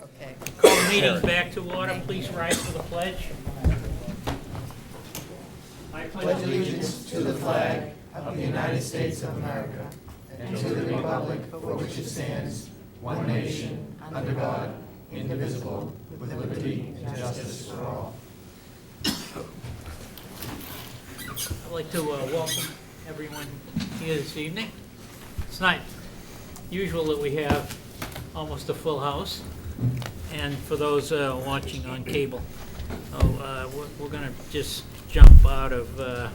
Okay. Call the meeting back to order. Please rise for the pledge. I Pledge allegiance to the flag of the United States of America and to the republic for which it stands, one nation, under God, indivisible, with liberty and justice for all. I'd like to welcome everyone here this evening. It's not usual that we have almost a full house, and for those watching on cable, we're going to just jump out of, we're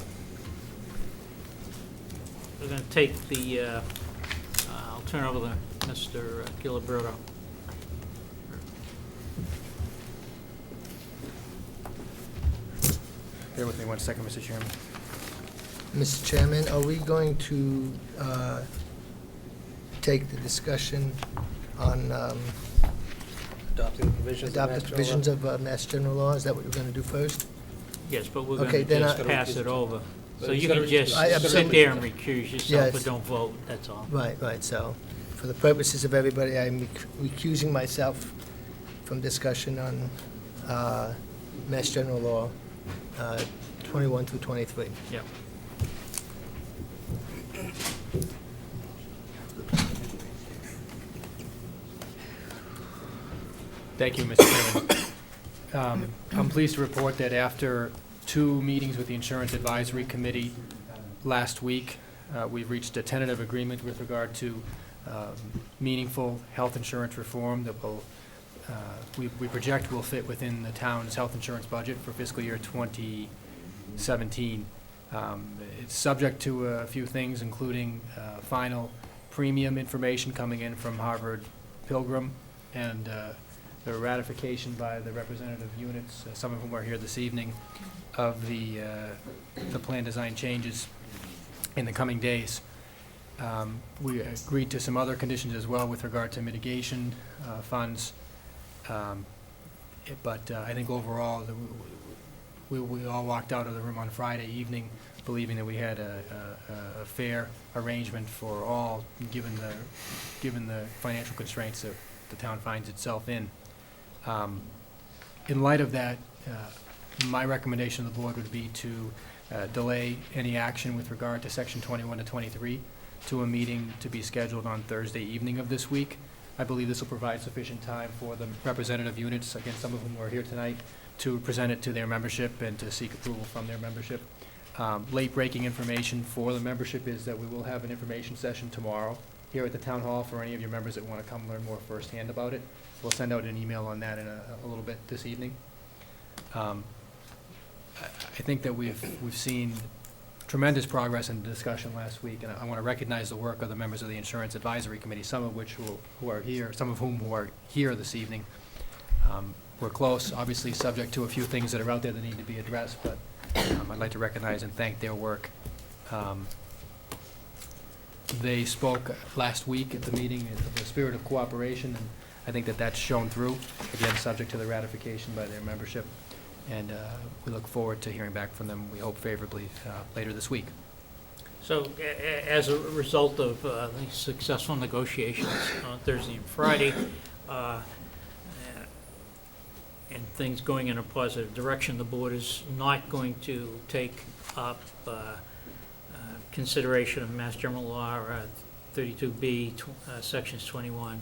going to take the, I'll turn over to Mr. Giliberto. Bear with me one second, Mr. Chairman. Mr. Chairman, are we going to take the discussion on Adopting the provisions adopt the provisions of Mass General Law? Is that what we're going to do first? Yes, but we're Okay, going to then just I- pass it over. So He's you gotta can just I sit absolutely- there and recuse yourself, but Yes. don't vote, that's all. Right, so for the purposes of everybody, I'm recusing myself from discussion on Mass General Law 21 through 23. Yep. Thank you, Mr. Chairman. I'm pleased to report that after 2 meetings with the Insurance Advisory Committee last week, we've reached a tentative agreement with regard to meaningful health insurance reform that will, we project will fit within the town's health insurance budget for fiscal year 2017. It's subject to a few things, including final premium information coming in from Harvard Pilgrim and the ratification by the representative units, some of whom are here this evening, of the plan design changes in the coming days. We agreed to some other conditions as well with regard to mitigation funds, but I think overall we all walked out of the room on Friday evening believing that we had a fair arrangement for all, given the financial constraints that the town finds itself in. In light of that, my recommendation to the board would be to delay any action with regard to Section 21 to 23 to a meeting to be scheduled on Thursday evening of this week. I believe this will provide sufficient time for the representative units, again, some of whom are here tonight, to present it to their membership and to seek approval from their membership. Late-breaking information for the membership is that we will have an information session tomorrow here at the town hall for any of your members that want to come learn more firsthand about it. We'll send out an email on that in a little bit this evening. I think that we've seen tremendous progress in the discussion last week, and I want to recognize the work of the members of the Insurance Advisory Committee, some of which who are here, some of whom who are here this evening. We're close, obviously subject to a few things that are out there that need to be addressed, but I'd like to recognize and thank their work. They spoke last week at the meeting in the spirit of cooperation, and I think that that's shown through, again, subject to the ratification by their membership. And we look forward to hearing back from them, we hope favorably, later this week. So as a result of the successful negotiations on Thursday and Friday, and things going in a positive direction, the board is not going to take up consideration of Mass General Law 32B, Sections 21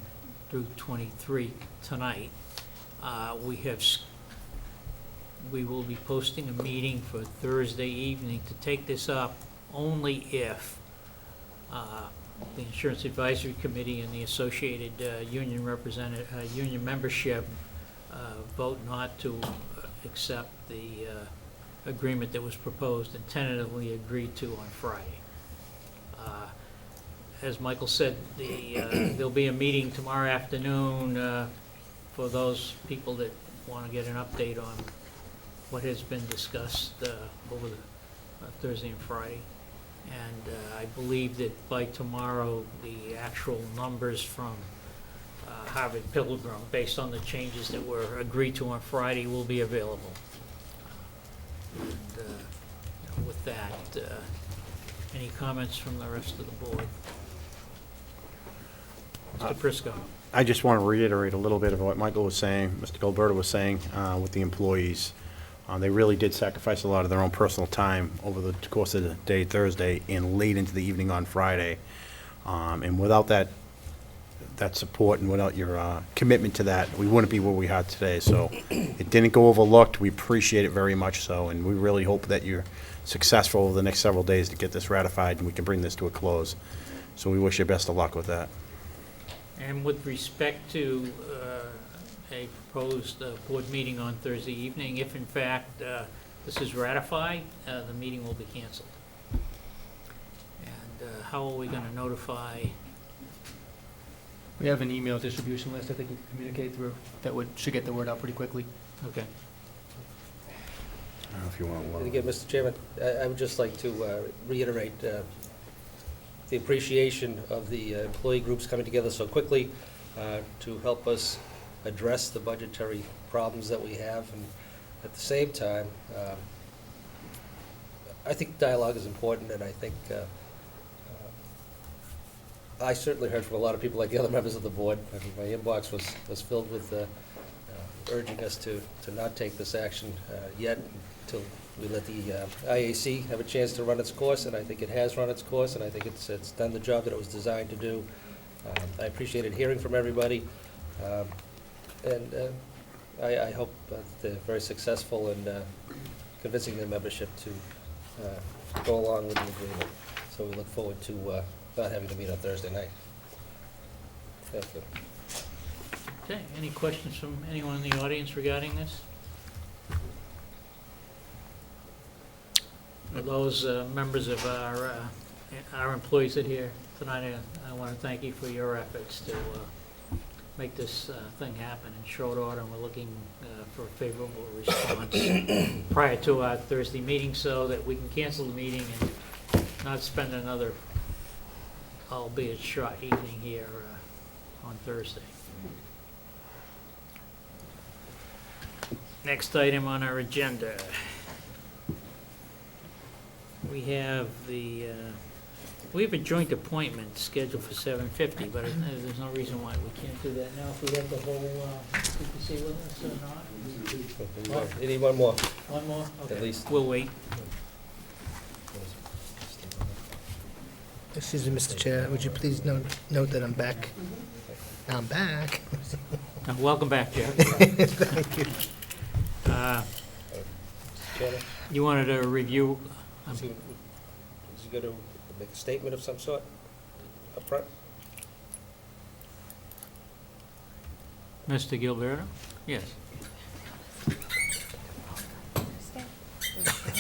through 23 tonight. We will be posting a meeting for Thursday evening to take this up only if the Insurance Advisory Committee and the associated union membership vote not to accept the agreement that was proposed and tentatively agreed to on Friday. As Michael said, there'll be a meeting tomorrow afternoon for those people that want to get an update on what has been discussed over the Thursday and Friday. And I believe that by tomorrow, the actual numbers from Harvard Pilgrim, based on the changes that were agreed to on Friday, will be available. And with that, any comments from the rest of the board? Mr. Prisco. I just want to reiterate a little bit of what Michael was saying, Mr. Gilberto was saying, with the employees. They really did sacrifice a lot of their own personal time over the course of the day Thursday and late into the evening on Friday. And without that support and without your commitment to that, we wouldn't be where we are today. So it didn't go overlooked. We appreciate it very much so, and we really hope that you're successful over the next several days to get this ratified and we can bring this to a close. So we wish you best of luck with that. And with respect to a proposed board meeting on Thursday evening, if in fact this is ratified, the meeting will be canceled. And how are we going to notify? We have an email distribution list I think we can communicate through that should get the word out pretty quickly. Okay. I don't know if you want And again, Mr. Chairman, I would just like to reiterate the appreciation of the employee groups coming together so quickly to help us address the budgetary problems that we have. And at the same time, I think dialogue is important, and I think I certainly heard from a lot of people like the other members of the board. I mean, my inbox was filled with urging us to not take this action yet until we let the IAC have a chance to run its course, and I think it has run its course, and I think it's done the job that it was designed to do. I appreciated hearing from everybody, and I hope they're very successful in convincing their membership to go along with the agreement. So we look forward to not having to meet on Thursday night. Thank you. Okay, any questions from anyone in the audience regarding this? For those members of our employees that are here tonight, I want to thank you for your efforts to make this thing happen in short order, and we're looking for a favorable response prior to our Thursday meeting so that we can cancel the meeting and not spend another, albeit short, evening here on Thursday. Next item on our agenda. We have we have a joint appointment scheduled for 7:50, but there's no reason why we can't do that now if we have the whole CPC with us or not. You need one more. One more? Okay. At least. We'll wait. Excuse me, Mr. Chair, would you please note that I'm back? I'm back. Welcome back, Jeff. Thank you. Chairman, You wanted to review? is he going to make a statement of some sort up front? Mr. Gilberto? Yes.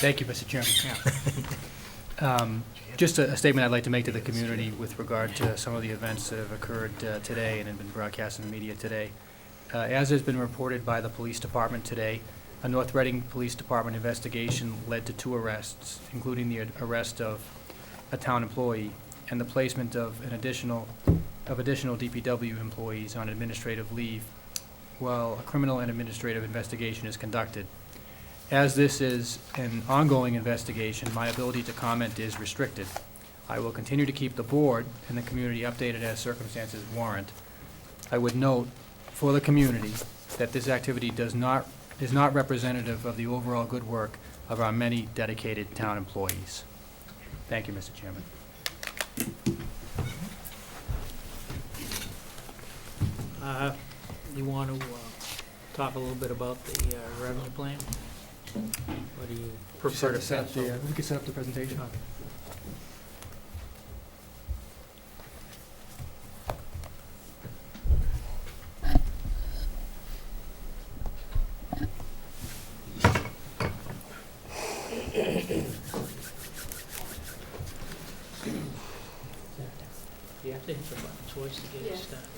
Thank you, Mr. Chairman. Just a statement I'd like to make to the community with regard to some of the events that have occurred today and have been broadcast in the media today. As has been reported by the police department today, a North Reading Police Department investigation led to 2 arrests, including the arrest of a town employee and the placement of additional DPW employees on administrative leave while a criminal and administrative investigation is conducted. As this is an ongoing investigation, my ability to comment is restricted. I will continue to keep the board and the community updated as circumstances warrant. I would note for the community that this activity is not representative of the overall good work of our many dedicated town employees. Thank you, Mr. Chairman. You want to talk a little bit about the revenue plan? Or do you prefer to Set up pass over? we can set up the presentation. Okay. You have to hit the button twice to get it started.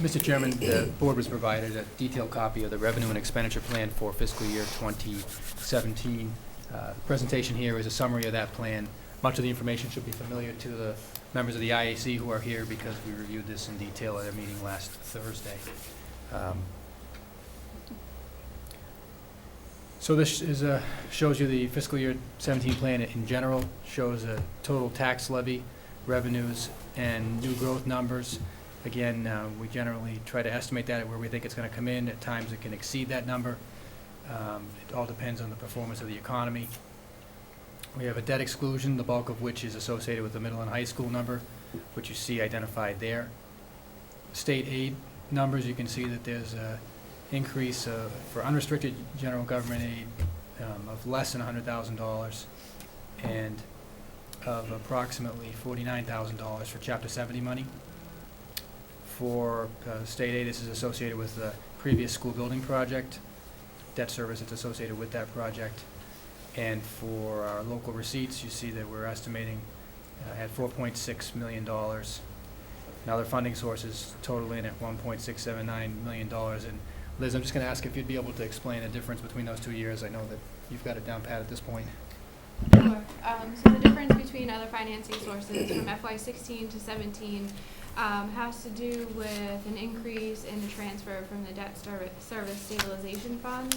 Mr. Chairman, the board was provided a detailed copy of the revenue and expenditure plan for fiscal year 2017. The presentation here is a summary of that plan. Much of the information should be familiar to the members of the IAC who are here because we reviewed this in detail at a meeting last Thursday. So this is shows you the fiscal year 17 plan in general, shows a total tax levy, revenues, and new growth numbers. Again, we generally try to estimate that at where we think it's going to come in. At times it can exceed that number. It all depends on the performance of the economy. We have a debt exclusion, the bulk of which is associated with the middle and high school number, which you see identified there. State aid numbers, you can see that there's an increase for unrestricted general government aid of less than $100,000 and of approximately $49,000 for Chapter 70 money. For state aid, this is associated with the previous school building project, debt service that's associated with that project. And for our local receipts, you see that we're estimating at $4.6 million. Now other funding sources total in at $1.679 million. And Liz, I'm just going to ask if you'd be able to explain the difference between those 2 years. I know that you've got it down pat at this point. Sure. So the difference between other financing sources from FY16 to 17 has to do with an increase in the transfer from the debt service stabilization fund.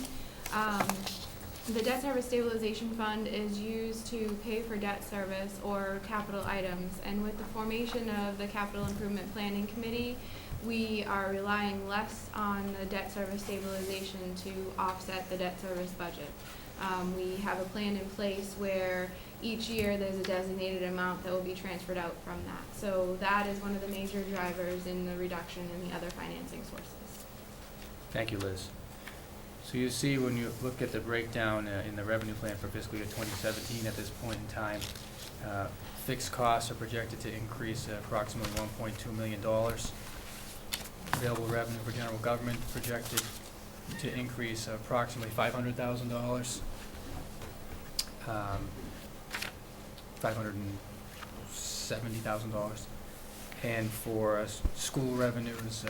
The debt service stabilization fund is used to pay for debt service or capital items, and with the formation of the Capital Improvement Planning Committee, we are relying less on the debt service stabilization to offset the debt service budget. We have a plan in place where each year there's a designated amount that will be transferred out from that. So that is one of the major drivers in the reduction in the other financing sources. Thank you, Liz. So you see when you look at the breakdown in the revenue plan for fiscal year 2017 at this point in time, fixed costs are projected to increase approximately $1.2 million. Available revenue for general government projected to increase approximately $500,000. $570,000. And for school revenues,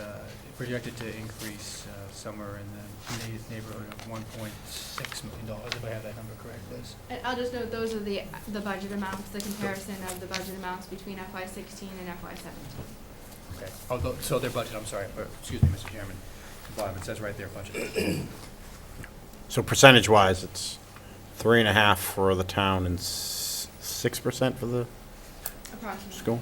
projected to increase somewhere in the neighborhood of $1.6 million, if I have that number correct, Liz. And I'll just note those are the budget amounts, the comparison of the budget amounts between FY16 and FY17. Okay. Oh, so their budget, I'm sorry, excuse me, Mr. Chairman. Bottom, it says right there, budget. So percentage-wise, it's 3.5 for the town and 6% for the Approximately. school?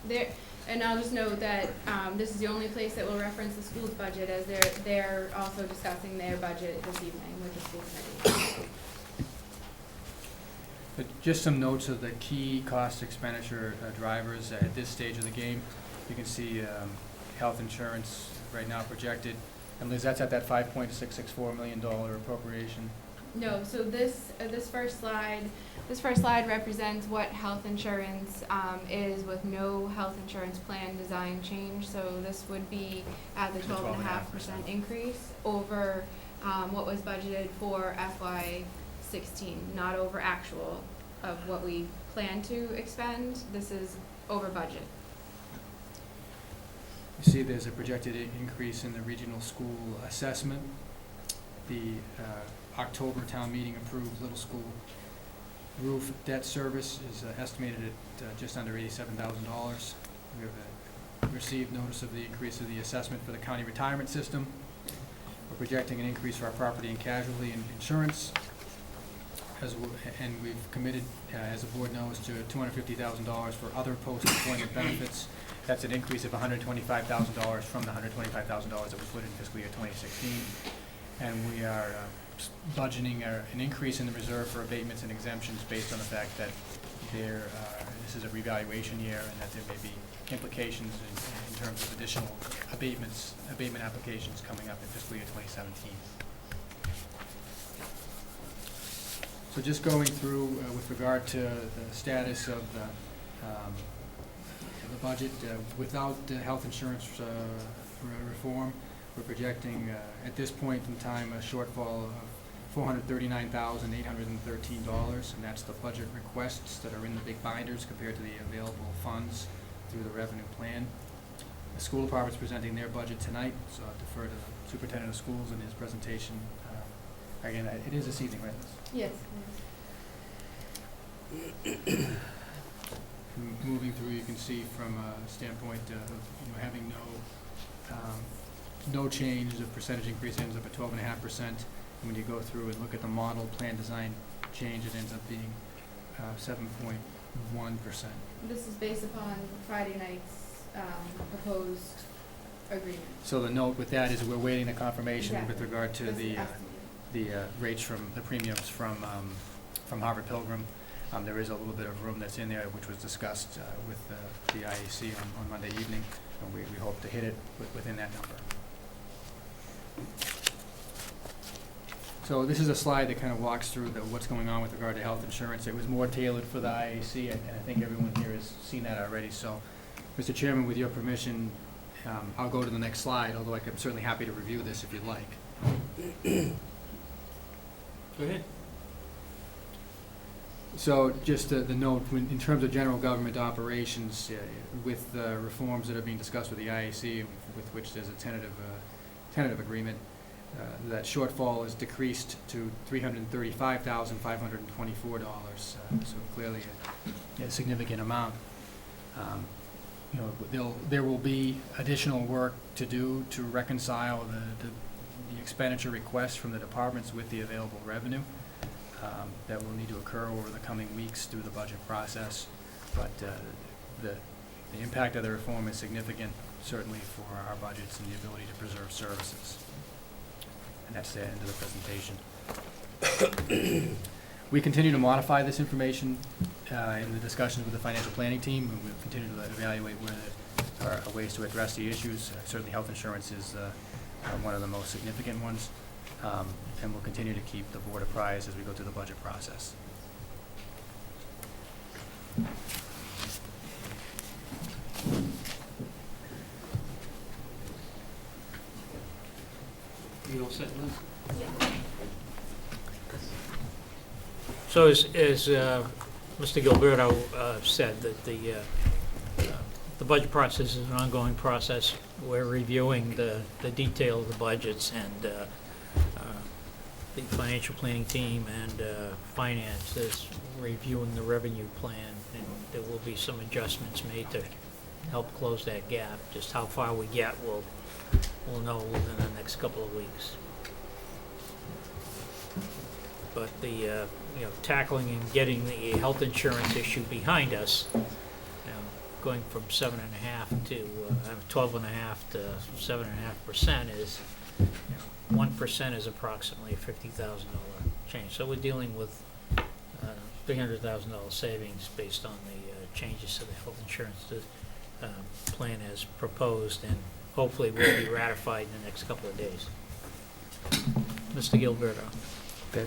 There, and I'll just note that this is the only place that will reference the school's budget, as they're also discussing their budget this evening with the school committee. Just some notes of the key cost expenditure drivers at this stage of the game. You can see health insurance right now projected. And Liz, that's at that $5.664 million appropriation. No, so this first slide represents what health insurance is with no health insurance plan design change. So this would be at the 12.5% increase over what was budgeted for FY16, not over actual of what we plan to expend. This is over budget. You see there's a projected increase in the regional school assessment. The October town meeting approved little school roof debt service is estimated at just under $87,000. We have received notice of the increase of the assessment for the county retirement system. We're projecting an increase for our property and casualty and insurance. And we've committed, as the board knows, to $250,000 for other post-employment benefits. That's an increase of $125,000 from the $125,000 that was put in fiscal year 2016. And we are budgeting an increase in the reserve for abatements and exemptions based on the fact that this is a revaluation year and that there may be implications in terms of additional abatement applications coming up in fiscal year 2017. So just going through with regard to the status of the budget, without the health insurance reform, we're projecting at this point in time a shortfall of $439,813, and that's the budget requests that are in the big binders compared to the available funds through the revenue plan. The school department's presenting their budget tonight, so I defer to the superintendent of schools in his presentation. Again, it is this evening, right, Liz? Yes. Moving through, you can see from a standpoint of having no change, the percentage increase ends up at 12.5%. When you go through and look at the model plan design change, it ends up being 7.1%. This is based upon Friday night's proposed agreement. So the note with that is we're waiting the confirmation Exactly. with regard to This is the rates from the premiums from Harvard Pilgrim. There is a little bit of room that's in there, which was discussed with the IAC on Monday evening, and we hope to hit it within that number. So this is a slide that kind of walks through what's going on with regard to health insurance. It was more tailored for the IAC, and I think everyone here has seen that already. So, Mr. Chairman, with your permission, I'll go to the next slide, although I'm certainly happy to review this if you'd like. Go ahead. So just the note, in terms of general government operations, with the reforms that are being discussed with the IAC, with which there's a tentative agreement, that shortfall is decreased to $335,524. So clearly a significant amount. There will be additional work to do to reconcile the expenditure requests from the departments with the available revenue. That will need to occur over the coming weeks through the budget process. But the impact of the reform is significant, certainly for our budgets and the ability to preserve services. And that's the end of the presentation. We continue to modify this information in the discussions with the financial planning team, and we'll continue to evaluate where there are ways to address the issues. Certainly health insurance is one of the most significant ones. And we'll continue to keep the board apprised as we go through the budget process. You all set, Liz? Yeah. So as Mr. Gilberto said, that the budget process is an ongoing process. We're reviewing the detail of the budgets, and the financial planning team and finance is reviewing the revenue plan, and there will be some adjustments made to help close that gap. Just how far we get, we'll know within the next couple of weeks. But the tackling and getting the health insurance issue behind us, going from 7.5 to 12.5 to 7.5% is 1% is approximately a $50,000 change. So we're dealing with $300,000 savings based on the changes to the health insurance plan as proposed, and hopefully will be ratified in the next couple of days. Mr. Gilberto.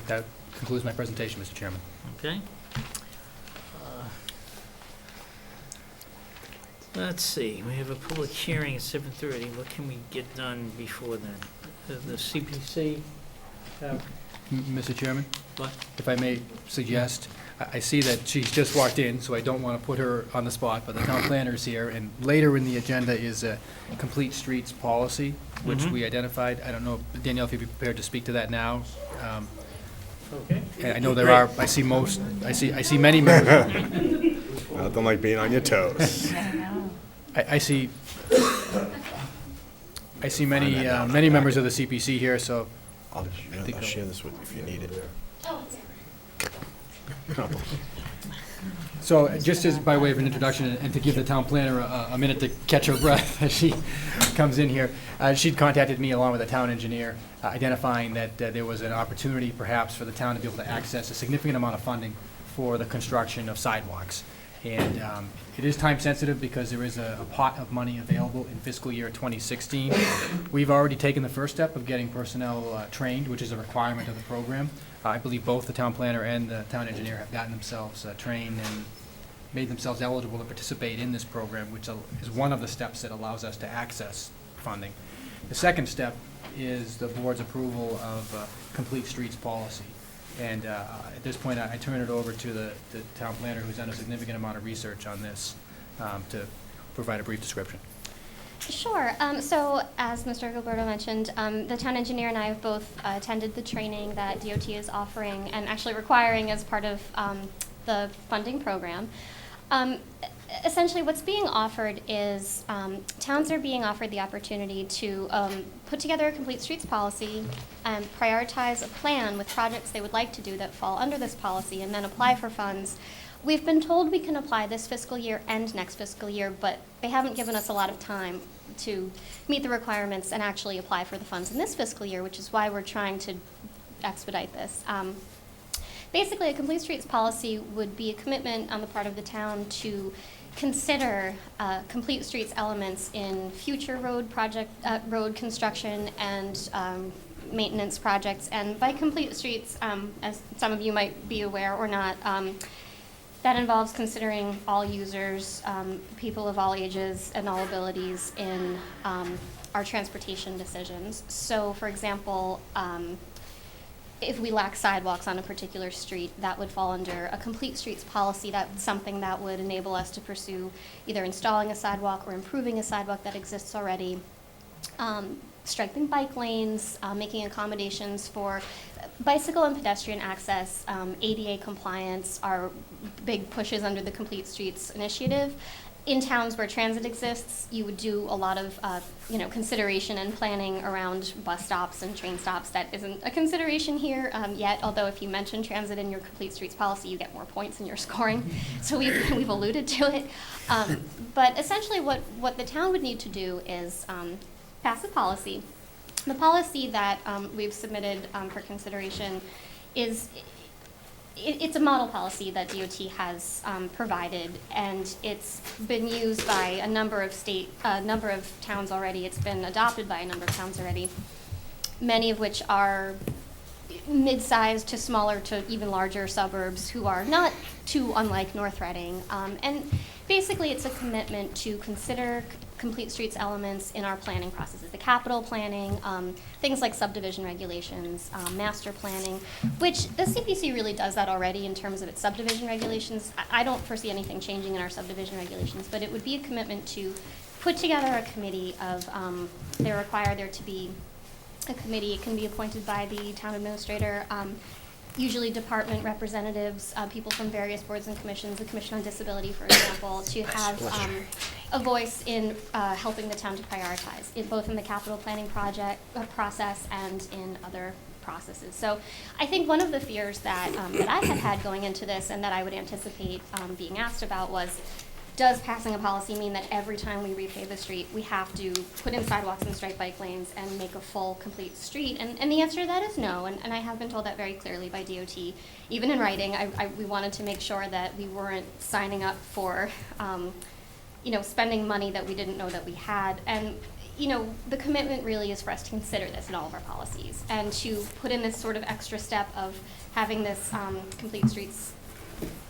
That concludes my presentation, Mr. Chairman. Okay. Let's see, we have a public hearing at 7:30. What can we get done before then? The CPC? Mr. Chairman? What? If I may suggest, I see that she's just walked in, so I don't want to put her on the spot, but the town planner is here, and later in the agenda is a complete streets policy, which we identified. I don't know, Danielle, if you'd be prepared to speak to that now. Okay. And I know there are, I see many members, Nothing like being on your toes. I see many members of the CPC here, so I'll share this with you if you need it. So just as by way of an introduction and to give the town planner a minute to catch her breath as she comes in here, she'd contacted me along with the town engineer, identifying that there was an opportunity perhaps for the town to be able to access a significant amount of funding for the construction of sidewalks. And it is time sensitive because there is a pot of money available in fiscal year 2016. We've already taken the first step of getting personnel trained, which is a requirement of the program. I believe both the town planner and the town engineer have gotten themselves trained and made themselves eligible to participate in this program, which is one of the steps that allows us to access funding. The second step is the board's approval of complete streets policy. And at this point, I turn it over to the town planner, who's done a significant amount of research on this, to provide a brief description. Sure. So as Mr. Gilberto mentioned, the town engineer and I have both attended the training that DOT is offering and actually requiring as part of the funding program. Essentially, what's being offered is towns are being offered the opportunity to put together a complete streets policy and prioritize a plan with projects they would like to do that fall under this policy and then apply for funds. We've been told we can apply this fiscal year and next fiscal year, but they haven't given us a lot of time to meet the requirements and actually apply for the funds in this fiscal year, which is why we're trying to expedite this. Basically, a complete streets policy would be a commitment on the part of the town to consider complete streets elements in future road construction and maintenance projects. And by complete streets, as some of you might be aware or not, that involves considering all users, people of all ages and all abilities in our transportation decisions. So, for example, if we lack sidewalks on a particular street, that would fall under a complete streets policy. That's something that would enable us to pursue either installing a sidewalk or improving a sidewalk that exists already. Strengthening bike lanes, making accommodations for bicycle and pedestrian access, ADA compliance are big pushes under the Complete Streets initiative. In towns where transit exists, you would do a lot of consideration and planning around bus stops and train stops. That isn't a consideration here yet, although if you mention transit in your Complete Streets policy, you get more points in your scoring. So we've alluded to it. But essentially what the town would need to do is pass a policy. The policy that we've submitted for consideration is it's a model policy that DOT has provided, and it's been used by a number of towns already. It's been adopted by a number of towns already, many of which are mid-sized to smaller to even larger suburbs who are not too unlike North Reading. And basically it's a commitment to consider complete streets elements in our planning processes, the capital planning, things like subdivision regulations, master planning, which the CPC really does that already in terms of its subdivision regulations. I don't foresee anything changing in our subdivision regulations, but it would be a commitment to put together a committee of, they require there to be a committee. It can be appointed by the town administrator, usually department representatives, people from various boards and commissions, the Commission on Disability, for example, to have a voice in helping the town to prioritize, both in the capital planning process and in other processes. So I think one of the fears that, that I had going into this and that I would anticipate being asked about was, does passing a policy mean that every time we repave a street, we have to put in sidewalks and striped bike lanes and make a full, complete street? And the answer to that is no, and I have been told that very clearly by DOT. Even in writing, we wanted to make sure that we weren't signing up for, spending money that we didn't know that we had. And, the commitment really is for us to consider this in all of our policies and to put in this sort of extra step of having this Complete Streets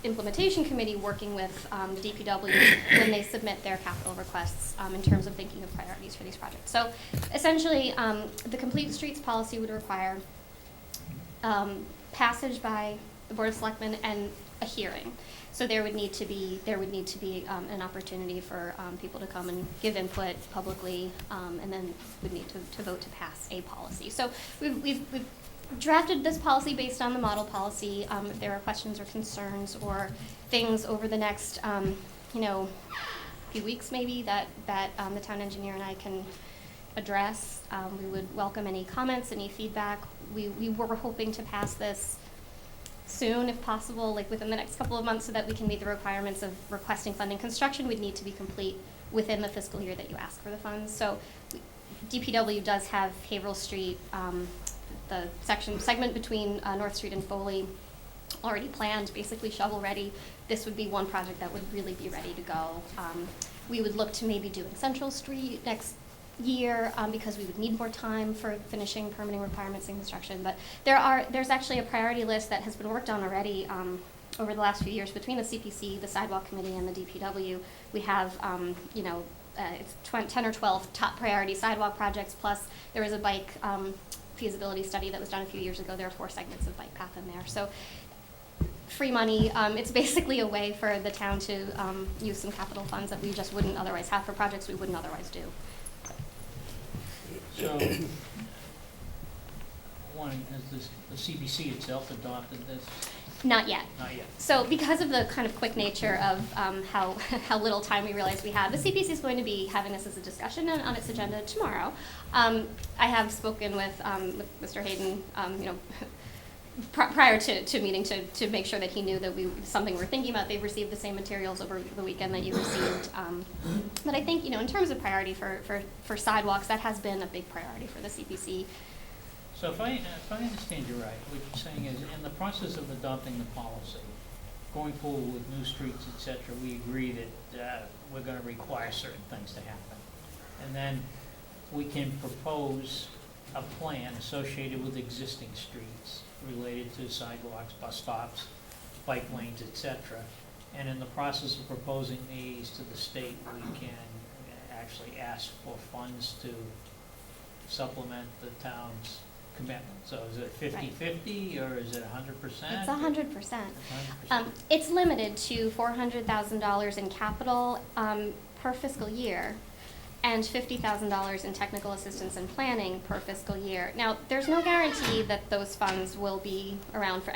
implementation committee working with DPW when they submit their capital requests in terms of thinking of priorities for these projects. So essentially, the Complete Streets policy would require passage by the Board of Selectmen and a hearing. So there would need to be an opportunity for people to come and give input publicly, and then would need to vote to pass a policy. So we've drafted this policy based on the model policy. If there are questions or concerns or things over the next, few weeks maybe that the town engineer and I can address, we would welcome any comments, any feedback. We were hoping to pass this soon, if possible, like within the next couple of months, so that we can meet the requirements of requesting funding. Construction would need to be complete within the fiscal year that you ask for the funds. So DPW does have Haverhill Street, the segment between North Street and Foley already planned, basically shovel ready. This would be one project that would really be ready to go. We would look to maybe doing Central Street next year because we would need more time for finishing permitting requirements and construction. But there's actually a priority list that has been worked on already over the last few years between the CPC, the Sidewalk Committee, and the DPW. We have it's 10 or 12 top priority sidewalk projects, plus there was a bike feasibility study that was done a few years ago. There are 4 segments of bike path in there. So free money, it's basically a way for the town to use some capital funds that we just wouldn't otherwise have for projects we wouldn't otherwise do. So, one, has the CBC itself adopted this? Not yet. Not yet. So because of the kind of quick nature of how how little time we realize we have, the CPC is going to be having this as a discussion on its agenda tomorrow. I have spoken with Mr. Hayden, prior to meeting to make sure that he knew that something we're thinking about. They've received the same materials over the weekend that you received. But I think, in terms of priority for sidewalks, that has been a big priority for the CPC. So if I understand you right, what you're saying is, in the process of adopting the policy, going forward with new streets, et cetera, we agree that we're gonna require certain things to happen. And then we can propose a plan associated with existing streets related to sidewalks, bus stops, bike lanes, et cetera. And in the process of proposing these to the state, we can actually ask for funds to supplement the town's commitment. So is it 50/50 or is it 100%? It's 100%. 100%. It's limited to $400,000 in capital per fiscal year, and $50,000 in technical assistance and planning per fiscal year. Now, there's no guarantee that those funds will be around for,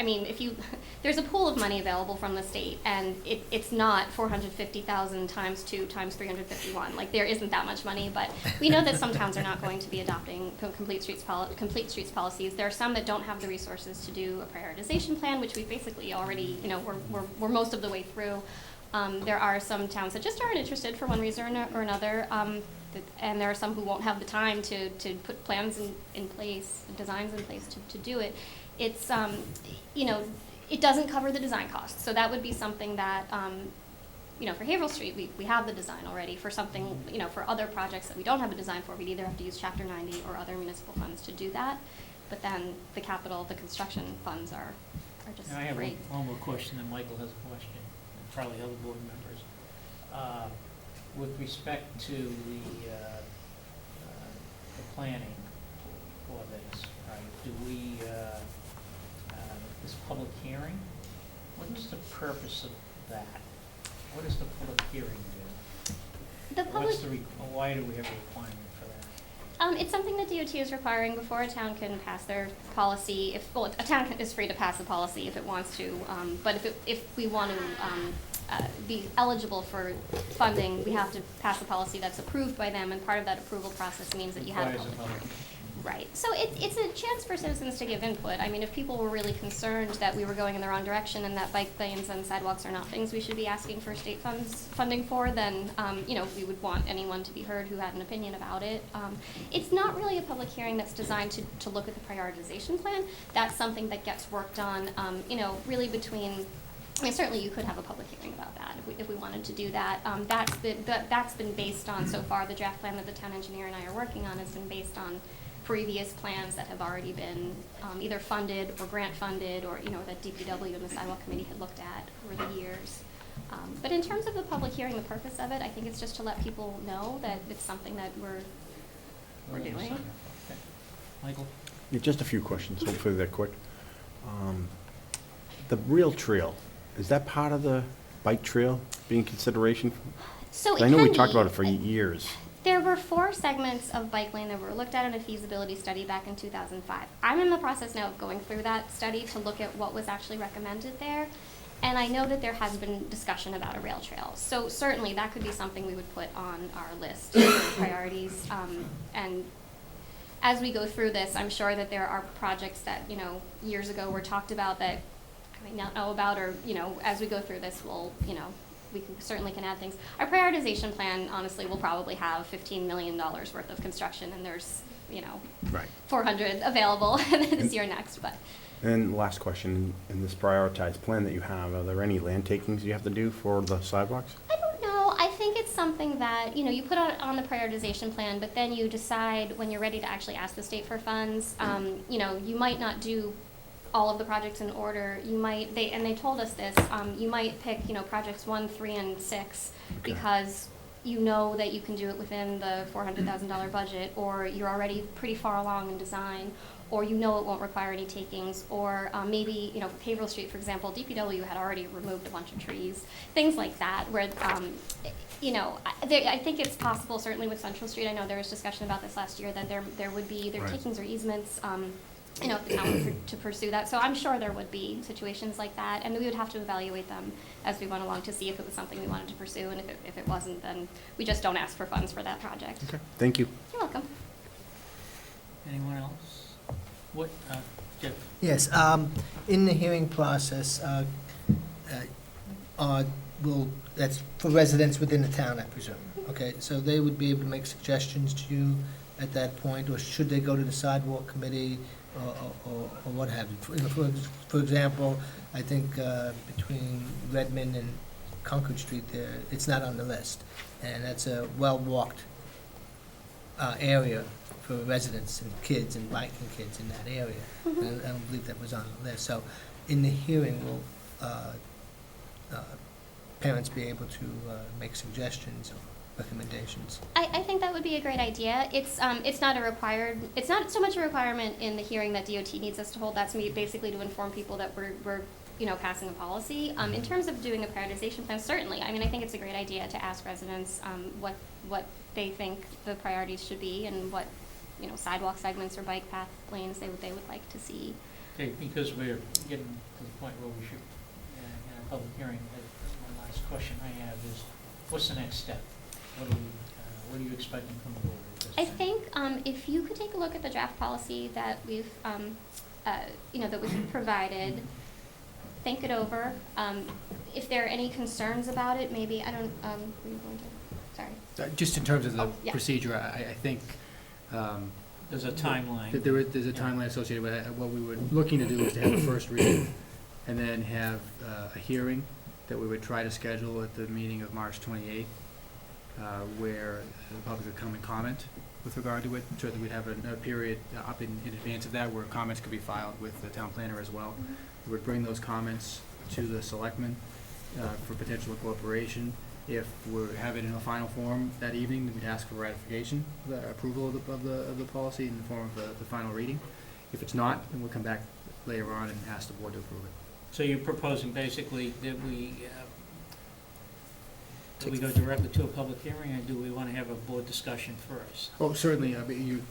there's a pool of money available from the state, and it's not 450,000 times 2 times 351. Like, there isn't that much money, but we know that some towns are not going to be adopting complete streets policies. There are some that don't have the resources to do a prioritization plan, which we basically already, we're most of the way through. There are some towns that just aren't interested for one reason or another, and there are some who won't have the time to put plans in place, designs in place to do it. It's, it doesn't cover the design costs, so that would be something that, for Haverhill Street, we have the design already. For something, for other projects that we don't have a design for, we'd either have to use Chapter 90 or other municipal funds to do that. But then the construction funds are just Now, I have great. one more question, and Michael has a question, and probably other board members. With respect to the planning for this, right, do we, this public hearing, what is the purpose of that? What does the public hearing do? The public, Why do we have a requirement for that? it's something that DOT is requiring before a town can pass their policy. A town is free to pass a policy if it wants to, but if we want to be eligible for funding, we have to pass a policy that's approved by them, and part of that approval process means that you have a Requires a public. public. Right. So it's a chance for citizens to give input. If people were really concerned that we were going in the wrong direction and that bike lanes and sidewalks are not things we should be asking for state funding for, then, we would want anyone to be heard who had an opinion about it. It's not really a public hearing that's designed to look at the prioritization plan. That's something that gets worked on, really between, certainly you could have a public hearing about that if we wanted to do that. That's been based on, so far, the draft plan that the town engineer and I are working on has been based on previous plans that have already been either funded or grant funded, or that DPW and the sidewalk committee had looked at over the years. But in terms of the public hearing, the purpose of it, I think it's just to let people know that it's something that we're doing. Okay. Michael? Yeah, just a few questions, hopefully they're quick. The rail trail, is that part of the bike trail being consideration? So I know we talked about it for years. There were 4 segments of bike lane that were looked at in a feasibility study back in 2005. I'm in the process now of going through that study to look at what was actually recommended there. And I know that there has been discussion about a rail trail. So certainly that could be something we would put on our list of priorities. And as we go through this, I'm sure that there are projects that, years ago were talked about that I may not know about, or, as we go through this, we certainly can add things. Our prioritization plan, honestly, will probably have $15 million worth of construction, and there's, Right. 400 available this year next, but. And last question, in this prioritized plan that you have, are there any land takings you have to do for the sidewalks? I don't know. I think it's something that, you put on the prioritization plan, but then you decide when you're ready to actually ask the state for funds. You might not do all of the projects in order. You might, they told us this, you might pick, projects 1, 3, and 6 because you know that you can do it within the $400,000 budget, or you're already pretty far along in design, or you know it won't require any takings, or maybe, you know, for Haverhill Street, for example, DPW had already removed a bunch of trees, things like that, where, you know, I think it's possible, certainly with Central Street, I know there was discussion about this last year, that there would be either Right. takings or easements, you know, if the town were to pursue that. So I'm sure there would be situations like that, and we would have to evaluate them as we went along to see if it was something we wanted to pursue, and if it wasn't, then we just don't ask for funds for that project. Okay, thank you. You're welcome. Anyone else? What, Jeff? Yes, in the hearing process, that's for residents within the town, I presume. Okay, so they would be able to make suggestions to you at that point, or should they go to the sidewalk committee, or what have you? For example, I think between Redmond and Concord Street there, it's not on the list, and that's a well-walked area for residents and kids and biking kids in that area. And I don't believe that was on the list. So in the hearing, will parents be able to make suggestions or recommendations? I think that would be a great idea. It's not so much a requirement in the hearing that DOT needs us to hold. That's me basically to inform people that we're you know, passing a policy. In terms of doing a prioritization plan, certainly. I mean, I think it's a great idea to ask residents what they think the priorities should be, and what, you know, sidewalk segments or bike path lanes they would like to see. Okay, because we're getting to the point where we should, in a public hearing, one last question I have is, what's the next step? What are you expecting from the board at this I time? think if you could take a look at the draft policy that we've, you know, that we've provided, think it over. If there are any concerns about it, maybe, I don't, were you going to, sorry. Just in terms of the Oh, yeah. procedure, I think There's a timeline. that there's a timeline associated with it. What we were looking to do is to have a first reading, and then have a hearing that we would try to schedule at the meeting of March 28th, where the public would come and comment with regard to it, so that we'd have a period up in advance of that where comments could be filed with the town planner as well. We would bring those comments to the selectmen for potential incorporation. If we have it in a final form that evening, then we'd ask for ratification, the approval of the policy in the form of the final reading. If it's not, then we'll come back later on and ask the board to approve it. So you're proposing basically that we go directly to a public hearing, or do we want to have a board discussion first? Oh, certainly,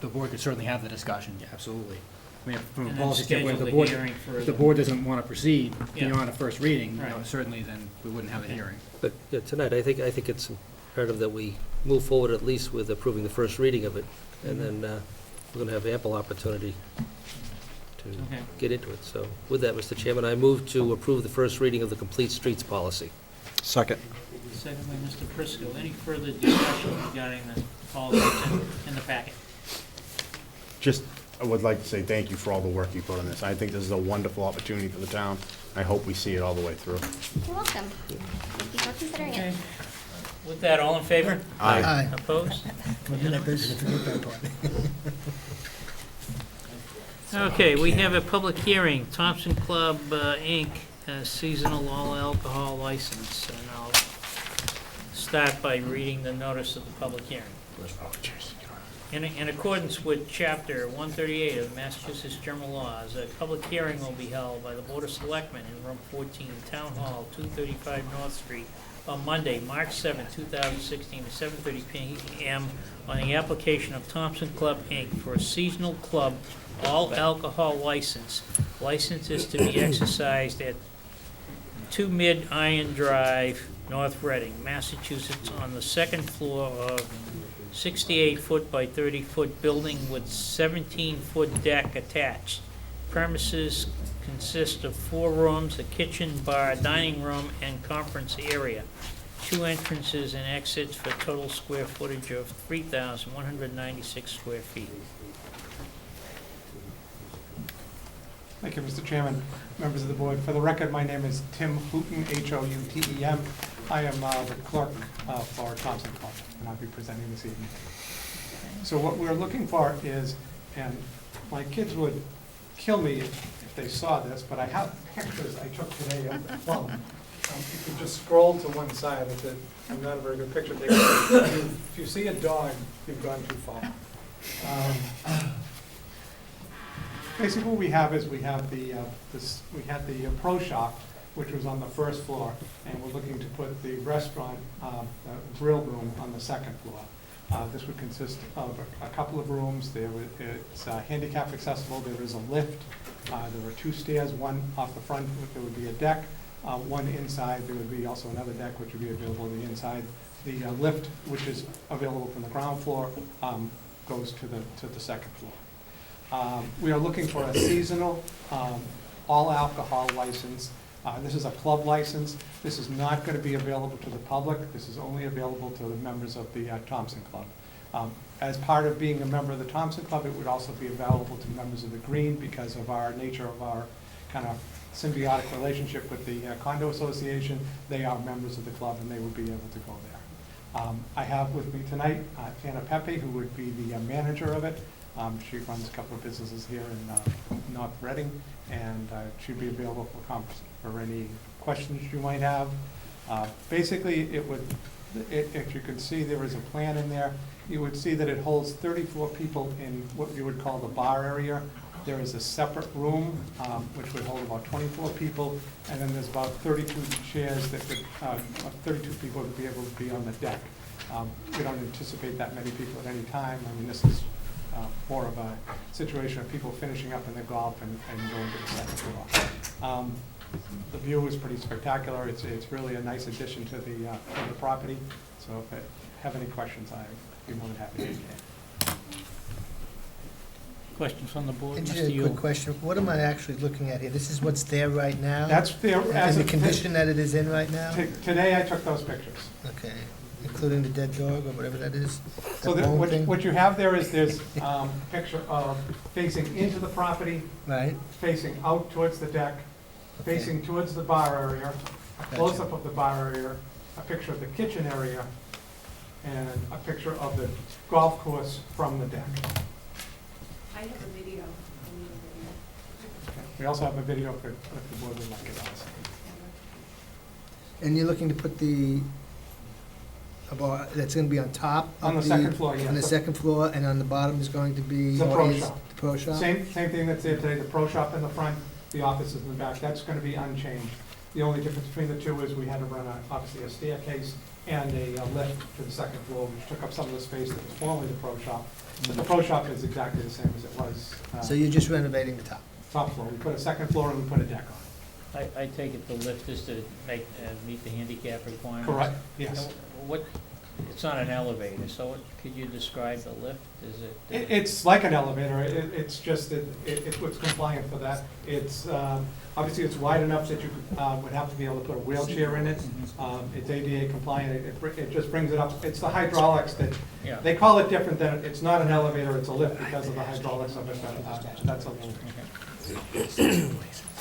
the board could certainly have the discussion, yeah, absolutely. I mean, from a And then policy standpoint, schedule if the the board, hearing if the for, board doesn't want to proceed Yeah. beyond a first reading, you know, Right. certainly then we wouldn't have a hearing. But yeah, tonight, I think it's imperative that we move forward at least with approving the first reading of it, and then we're going to have ample opportunity to okay. get into it. So with that, Mr. Chairman, I move to approve the first reading of the Complete Streets Policy. Second. Second by Mr. Prisco. Any further discussion regarding the policies in the packet? Just, I would like to say thank you for all the work you put on this. I think this is a wonderful opportunity for the town. I hope we see it all the way through. You're welcome. Thank you for considering Okay. it. With that, all in favor? Aye. Opposed? Wasn't that business, forget that part. Okay, we have a public hearing, Thompson Club, Inc., seasonal all alcohol license, and I'll start by reading the notice of the public hearing. In accordance with Chapter 138 of Massachusetts General Laws, a public hearing will be held by the Board of Selectmen in Room 14, Town Hall, 235 North Street, on Monday, March 7, 2016, at 7:30 p.m. on the application of Thompson Club, Inc. for a seasonal club all-alcohol license. License is to be exercised at 2 Mid Iron Drive, North Reading, Massachusetts, on the second floor of 68-foot by 30-foot building with 17-foot deck attached. Premises consist of 4 rooms, a kitchen, bar, dining room, and conference area. 2 entrances and exits for total square footage of 3,196 square feet. Thank you, Mr. Chairman, members of the board. For the record, my name is Tim Hooten, H-O-U-T-E-M. I am the clerk for Thompson Club, and I'll be presenting this evening. So what we're looking for is, and my kids would kill me if they saw this, but I have pictures I took today of the club. If you just scroll to one side, it's not a very good picture. If you see a dog, you've gone too far. Basically, what we have is we have we had the pro shop, which was on the first floor, and we're looking to put the restaurant, grill room on the second floor. This would consist of a couple of rooms. It's handicap accessible. There is a lift. There are 2 stairs, one off the front. There would be a deck. One inside. There would be also another deck which would be available on the inside. The lift, which is available from the ground floor, goes to the second floor. We are looking for a seasonal, all alcohol license. This is a club license. This is not going to be available to the public. This is only available to the members of the Thompson Club. As part of being a member of the Thompson Club, it would also be available to members of the Green because of our nature of our kind of symbiotic relationship with the condo association. They are members of the club and they would be able to go there. I have with me tonight Anna Pepe, who would be the manager of it. She runs a couple of businesses here in North Reading, and she'd be available for any questions you might have. Basically, if you can see, there is a plan in there. You would see that it holds 34 people in what you would call the bar area. There is a separate room, which would hold about 24 people, and then there's about 32 chairs that could, 32 people would be able to be on the deck. We don't anticipate that many people at any time. I mean, this is more of a situation of people finishing up in their golf and going to the second floor. The view is pretty spectacular. It's really a nice addition to the property. So if I have any questions, I'd be more than happy to answer. Questions from the board? And Mr. just a Yule? quick question, what am I actually looking at here? This is what's there right now? That's there as And of the condition that it is in right now? today. I took those pictures. Okay, including the dead dog or whatever that is? So That bone thing? what you have there is there's a picture of facing into the property, Right, facing out towards the deck, okay. facing towards the bar area, a Gotcha. close-up of the bar area, a picture of the kitchen area, and a picture of the golf course from the deck. I have a video. We also have a video if the board would like it also. And you're looking to put that's gonna be on top of On the second floor, yes. On the second floor, and on the bottom is going to be? The or pro is shop. The pro shop? Same thing that's there today, the pro shop in the front, the offices in the back, that's gonna be unchanged. The only difference between the two is we had to run obviously a staircase and a lift to the second floor, which took up some of the space that was formerly the pro shop. But the pro shop is exactly the same as it was. So you're just renovating the top? Top floor, we put a second floor and we put a deck on. I take it the lift is to meet the handicap requirements? Correct, yes. What, it's not an elevator, so could you describe the lift? Is it? It's like an elevator, it's just that it's compliant for that. It's, obviously it's wide enough that you would have to be able to put a wheelchair in it. It's ADA compliant, it just brings it up. It's the hydraulics that, Yeah. they call it different than, it's not an elevator, it's a lift because of the hydraulics of it. That's a little.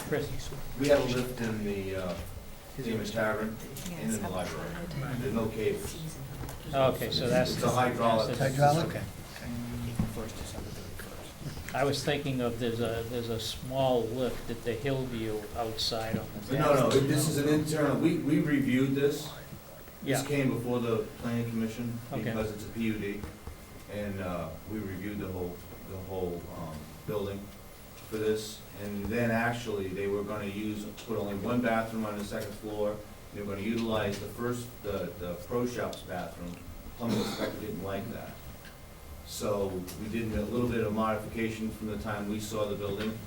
Chris? We have a lift in the Demon Tavern and in the library. There's no cable. Okay, so that's. It's a hydraulic. Hydraulic? Okay. I was thinking of, there's a small lift at the Hillview outside on the. No, this is an internal, we reviewed this. This Yeah, came before the planning commission Okay. because it's a PUD. And we reviewed the whole building for this. And then actually, they were gonna put only one bathroom on the second floor. They were gonna utilize the pro shop's bathroom. Plumbing inspector didn't like that. So we did a little bit of modification from the time we saw the building,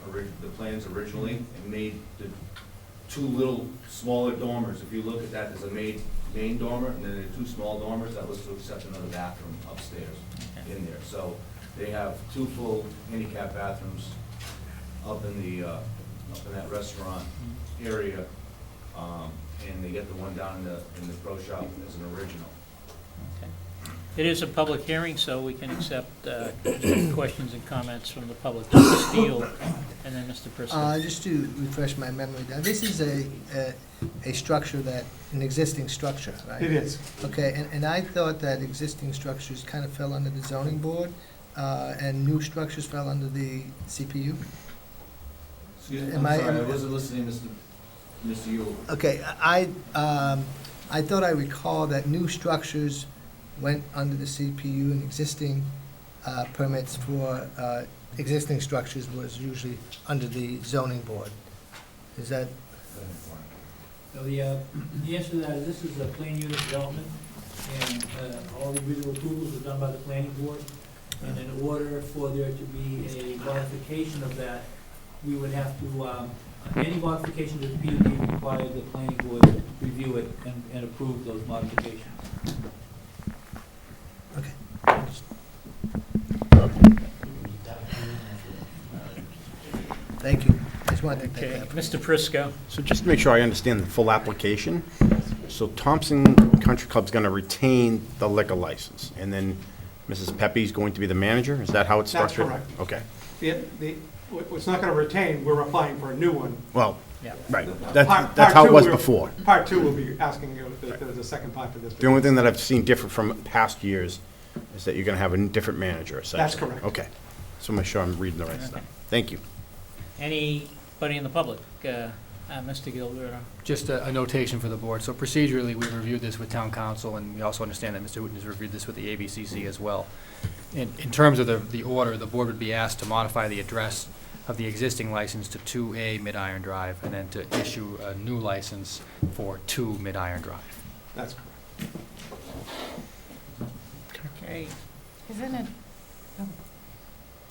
the plans originally, and made the two little smaller dormers. If you look at that, there's a main dormer, and then there are two small dormers. That was to accept another bathroom upstairs in there. So they have two full handicap bathrooms up in that restaurant area, and they get the one down in the pro shop as an original. okay. It is a public hearing, so we can accept questions and comments from the public. Mr. Steele, and then Mr. Prisco. Just to refresh my memory, now, this is a structure an existing structure, right? It is. Okay, and I thought that existing structures kind of fell under the zoning board, and new structures fell under the CPU? Excuse me, Am I'm I- sorry, I wasn't listening, Mr. Yule. Okay, I thought I recall that new structures went under the CPU and existing permits for existing structures was usually under the zoning board. Is that, So the answer to that is this is a plan unit development, and all the visual approvals are done by the planning board. And in order for there to be a modification of that, we would have to, any modification to the PUD require the planning board to review it and approve those modifications. okay. Thank you. I just wanted to take Okay, that. Mr. Prisco. So just to make sure I understand the full application, so Thompson Country Club's gonna retain the liquor license, and then Mrs. Pepe's going to be the manager? Is that how it's That's structured? correct. Okay, It's not going to retain, we're applying for a new one. well, Yeah. right, Part that's how it two, was we're- before. Part two will be asking you if there's a second part to this. The only thing that I've seen different from past years is that you're gonna have a different manager, essentially. That's correct. Okay, so make sure I'm reading the right stuff. Thank you. Anybody in the public? Mr. Gilberto? Just a notation for the board. So procedurally, we've reviewed this with town council, and we also understand that Mr. Wooten has reviewed this with the ABCC as well. In terms of the order, the board would be asked to modify the address of the existing license to 2A Mid-Iron Drive, and then to issue a new license for 2 Mid-Iron Drive. That's correct. Okay, Isn't it,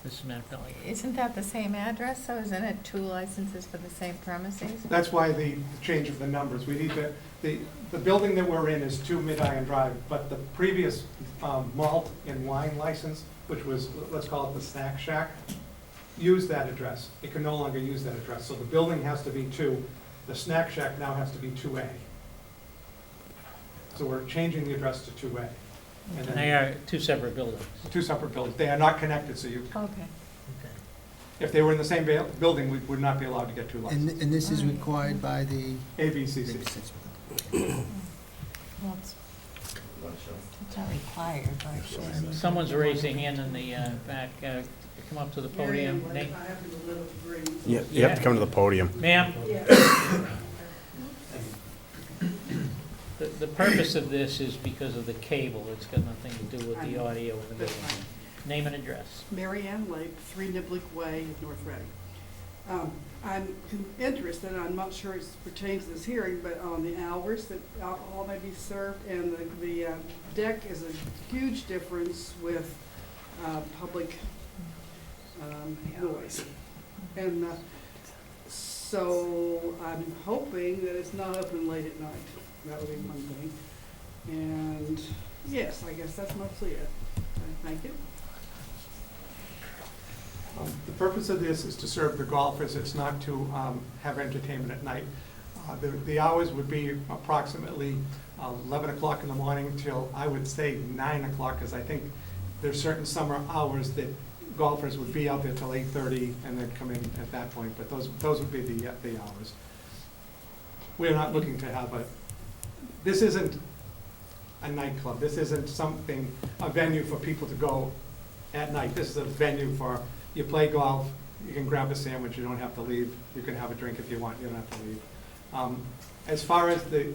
Mrs. Mantelli. isn't that the same address, so isn't it 2 licenses for the same premises? That's why the change of the numbers. We need to, the building that we're in is 2 Mid-Iron Drive, but the previous malt and wine license, which was, let's call it the Snack Shack, used that address. It can no longer use that address. So the building has to be 2, the Snack Shack now has to be 2A. So we're changing the address to 2A. And They then are two separate buildings. 2 separate buildings. They are not connected, so you, Okay. if they were in the same building, we would not be allowed to get 2 licenses. And this is required by the... ABCC. Well, it's not required, but... Someone's raised their hand in the back. Come up to the podium. Name? Yeah, you have to come to the podium. Ma'am? The purpose of this is because of the cable. It's got nothing to do with the audio in the building. Name and address. Mary Ann Lake, 3 Niblick Way, North Reading. I'm interested, I'm not sure it pertains to this hearing, but on the hours that alcohol may be served, and the deck is a huge difference with public noise. And so I'm hoping that it's not open late at night. That would be one thing. And yes, I guess that's mostly it. Thank you. The purpose of this is to serve the golfers. It's not to have entertainment at night. The hours would be approximately 11 o'clock in the morning till, I would say, 9 o'clock, because I think there's certain summer hours that golfers would be out there till 8:30 and then come in at that point, but those would be the hours. We're not looking to have this isn't a nightclub. This isn't a venue for people to go at night. This is a venue for, you play golf, you can grab a sandwich, you don't have to leave. You can have a drink if you want, you don't have to leave. As far as the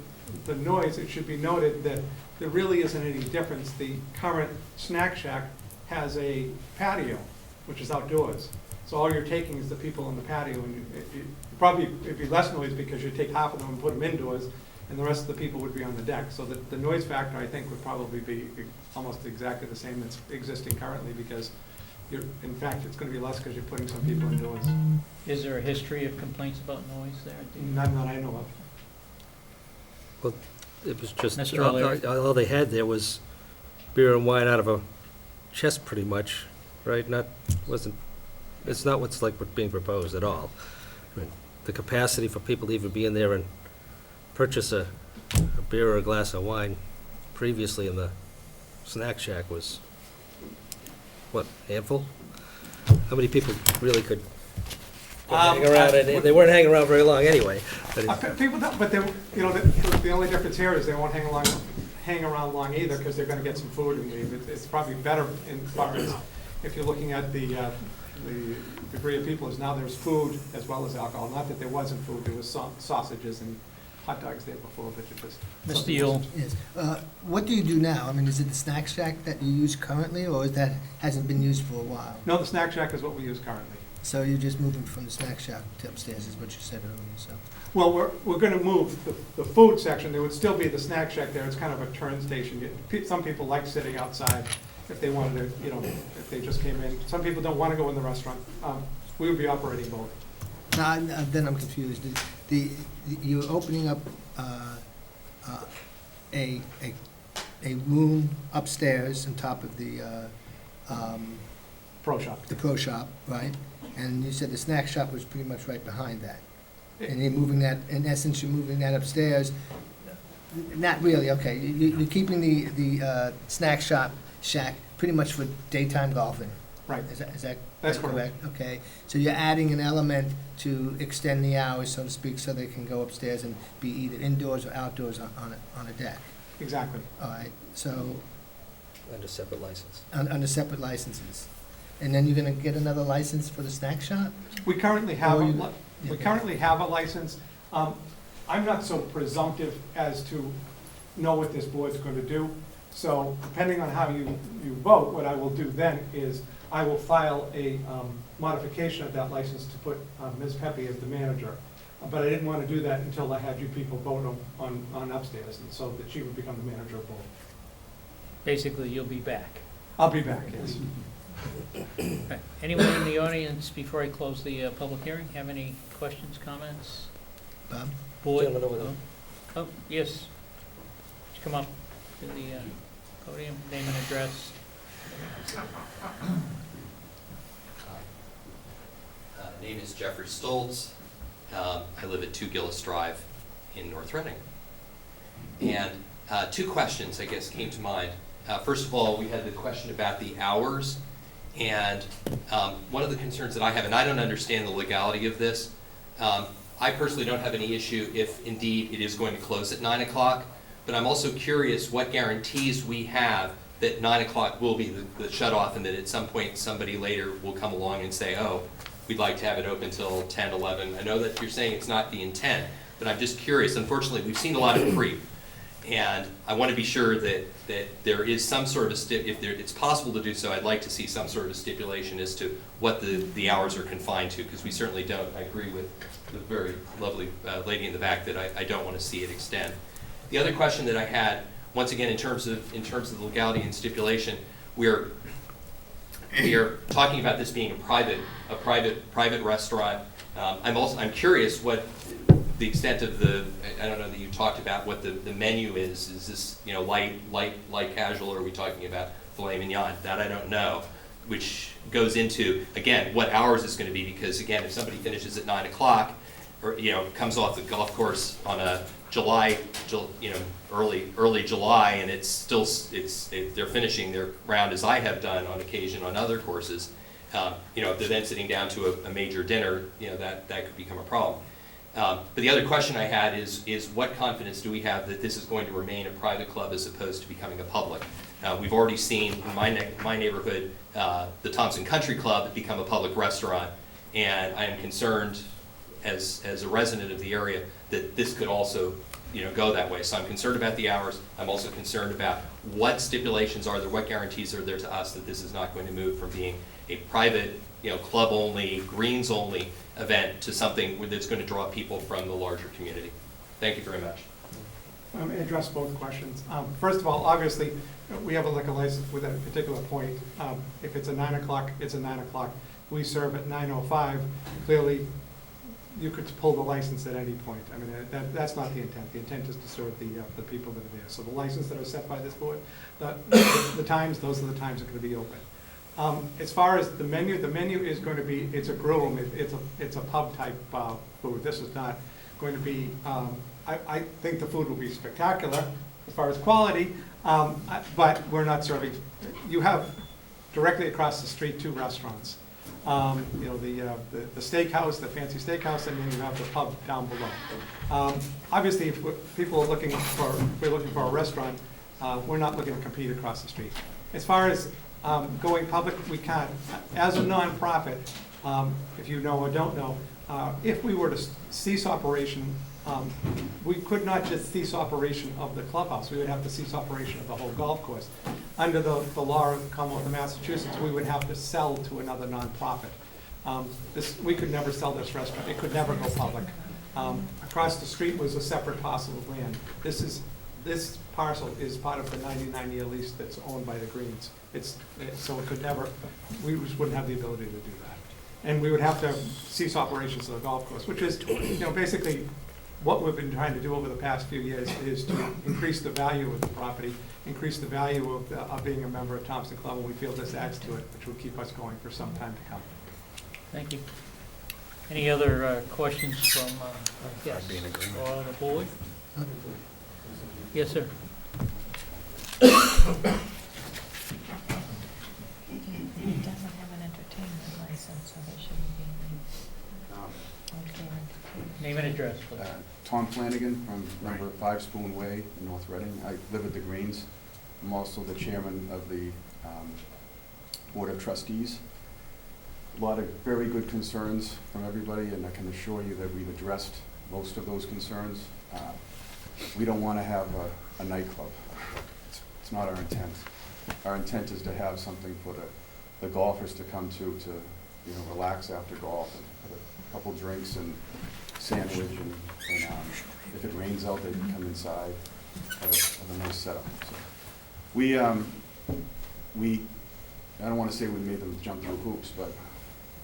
noise, it should be noted that there really isn't any difference. The current Snack Shack has a patio, which is outdoors. So all you're taking is the people on the patio, and it'd be less noise because you take half of them and put them indoors, and the rest of the people would be on the deck. So the noise factor, I think, would probably be almost exactly the same that's existing currently, because in fact, it's going to be less because you're putting some people indoors. Is there a history of complaints about noise there? None that I know of. It was just, Mr. O'Leary. all they had there was beer and wine out of a chest, pretty much, right? It's not what's being proposed at all. I mean, the capacity for people to even be in there and purchase a beer or a glass of wine previously in the Snack Shack was, what, handful? How many people really could hang around? They weren't hanging around very long anyway. But People don't, but the only difference here is they won't hang around long either, because they're going to get some food and leave. It's probably better in far as, if you're looking at the degree of people, is now there's food as well as alcohol. Not that there wasn't food, there was sausages and hot dogs there before, but it was. Mr. Yule? Yes. What do you do now? I mean, is it the snack shack that you use currently, or is that hasn't been used for a while? No, the snack shack is what we use currently. So you're just moving from the snack shack to upstairs, is what you said earlier, so. Well, we're gonna move the food section, there would still be the snack shack there, it's kind of a turn station. Some people like sitting outside if they wanted to, if they just came in. Some people don't wanna go in the restaurant. We would be operating both. Now, then I'm confused. You're opening up a room upstairs on top of the Pro shop. the pro shop, right? And you said the snack shop was pretty much right behind that. And you're moving that, in essence, you're moving that upstairs. Not really, okay. You're keeping the snack shack pretty much for daytime golfing. Right. Is that That's correct? Okay. So you're adding an element to extend the hours, so to speak, so they can go upstairs and be either indoors or outdoors on a deck. Exactly. All right, so Under separate license. under separate licenses. And then you're gonna get another license for the snack shop? We currently have, Or a you- li- we currently have a license. I'm not so presumptive as to know what this board's going to do. So depending on how you vote, what I will do then is I will file a modification of that license to put Ms. Pepe as the manager. But I didn't want to do that until I had you people vote on upstairs, and so that she would become the manager of both. Basically, you'll be back. I'll be back, yes. Okay. Anyone in the audience, before I close the public hearing, have any questions, comments? Bob? Board? Gentleman over there. Oh, yes. Would you come up to the podium, name and address? Name is Jeffrey Stoltz. I live at 2 Gillis Drive in North Reading. And two questions, I guess, came to mind. First of all, we had the question about the hours. And one of the concerns that I have, and I don't understand the legality of this, I personally don't have any issue if indeed it is going to close at 9 o'clock, but I'm also curious what guarantees we have that 9 o'clock will be the shut-off, and that at some point somebody later will come along and say, oh, we'd like to have it open till 10, 11. I know that you're saying it's not the intent, but I'm just curious. Unfortunately, we've seen a lot of creep, and I want to be sure that there is some sort of, if it's possible to do so, I'd like to see some sort of stipulation as to what the hours are confined to, because we certainly don't. I agree with the very lovely lady in the back that I don't want to see it extend. The other question that I had, once again, in terms of the legality and stipulation, we are talking about this being a private restaurant. I'm curious what the extent of I don't know that you talked about what the menu is. Is this, light casual, or are we talking about filet mignon? That I don't know, which goes into, again, what hours it's going to be, because again, if somebody finishes at 9 o'clock, or comes off the golf course on a early July, and they're finishing their round, as I have done on occasion on other courses, if they're then sitting down to a major dinner, that could become a problem. But the other question I had is what confidence do we have that this is going to remain a private club as opposed to becoming a public? We've already seen in my neighborhood the Thompson Country Club become a public restaurant, and I am concerned as a resident of the area that this could also go that way. So I'm concerned about the hours. I'm also concerned about what stipulations are there, what guarantees are there to us that this is not going to move from being a private, club-only, greens-only event to something that's going to draw people from the larger community. Thank you very much. Let me address both questions. First of all, obviously, we have a liquor license with a particular point. If it's a 9 o'clock, it's a 9 o'clock. We serve at 9:05. Clearly, you could pull the license at any point. I mean, that's not the intent. The intent is to serve the people that are there. So the license that are set by this board, the times, those are the times that are going to be open. As far as the menu is going to be, it's a grill room. It's a pub type food. This is not going to be. I think the food will be spectacular as far as quality, but we're not serving. You have directly across the street 2 restaurants. The steakhouse, the fancy steakhouse, and then you have the pub down below. Obviously, if people are looking for a restaurant, we're not looking to compete across the street. As far as going public, we can't. As a nonprofit, if you know or don't know, if we were to cease operation, we could not just cease operation of the clubhouse, we would have to cease operation of the whole golf course. Under the law of the Commonwealth of Massachusetts, we would have to sell to another nonprofit. We could never sell this restaurant, it could never go public. Across the street was a separate parcel of land. This parcel is part of the 99-year lease that's owned by the Greens. So it could never, we just wouldn't have the ability to do that. And we would have to cease operations of the golf course, which is, basically what we've been trying to do over the past few years is to increase the value of the property, increase the value of being a member of Thompson Club, and we feel this adds to it, which will keep us going for some time to come. Thank you. Any other questions from our guests or the board? Yes, sir. He doesn't have an entertainment license, so there shouldn't be any. Name and address, please. Tom Flanagan from number 5 Spoon Way in North Reading. I live at the Greens. I'm also the chairman of the Board of Trustees. A lot of very good concerns from everybody, and I can assure you that we've addressed most of those concerns. We don't want to have a nightclub. It's not our intent. Our intent is to have something for the golfers to come to relax after golf and have a couple drinks and sandwich, and if it rains out, they can come inside, have a nice setup. So we I don't want to say we made them jump through hoops, but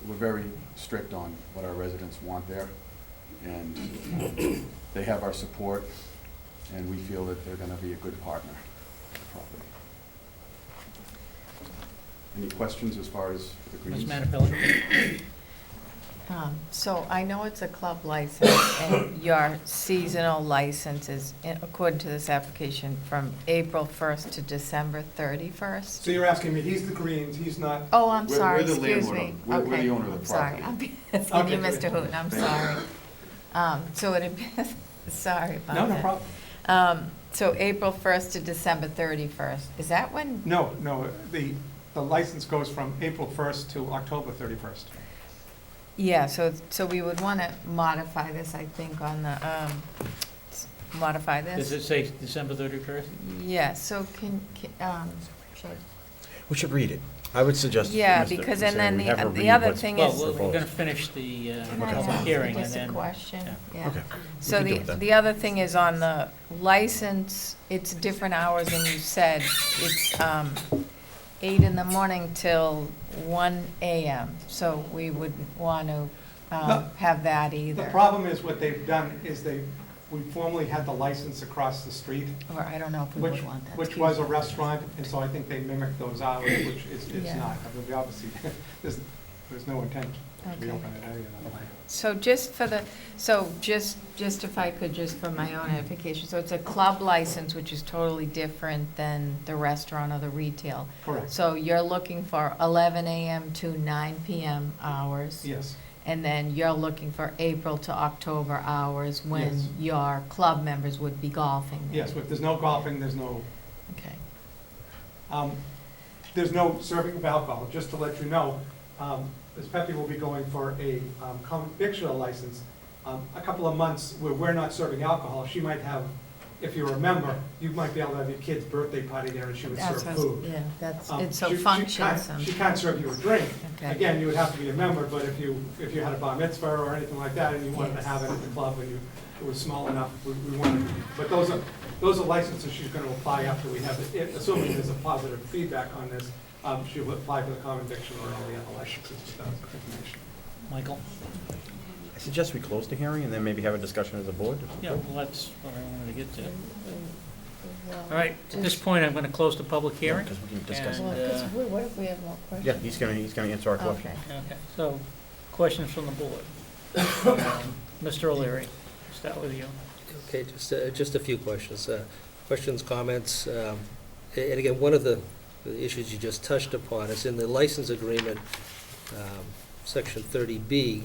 we're very strict on what our residents want there, and they have our support, and we feel that they're going to be a good partner for the property. Any questions as far as the Greens? Ms. Manapelli? So I know it's a club license, and your seasonal license is, according to this application, from April 1st to December 31st? So you're asking me, he's the Greens, he's not. Oh, I'm We're sorry, the excuse landlord. me. We're the Okay, owner of the I'm sorry. property. I'm asking Okay. you, Mr. Hooten, I'm sorry. So it'd be, sorry about that. No problem. So April 1st to December 31st, is that when? No, the license goes from April 1st to October 31st. Yeah, so we would want to modify this, I think, on the, modify Does this? it say December 31st? Yeah, so should, We should read it. I would suggest. Yeah, Mr. because and then we have her the read other what's thing Well, is. we're proposed. going to finish the Can I public ask hearing and just a then. question? Yeah. Okay. So can do it then. the other thing is on the license, it's different hours than you said. It's 8 in the morning till 1 a.m. So we wouldn't want to have that either. The problem is what they've done is we formerly had the license across the street, Or I don't know if we which would want that. which was a restaurant, and so I think they mimicked those hours, which is Yeah. not. I mean, we obviously, there's no intent to be Okay. open at any other time. So just for the, just if I could, just for my own edification, so it's a club license, which is totally different than the restaurant or the retail. Correct. So you're looking for 11 a.m. to 9 p.m. hours? Yes. And then you're looking for April to October hours when Yes. your club members would be golfing there? Yes, if there's no golfing, there's no, Okay. there's no serving of alcohol. Just to let you know, Ms. Pepe will be going for a common victual license. A couple of months where we're not serving alcohol, she might have, if you're a member, you might be able to have your kid's birthday party there and she would That's serve what- food. Yeah, that's, She it's so can't- functions. She can't serve you a drink. Okay. Again, you would have to be a member, but if you had a bar mitzvah or anything like that and you wanted to have it at the club and it was small enough, we wanted, but those are licenses she's gonna apply after we have it, assuming there's a positive feedback on this, she will apply for the common victual or all the other licenses with that information. Michael? I suggest we close the hearing and then maybe have a discussion as a board. Yeah, well, that's what I wanted to get to. All right, at this point, I'm going to close the public hearing. Because we can discuss And, it. What if we have more questions? Yeah, he's gonna answer our question. Okay. Okay, so, questions from the board? Mr. O'Leary, start with you. Okay, just a few questions. Questions, comments, and again, one of the issues you just touched upon is in the license agreement, section 30B,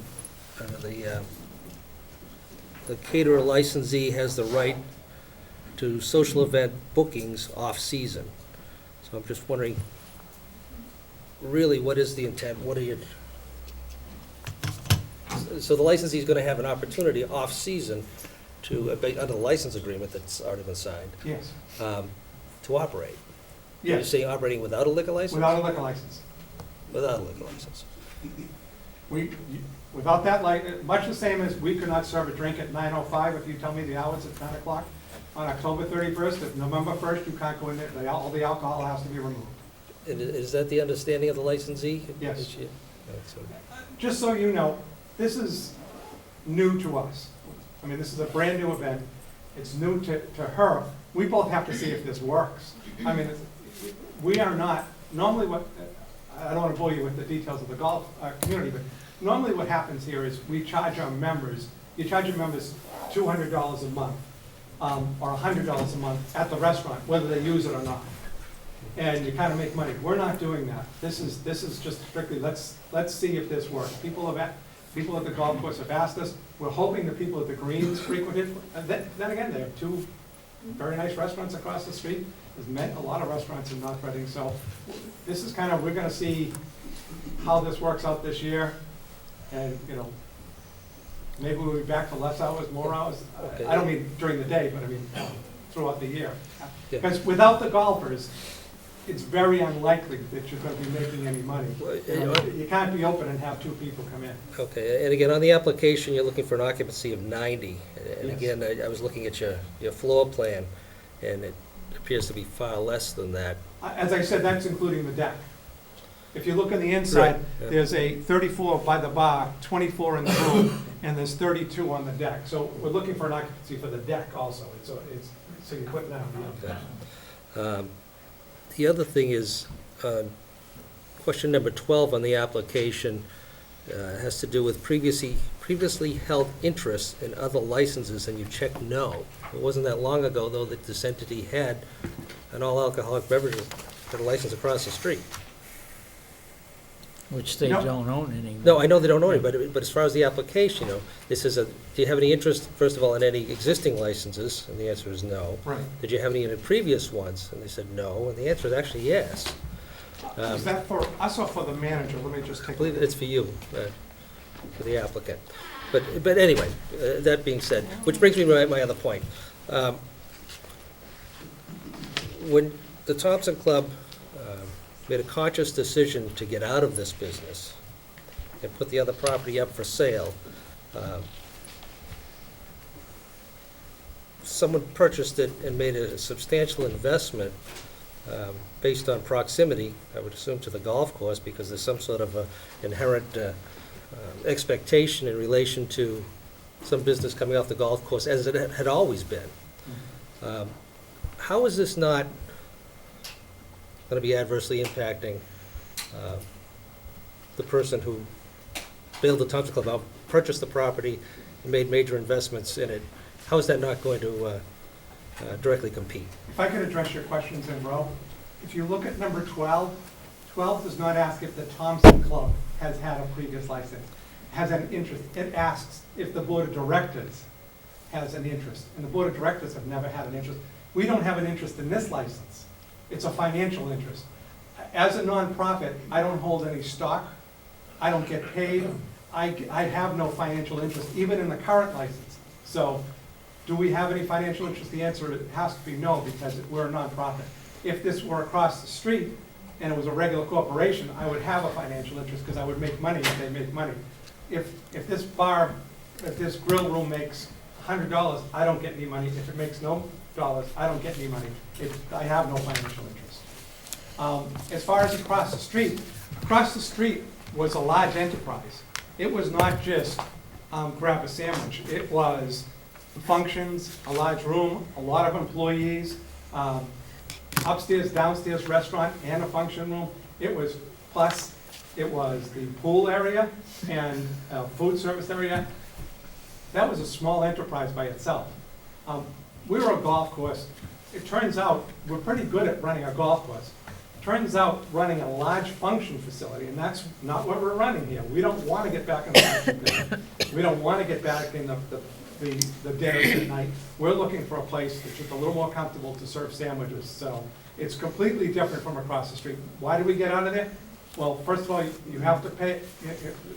the caterer licensee has the right to social event bookings off-season. So I'm just wondering, really, what is the intent? What are you, So the licensee's gonna have an opportunity off-season to, under the license agreement that's already been signed, Yes, to operate. You're yes, saying operating without a liquor license? without a liquor license. Without a liquor license. Without that, much the same as we could not serve a drink at 9:05 if you tell me the hours at 10 o'clock. On October 31st, if November 1st, you can't go in there, all the alcohol has to be removed. And is that the understanding of the licensee? Yes. Is she- so- Just so you know, this is new to us. I mean, this is a brand-new event. It's new to her. We both have to see if this works. I mean, we are not, normally what, I don't want to bore you with the details of the golf community, but normally what happens here is we charge our members, you charge your members $200 a month, or $100 a month at the restaurant, whether they use it or not. And you kind of make money. We're not doing that. This is just strictly, let's see if this works. People at the golf course have asked us. We're hoping the people at the greens frequent it. And then again, they have two very nice restaurants across the street. There's a lot of restaurants in North Reading, so this is kind of, we're gonna see how this works out this year. And, maybe we'll be back to less hours, more hours. Okay. I don't mean during the day, but I mean throughout the year. Yeah. Because without the golfers, it's very unlikely that you're gonna be making any money. You can't be open and have two people come in. Okay, and again, on the application, you're looking for an occupancy of 90. And Yes. again, I was looking at your floor plan, and it appears to be far less than that. As I said, that's including the deck. If you look on the inside, Right, yeah. there's a 34 by the bar, 24 in the room, and there's 32 on the deck. So we're looking for an occupancy for the deck also. So you put that on. The other thing is, question number 12 on the application has to do with previously held interest in other licenses, and you checked no. It wasn't that long ago, though, that this entity had an all-alcoholic beverage license across the street. Which they No. don't own anymore. No, I know they don't own it, but as far as the application, this is do you have any interest, first of all, in any existing licenses? And the answer is no. Right. Did you have any in the previous ones? And they said no, and the answer is actually yes. Is that for us or for the manager? Let me just I take a believe look. it's for you, for the applicant. But anyway, that being said, which brings me to my other point. When the Thompson Club made a conscious decision to get out of this business and put the other property up for sale, someone purchased it and made a substantial investment based on proximity, I would assume, to the golf course, because there's some sort of inherent expectation in relation to some business coming off the golf course, as it had always been. How is this not going to be adversely impacting the person who bailed the Thompson Club out, purchased the property, and made major investments in it? How is that not going to directly compete? If I could address your questions in a row. If you look at number 12, 12 does not ask if the Thompson Club has had a previous license, has an interest. It asks if the Board of Directors has an interest, and the Board of Directors have never had an interest. We don't have an interest in this license. It's a financial interest. As a nonprofit, I don't hold any stock. I don't get paid. I have no financial interest, even in the current license. So, do we have any financial interest? The answer has to be no, because we're a nonprofit. If this were across the street and it was a regular corporation, I would have a financial interest because I would make money if they make money. If this grill room makes $100, I don't get any money. If it makes no dollars, I don't get any money. I have no financial interest. As far as across the street was a large enterprise. It was not just grab a sandwich. It was functions, a large room, a lot of employees, upstairs, downstairs restaurant, and a function room. It was the pool area and food service area. That was a small enterprise by itself. We were a golf course. It turns out we're pretty good at running a golf course. Turns out running a large function facility, and that's not what we're running here. We don't want to get back in the function business. We don't want to get back in the dinners at night. We're looking for a place that's just a little more comfortable to serve sandwiches. So it's completely different from across the street. Why did we get out of there? Well, first of all, you have to pay,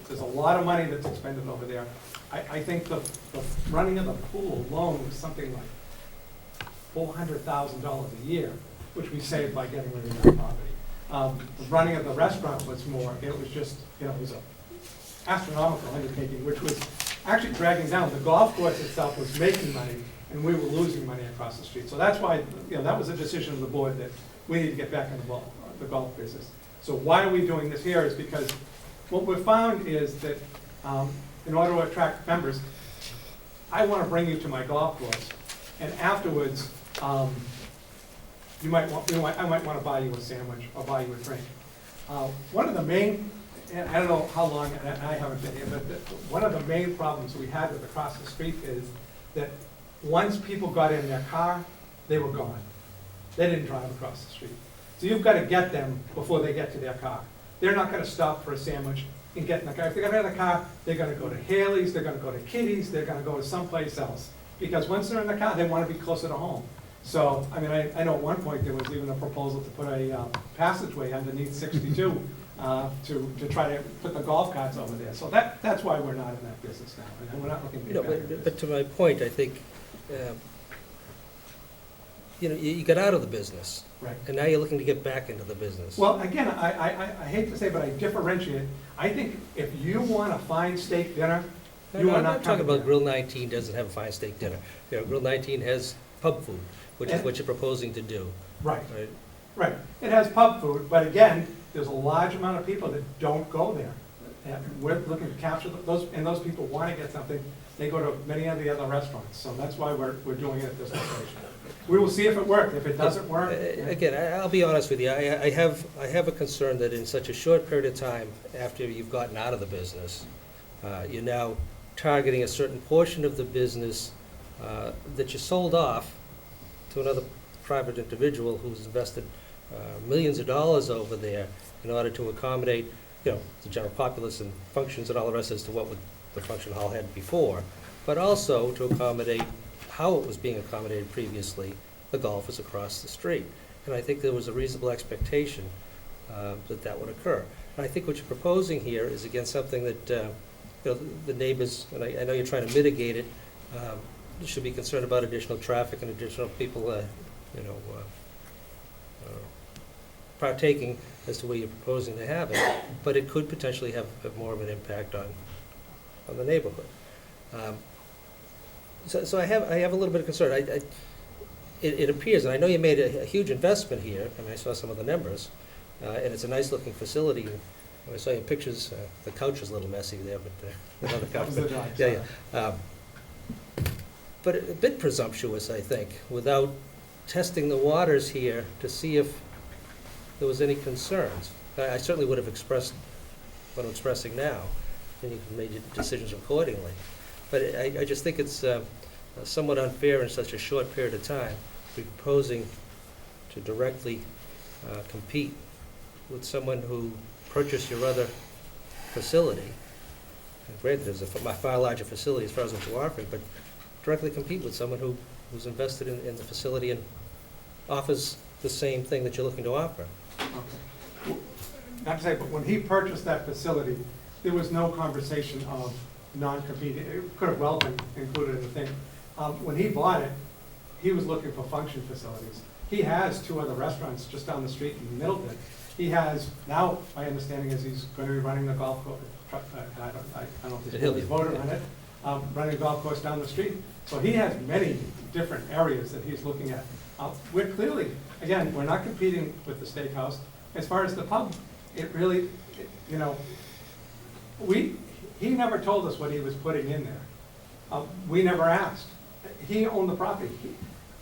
there's a lot of money that's expended over there. I think the running of the pool alone was something like $400,000 a year, which we saved by getting rid of that property. The running of the restaurant was more, it was just, it was an astronomical undertaking, which was actually dragging down. The golf course itself was making money, and we were losing money across the street. So that's why, that was a decision of the board that we need to get back in the golf business. So why are we doing this here is because what we've found is that in order to attract members, I want to bring you to my golf course, and afterwards, I might want to buy you a sandwich or buy you a drink. One of the main, and I don't know how long, and I haven't been here, but one of the main problems we had with across the street is that once people got in their car, they were gone. They didn't drive across the street. So you've got to get them before they get to their car. They're not going to stop for a sandwich and get in the car. If they're going to get in the car, they're going to go to Haley's, they're going to go to Kitty's, they're going to go to someplace else. Because once they're in the car, they want to be closer to home. So, I mean, I know at one point there was even a proposal to put a passageway underneath 62 to try to put the golf carts over there. So that's why we're not in that business now, and we're not looking to get back in But business. to my point, I think, you got out of the business, Right. and now you're looking to get back into the business. Well, again, I hate to say, but I differentiate. I think if you want a fine steak dinner, you are I'm not not talking coming about here. Grill 19 doesn't have a fine steak dinner. Grill 19 has pub food, which is And- what you're proposing to do. Right. Right? Right. It has pub food, but again, there's a large amount of people that don't go there. And we're looking to capture those, and those people want to get something. They go to many of the other restaurants, so that's why we're doing it at this location. We will see if it works. If it doesn't work, Again, I'll be honest with you, I have a concern that in such a short period of time after you've gotten out of the business, you're now targeting a certain portion of the business that you sold off to another private individual who's invested millions of dollars over there in order to accommodate, the general populace and functions and all the rest as to what the function hall had before, but also to accommodate how it was being accommodated previously, the golfers across the street. And I think there was a reasonable expectation that would occur. And I think what you're proposing here is, again, something that the neighbors, and I know you're trying to mitigate it, should be concerned about additional traffic and additional people, partaking as to where you're proposing to have it, but it could potentially have more of an impact on the neighborhood. So I have a little bit of concern. It appears, and I know you made a huge investment here, I mean, I saw some of the numbers, and it's a nice-looking facility. When I saw your pictures, the couch was a little messy there, but another couch. That was the dog, Yeah. But a bit presumptuous, I think, without testing the waters here to see if there was any concerns. I certainly would have expressed what I'm expressing now, and you can make your decisions accordingly. But I just think it's somewhat unfair in such a short period of time, proposing to directly compete with someone who purchased your other facility. And granted, there's a far larger facility as far as what you're offering, but directly compete with someone who's invested in the facility and offers the same thing that you're looking to offer. Okay. Not to say, but when he purchased that facility, there was no conversation of non-competing. It could have well been included in the thing. When he bought it, he was looking for function facilities. He has 2 other restaurants just down the street in Middleton. He has, now, my understanding is he's going to be running the golf course, I don't think he's voted on it, running a golf course down the street. So he has many different areas that he's looking at. We're clearly, again, we're not competing with the steakhouse. As far as the pub, it really, he never told us what he was putting in there. We never asked. He owned the property.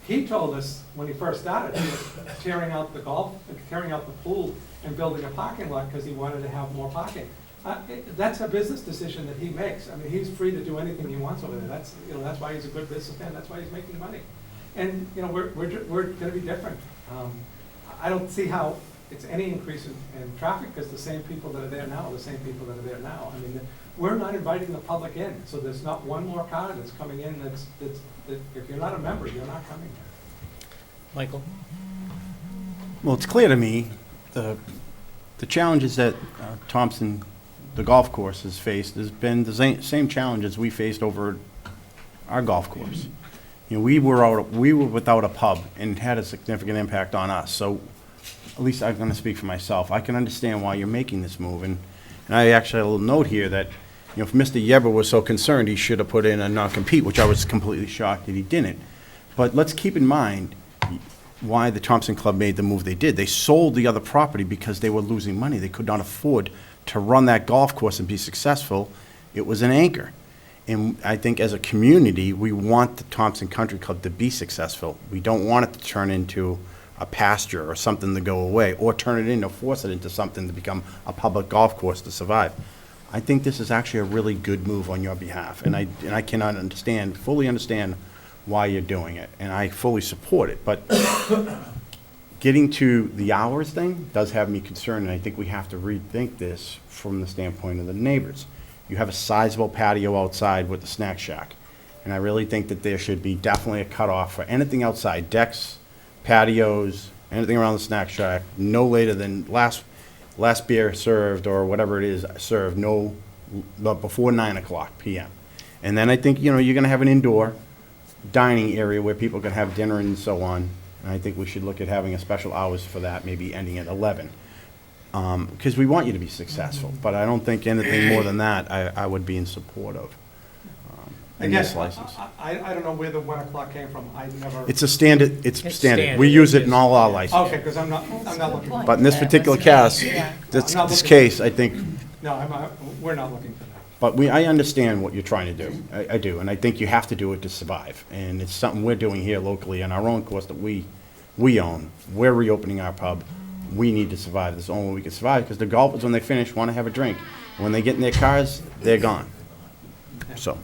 He told us when he first started, he was tearing out the pool and building a parking lot because he wanted to have more parking. That's a business decision that he makes. I mean, he's free to do anything he wants over there. That's why he's a good businessman. That's why he's making money. And, we're going to be different. I don't see how it's any increase in traffic because the same people that are there now are the same people that are there now. I mean, we're not inviting the public in, so there's not one more car that's coming in that if you're not a member, you're not coming here. Michael? Well, it's clear to me, the The challenges that Thompson, the golf course, has faced has been the same challenges we faced over our golf course. You know, we were without a pub, and it had a significant impact on us. So, at least I'm going to speak for myself. I can understand why you're making this move, and I actually have a little note here that, you know, if Mr. Yeber was so concerned, he should have put in a non-compete, which I was completely shocked that he didn't. But let's keep in mind why the Thompson Club made the move they did. They sold the other property because they were losing money. They could not afford to run that golf course and be successful. It was an anchor. And I think as a community, we want the Thompson Country Club to be successful. We don't want it to turn into a pasture or something to go away, or turn it into, force it into something to become a public golf course to survive. I think this is actually a really good move on your behalf, and I cannot fully understand why you're doing it, and I fully support it. But getting to the hours thing does have me concerned, and I think we have to rethink this from the standpoint of the neighbors. You have a sizable patio outside with the snack shack, and I really think that there should be definitely a cutoff for anything outside, decks, patios, anything around the snack shack, no later than last beer served or whatever it is served, but before 9:00 p.m. And then I think, you know, you're going to have an indoor dining area where people can have dinner and so on. And I think we should look at having a special hours for that, maybe ending at 11. Because we want you to be successful, but I don't think anything more than that I would be in support of. In Again, this license. I don't know where the 1 o'clock came from. I never. It's a standard, it's It's standard. standard, We use it in yes. all our licenses. Okay, because I'm not looking for But in this particular case, I'm not this looking- case, I think, No, we're not looking for that. but I understand what you're trying to do. I do, and I think you have to do it to survive. And it's something we're doing here locally on our own course that we own. We're reopening our pub. We need to survive. This is the only way we can survive, because the golfers, when they finish, want to have a drink. When they get in their cars, they're gone. So,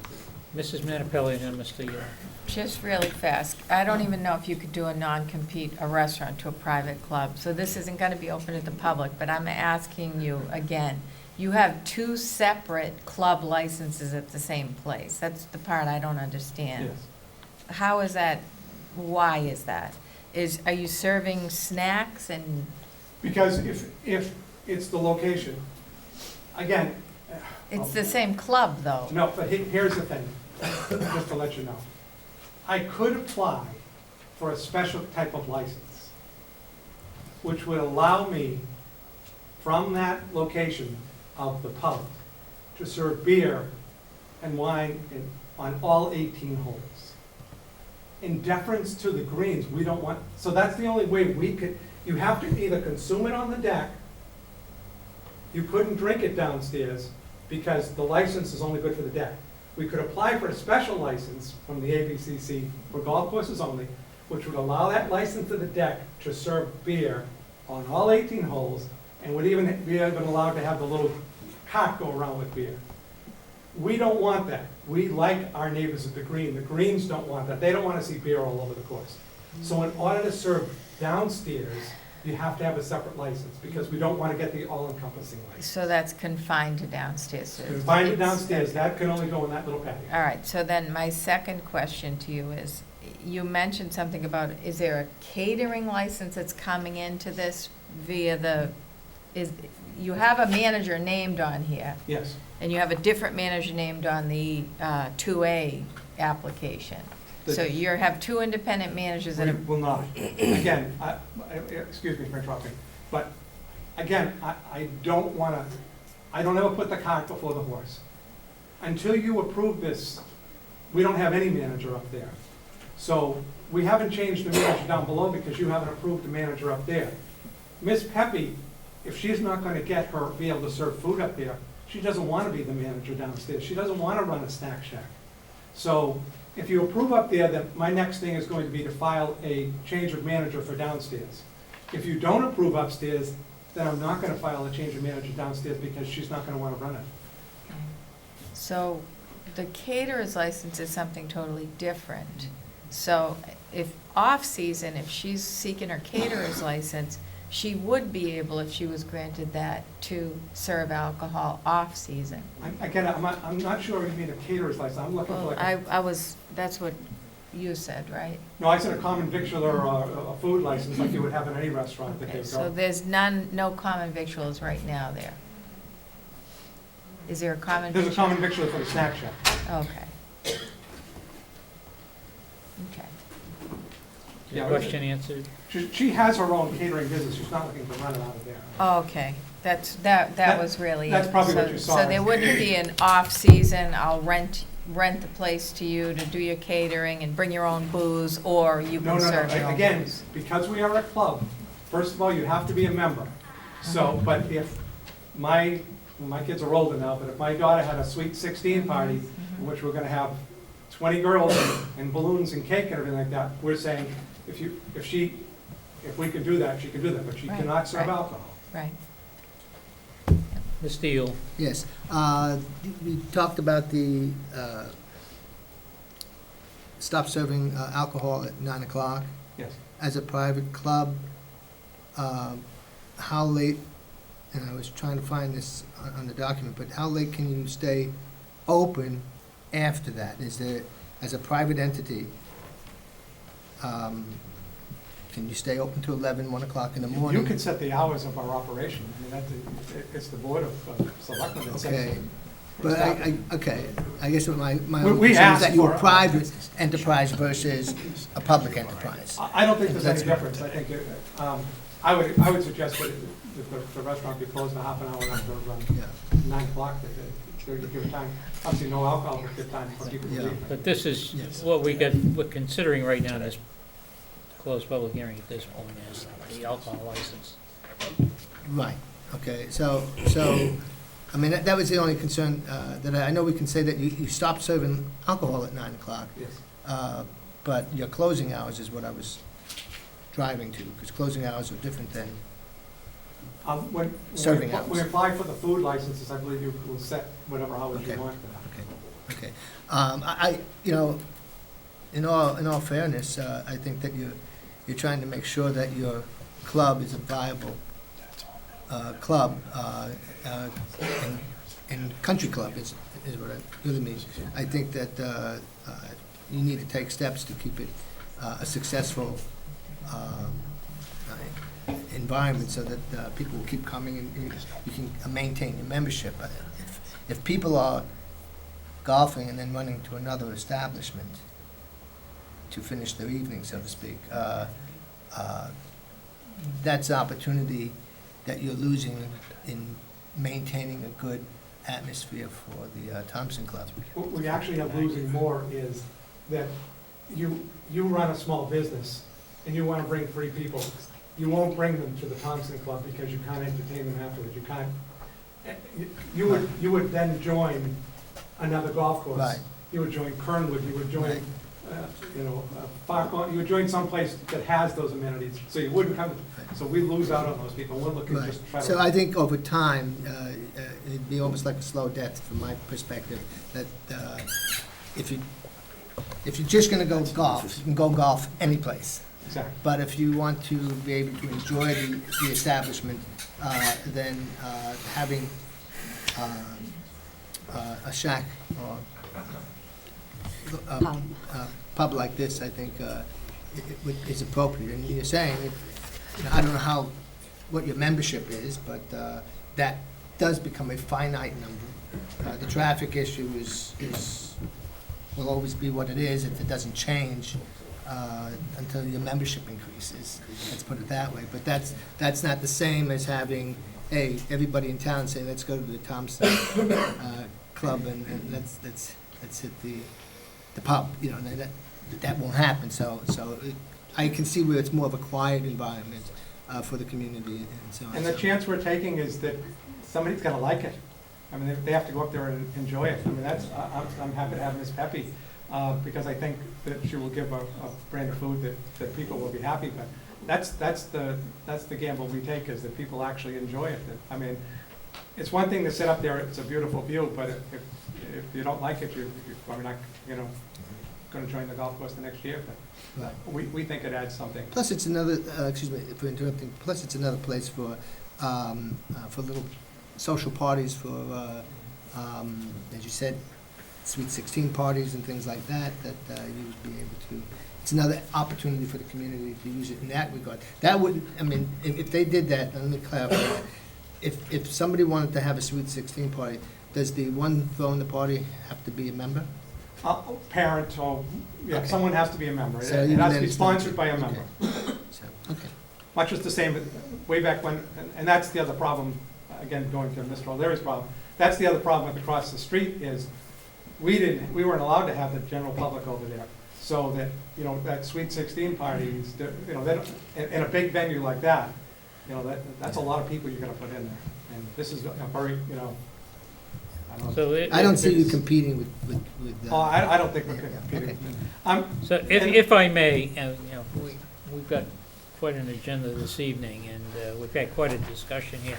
Mrs. Manapelli and then Mr. Yeo. Just really fast, I don't even know if you could do a non-compete, a restaurant to a private club. So this isn't going to be open to the public, but I'm asking you again. You have two separate club licenses at the same place. That's the part I don't understand. Yes. How is that, why is that? Are you serving snacks and, Because if it's the location, again. it's the same club, though? No, but here's the thing, just to let you know. I could apply for a special type of license, which would allow me, from that location of the pub, to serve beer and wine on all 18 holes. In deference to the greens, we don't want, so that's the only way we could, you have to either consume it on the deck, you couldn't drink it downstairs, because the license is only good for the deck. We could apply for a special license from the ABCC for golf courses only, which would allow that license to the deck to serve beer on all 18 holes, and would even be even allowed to have the little cart go around with beer. We don't want that. We like our neighbors at the green. The greens don't want that. They don't want to see beer all over the course. So in order to serve downstairs, you have to have a separate license, because we don't want to get the all-encompassing license. So that's confined to downstairs? So Confined to it's- downstairs, that can only go in that little patio. All right, so then my second question to you is, you mentioned something about, is there a catering license that's coming into this via you have a manager named on here, Yes. and you have a different manager named on the 2A application. So you have two independent managers that We have, will not. Again, excuse me for interrupting, but again, I don't want to, I don't ever put the cart before the horse. Until you approve this, we don't have any manager up there. So we haven't changed the manager down below because you haven't approved the manager up there. Ms. Pepe, if she's not going to be able to serve food up there, she doesn't want to be the manager downstairs. She doesn't want to run a snack shack. So if you approve up there, then my next thing is going to be to file a change of manager for downstairs. If you don't approve upstairs, then I'm not going to file a change of manager downstairs, because she's not going to want to run it. so the caterer's license is something totally different. So if off-season, if she's seeking her caterer's license, she would be able, if she was granted that, to serve alcohol off-season. Again, I'm not sure you mean a caterer's license. I'm looking for Well, like a that's what you said, right? No, I said a common victular or a food license like you would have in any restaurant that Okay, they so go. there's no common victuals right now there? Is there a common? There's a victual? common victular for the snack shack. Okay. Okay. Yeah, Question answered? She has her own catering business, she's not looking to run it out of there. Okay, that was really it. That's probably what you saw. So there wouldn't be an off-season, I'll rent the place to you to do your catering and bring your own booze, or you No, can no, serve your no, own again, booze? because we are a club, first of all, you have to be a member. So, but if my kids are older now, but if my daughter had a sweet 16 party, in which we're gonna have 20 girls and balloons and cake and everything like that, we're saying, if we could do that, she could do that, but she Right, cannot serve right. alcohol. Right. Mr. Yule? Yes, we talked about the, stop serving alcohol at 9 o'clock. Yes. As a private club, how late, and I was trying to find this on the document, but how late can you stay open after that? Is there, as a private entity, can you stay open to 11, 1 o'clock in the morning? You can set the hours of our operation. I mean, it's the board of selectmen that sets. Okay, but I guess what my We only concern is asked that you're for a it. private enterprise versus a public enterprise. I don't think there's any That's- difference. I think, I would suggest that the restaurant be closed a half an hour after Yeah. 9 o'clock, that you give time. Obviously, no alcohol, but give time for people to Yeah. leave. But this is, Yes. what we're considering right now, this closed public hearing at this point is the alcohol license. Right, okay, so, I mean, that was the only concern, that I know we can say that you stopped serving alcohol at 9 o'clock, Yes. but your closing hours is what I was driving to, because closing hours are different than, When Serving we hours. apply for the food licenses, I believe you will set whatever hours you Okay. want for that. okay. In all fairness, I think that you're trying to make sure that your club is a viable club, and country club is what I really mean. I think that you need to take steps to keep it a successful environment so that people will keep coming and you can maintain your membership. If people are golfing and then running to another establishment to finish their evening, so to speak, that's an opportunity that you're losing in maintaining a good atmosphere for the Thompson Club. What we actually have losing more is that you run a small business and you want to bring 3 people. You won't bring them to the Thompson Club because you can't entertain them afterwards. You can't, you would then join another golf course. Right. You would join Kernwood, you would join, Right. Farquhar, you would join someplace that has those amenities. So you wouldn't come, so we lose out on those people. We're looking to Right. just try to. So I think over time, it'd be almost like a slow death from my perspective, that if you're just gonna go golf, you can go golf any place. Exactly. But if you want to be able to enjoy the establishment, then having a shack or a pub like this, I think, is appropriate. And you're saying, I don't know what your membership is, but that does become a finite number. The traffic issue will always be what it is if it doesn't change until your membership increases, let's put it that way. But that's not the same as having, hey, everybody in town say, let's go to the Thompson Club and let's hit the pub, that won't happen. So I can see where it's more of a quiet environment for the community and so on. And the chance we're taking is that somebody's gonna like it. I mean, they have to go up there and enjoy it. I mean, I'm happy to have Ms. Pepe, because I think that she will give a brand of food that people will be happy with. That's the gamble we take, is that people actually enjoy it. I mean, it's one thing to sit up there, it's a beautiful view, but if you don't like it, you're probably not, gonna join the golf course the next year. But we think it adds something. Plus, it's another, excuse me for interrupting, plus it's another place for little social parties for, as you said, Sweet 16 parties and things like that, that you would be able to, it's another opportunity for the community to use it in that regard. That wouldn't, I mean, if they did that, and let me clarify, if somebody wanted to have a Sweet 16 party, does the one throwing the party have to be a member? Parent, or, yeah, Okay. someone has to be a member. So It even has to then be it's not- sponsored by a member. So, okay. Much as the same, way back when, and that's the other problem, again, going to Mr. O'Leary's problem, that's the other problem with across the street is, we weren't allowed to have the general public over there. So that, you know, that Sweet 16 party, you know, they don't, in a big venue like that, you know, that's a lot of people you're gonna put in there. And this is a very, you know, I don't know. So I don't see you it's- competing with. Oh, I don't think we're Yeah, competing. okay. So if I may, you know, we've got quite an agenda this evening, and we've had quite a discussion here.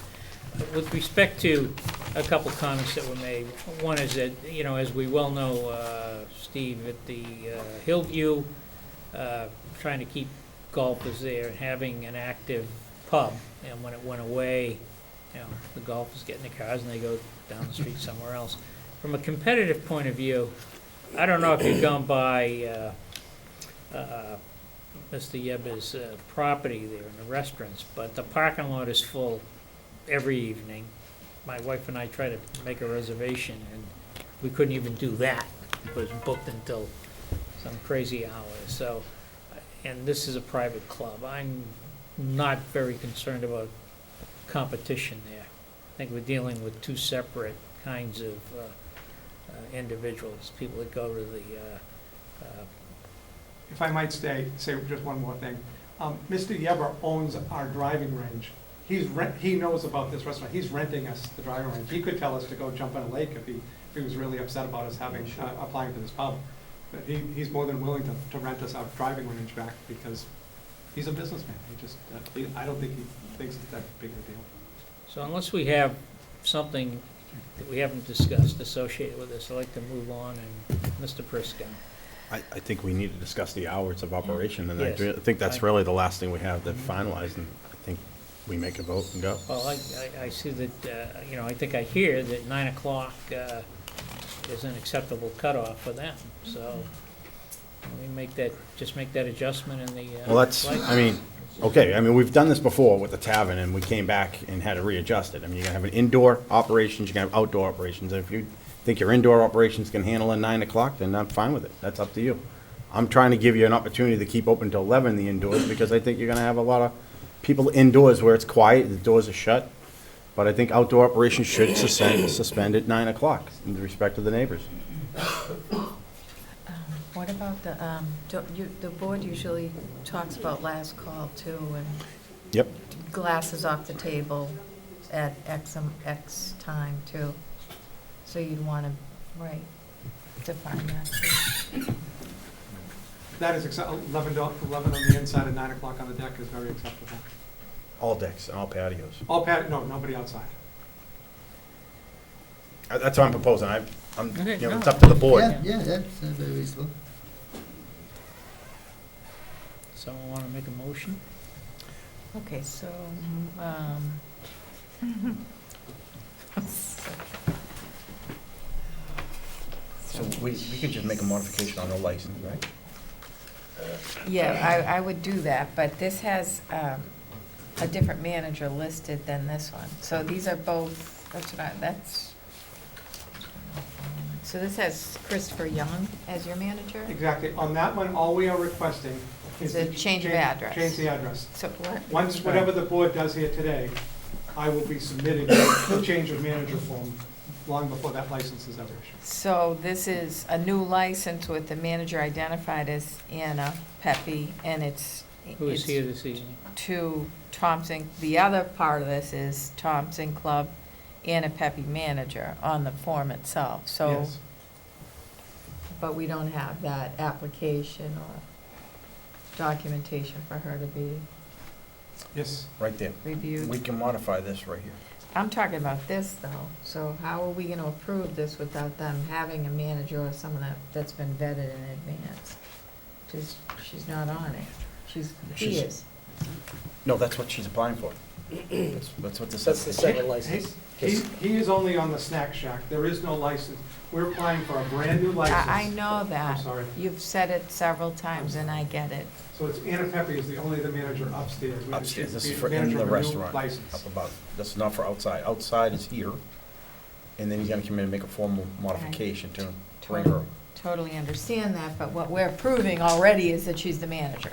With respect to a couple comments that were made, one is that, you know, as we well know, Steve, at the Hillview, trying to keep golfers there, having an active pub, and when it went away, you know, the golfers get in their cars and they go down the street somewhere else. From a competitive point of view, I don't know if you've gone by Mr. Yebba's property there in the restaurants, but the parking lot is full every evening. My wife and I tried to make a reservation, and we couldn't even do that. It was booked until some crazy hours, so, and this is a private club. I'm not very concerned about competition there. I think we're dealing with two separate kinds of individuals, people that go to the If I might say just one more thing. Mr. Yeber owns our driving range. He knows about this restaurant. He's renting us the driving range. He could tell us to go jump in a lake if he was really upset about us having, applying for this pub. But he's more than willing to rent us our driving range back because he's a businessman. He just, I don't think he thinks it's that big a deal. So unless we have something that we haven't discussed associated with this, I'd like to move on, and Mr. Prisco. I think we need to discuss the hours of operation, and Yes. I think that's really the last thing we have to finalize, and I think we make a vote and go. Well, I see that, you know, I think I hear that 9 o'clock is an acceptable cutoff for them, so we make that, just make that adjustment in the. Well, that's, I mean, okay, I mean, we've done this before with the tavern, and we came back and had to readjust it. I mean, you're gonna have an indoor operations, you're gonna have outdoor operations. If you think your indoor operations can handle at 9 o'clock, then I'm fine with it. That's up to you. I'm trying to give you an opportunity to keep open till 11 in the indoors, because I think you're gonna have a lot of people indoors where it's quiet, the doors are shut. But I think outdoor operations should suspend at 9 o'clock in respect to the neighbors. What about the board usually talks about last call too, and Yep. glasses off the table at X time too. So you'd want to, right, define that too. That is 11 on the inside and 9 o'clock on the deck is very acceptable. All decks and all patios. No, nobody outside. That's what I'm proposing. I'm, Okay, you know, no. it's up to the board. Yeah, that's very reasonable. Someone want to make a motion? Okay, so, So we can just make a modification on the license, right? yeah, I would do that, but this has a different manager listed than this one. So these are both, so this has Christopher Young as your manager? Exactly. On that one, all we are requesting is The to change of address. Change the address. So what? Once, whatever the board does here today, I will be submitting a change of manager form long before that license is ever issued. So this is a new license with the manager identified as Anna Pepe, and it's Who is here this evening? to Thompson. The other part of this is Thompson Club, Anna Pepe manager on the form itself, so. Yes. But we don't have that application or documentation for her to be Yes. Right there. reviewed. We can modify this right here. I'm talking about this, though, so how are we gonna approve this without them having a manager or someone that's been vetted in advance? She's not on it. He She's- is. No, that's what she's applying for. That's what this That's the is. second license. He is only on the snack shack. There is no license. We're applying for a brand-new license. I know that. I'm sorry. You've said it several times, and I get it. So it's Anna Pepe is the only the manager upstairs. Upstairs, this is She's for in manager the of a new restaurant, license. up above. This is not for outside. Outside is here, and then he's gonna come in and make a formal modification to bring her. Totally understand that, but what we're proving already is that she's the manager.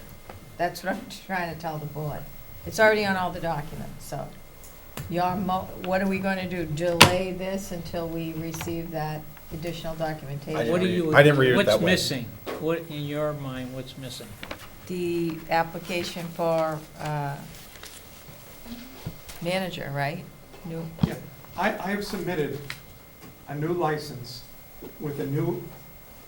That's what I'm trying to tell the board. It's already on all the documents, so. What are we gonna do? Delay this until we receive that additional documentation? What do you? I didn't read it that What's way. missing? What, in your mind, what's missing? The application for, manager, right? New, Yeah, I have submitted a new license with a new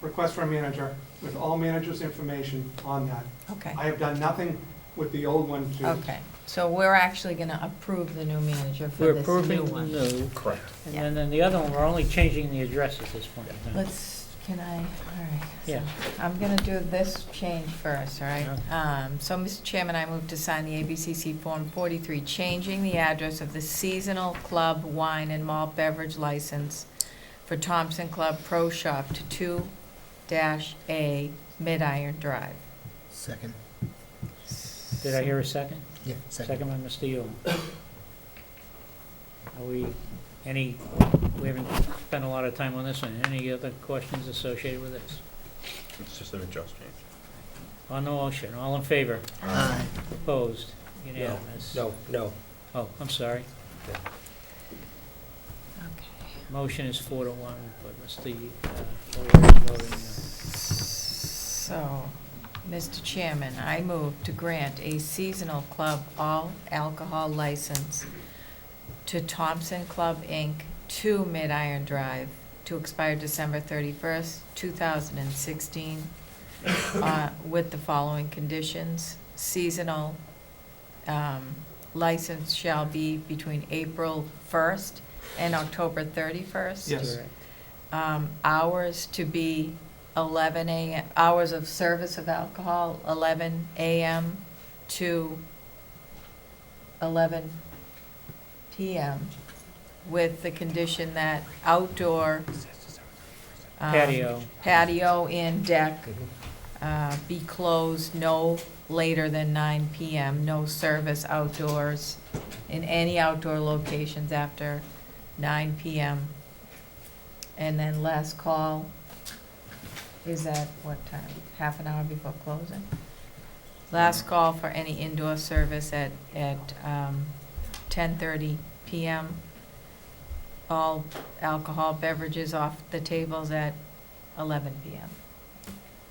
request for a manager, with all managers' information on that. okay, I have done nothing with the old one to. okay. So we're actually gonna approve the new manager for We're this approving new the one. new, Correct. and then the other one, we're only changing the address at this point. Can I, all right. so Yeah. I'm gonna do this change first, all right? So, Mr. Chairman, I move to sign the ABCC Form 43, changing the address of the seasonal club wine and malt beverage license for Thompson Club Pro Shop to 2-A Mid-Iron Drive. Second. Did I hear a second? Yeah, second. Second by Mr. Yule. Are we, we haven't spent a lot of time on this one. Any other questions associated with this? It's just an adjust change. On the motion, all in favor? Aye. Opposed? Unanimous? No. Oh, I'm sorry. Okay. Motion is 4-1, but Mr. O'Leary is voting no. So, Mr. Chairman, I move to grant a seasonal club all alcohol license to Thompson Club, Inc., 2 Mid-Iron Drive, to expire December 31st, 2016, with the following conditions. Seasonal license shall be between April 1st and October 31st. Yes. Hours to be 11 a.m., hours of service of alcohol, 11 a.m. to 11 p.m., with the condition that outdoor patio and deck be closed no later than 9 p.m., no service outdoors in any outdoor locations after 9 p.m. And then last call is at what time? Half an hour before closing? Last call for any indoor service at 10:30 p.m. All alcohol beverages off the tables at 11 p.m.